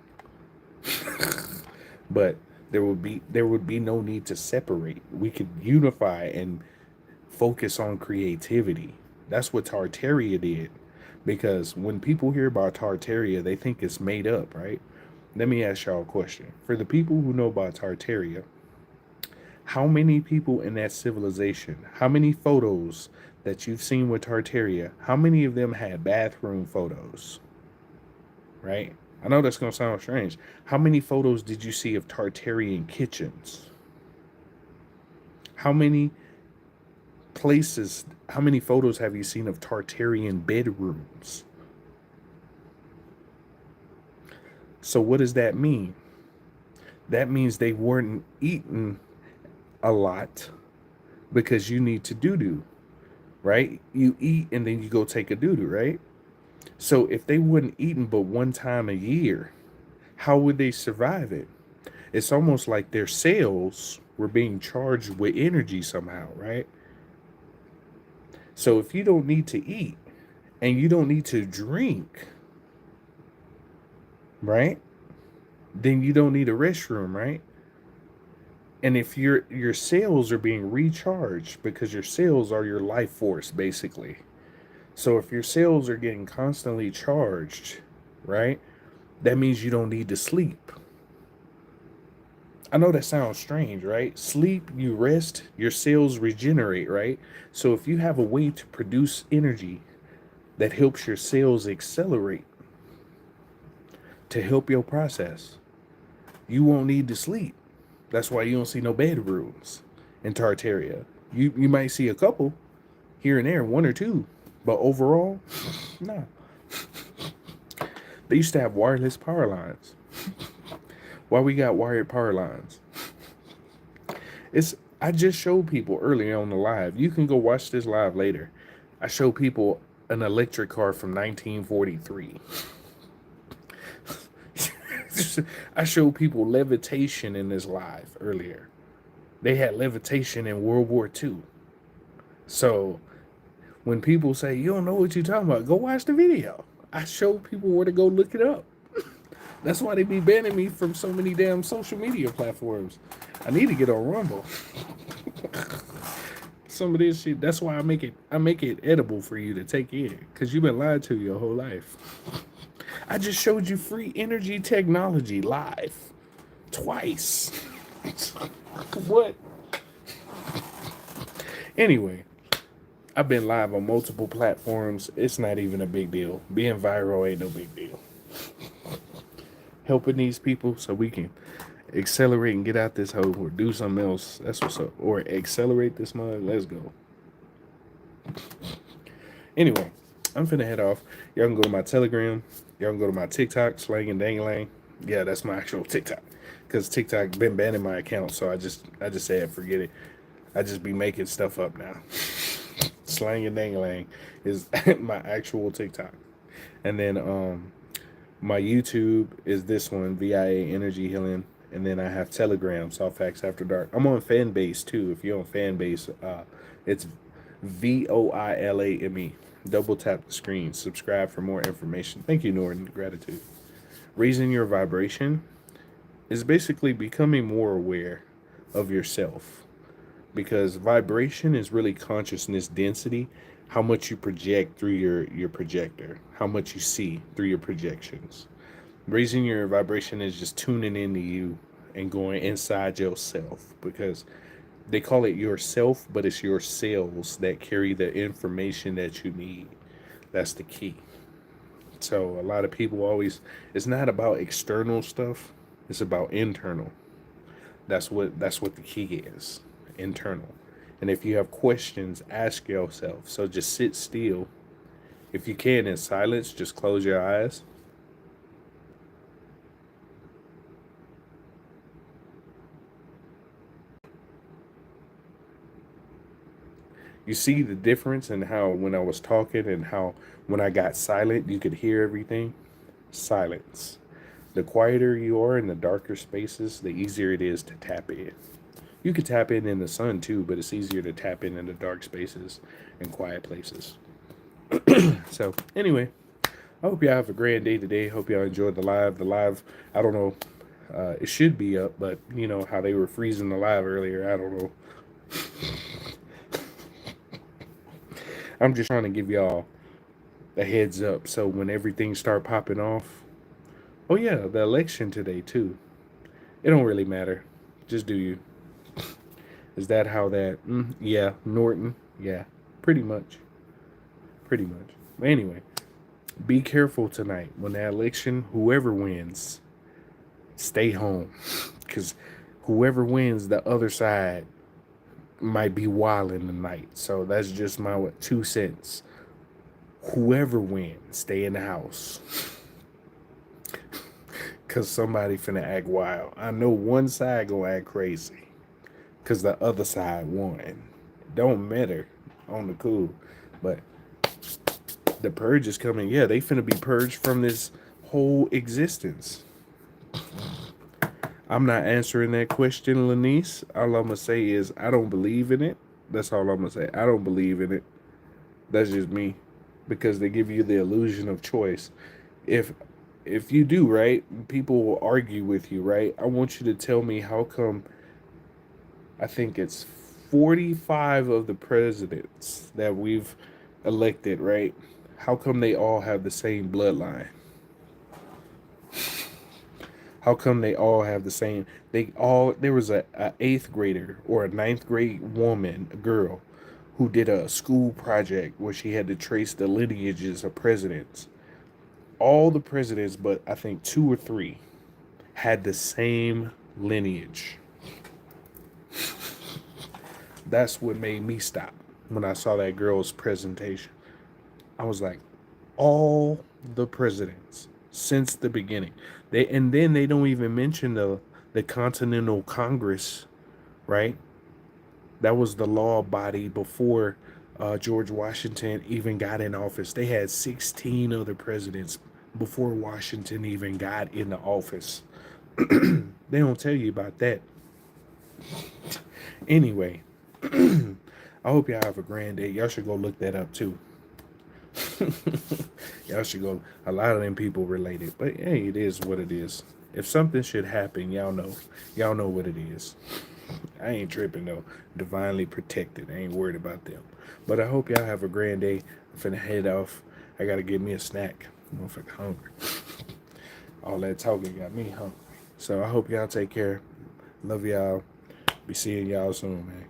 But there would be no need to separate. We could unify and focus on creativity. That's what Tartaria did. Because when people hear about Tartaria, they think it's made up, right? Let me ask y'all a question. For the people who know about Tartaria, how many people in that civilization, how many photos that you've seen with Tartaria, how many of them had bathroom photos? Right? I know that's going to sound strange. How many photos did you see of Tartarian kitchens? How many photos have you seen of Tartarian bedrooms? So what does that mean? That means they weren't eating a lot, because you need to doo-doo, right? You eat and then you go take a doo-doo, right? So if they wouldn't eating but one time a year, how would they survive it? It's almost like their cells were being charged with energy somehow, right? So if you don't need to eat and you don't need to drink, right? Then you don't need a restroom, right? And if your cells are being recharged, because your cells are your life force, basically. So if your cells are getting constantly charged, right, that means you don't need to sleep. I know that sounds strange, right? Sleep, you rest, your cells regenerate, right? So if you have a way to produce energy that helps your cells accelerate to help your process, you won't need to sleep. That's why you don't see no bedrooms in Tartaria. You might see a couple here and there, one or two, but overall, no. They used to have wireless power lines. Why we got wired power lines? I just showed people earlier on the live. You can go watch this live later. I showed people an electric car from 1943. I showed people levitation in this live earlier. They had levitation in World War II. So when people say, you don't know what you're talking about, go watch the video. I show people where to go look it up. That's why they be banning me from so many damn social media platforms. I need to get on Rumble. Some of this shit, that's why I make it edible for you to take in, because you've been lied to your whole life. I just showed you free energy technology live twice. What? Anyway, I've been live on multiple platforms. It's not even a big deal. Being viral ain't no big deal. Helping these people so we can accelerate and get out this hole or do something else. That's what's up. Or accelerate this mug. Let's go. Anyway, I'm finna head off. Y'all can go to my Telegram. Y'all can go to my TikTok, Slang and Dangling. Yeah, that's my actual TikTok. Because TikTok been banning my account, so I just said forget it. I just be making stuff up now. Slang and Dangling is my actual TikTok. And then my YouTube is this one, ViaEnergyHealing. And then I have Telegram, Soft Facts After Dark. I'm on Fanbase too. If you're on Fanbase, it's VOILAME. Double tap the screen. Subscribe for more information. Thank you, Norton. Gratitude. Raising your vibration is basically becoming more aware of yourself. Because vibration is really consciousness density, how much you project through your projector, how much you see through your projections. Raising your vibration is just tuning into you and going inside yourself, because they call it yourself, but it's your cells that carry the information that you need. That's the key. So a lot of people always, it's not about external stuff, it's about internal. That's what the key is, internal. And if you have questions, ask yourself. So just sit still. If you can, in silence, just close your eyes. You see the difference in how when I was talking and how when I got silent, you could hear everything? Silence. The quieter you are in the darker spaces, the easier it is to tap in. You could tap in the sun too, but it's easier to tap in the dark spaces and quiet places. So anyway, I hope y'all have a grand day today. Hope y'all enjoyed the live. The live, I don't know, it should be up, but you know how they were freezing the live earlier. I don't know. I'm just trying to give y'all a heads up so when everything start popping off. Oh yeah, the election today too. It don't really matter. Just do you. Is that how that? Yeah, Norton. Yeah, pretty much. Pretty much. But anyway, be careful tonight when the election, whoever wins, stay home. Because whoever wins, the other side might be wilding tonight. So that's just my 2 cents. Whoever wins, stay in the house. Because somebody finna act wild. I know one side gonna act crazy. Because the other side won. Don't matter on the cool. But the purge is coming. Yeah, they finna be purged from this whole existence. I'm not answering that question, Lanice. All I'm going to say is I don't believe in it. That's all I'm going to say. I don't believe in it. That's just me. Because they give you the illusion of choice. If you do, right, people will argue with you, right? I want you to tell me how come I think it's 45 of the presidents that we've elected, right? How come they all have the same bloodline? How come they all have the same? There was a 8th grader or a 9th grade woman, a girl, who did a school project where she had to trace the lineages of presidents. All the presidents, but I think 2 or 3, had the same lineage. That's what made me stop when I saw that girl's presentation. I was like, all the presidents, since the beginning. And then they don't even mention the Continental Congress, right? That was the law body before George Washington even got in office. They had 16 other presidents before Washington even got in the office. They don't tell you about that. Anyway, I hope y'all have a grand day. Y'all should go look that up too. Y'all should go. A lot of them people related, but hey, it is what it is. If something should happen, y'all know what it is. I ain't tripping though. Divinely protected. I ain't worried about them. But I hope y'all have a grand day. I'm finna head off. I gotta get me a snack. I'm fucking hungry. All that talking got me hungry. So I hope y'all take care. Love y'all. Be seeing y'all soon, man.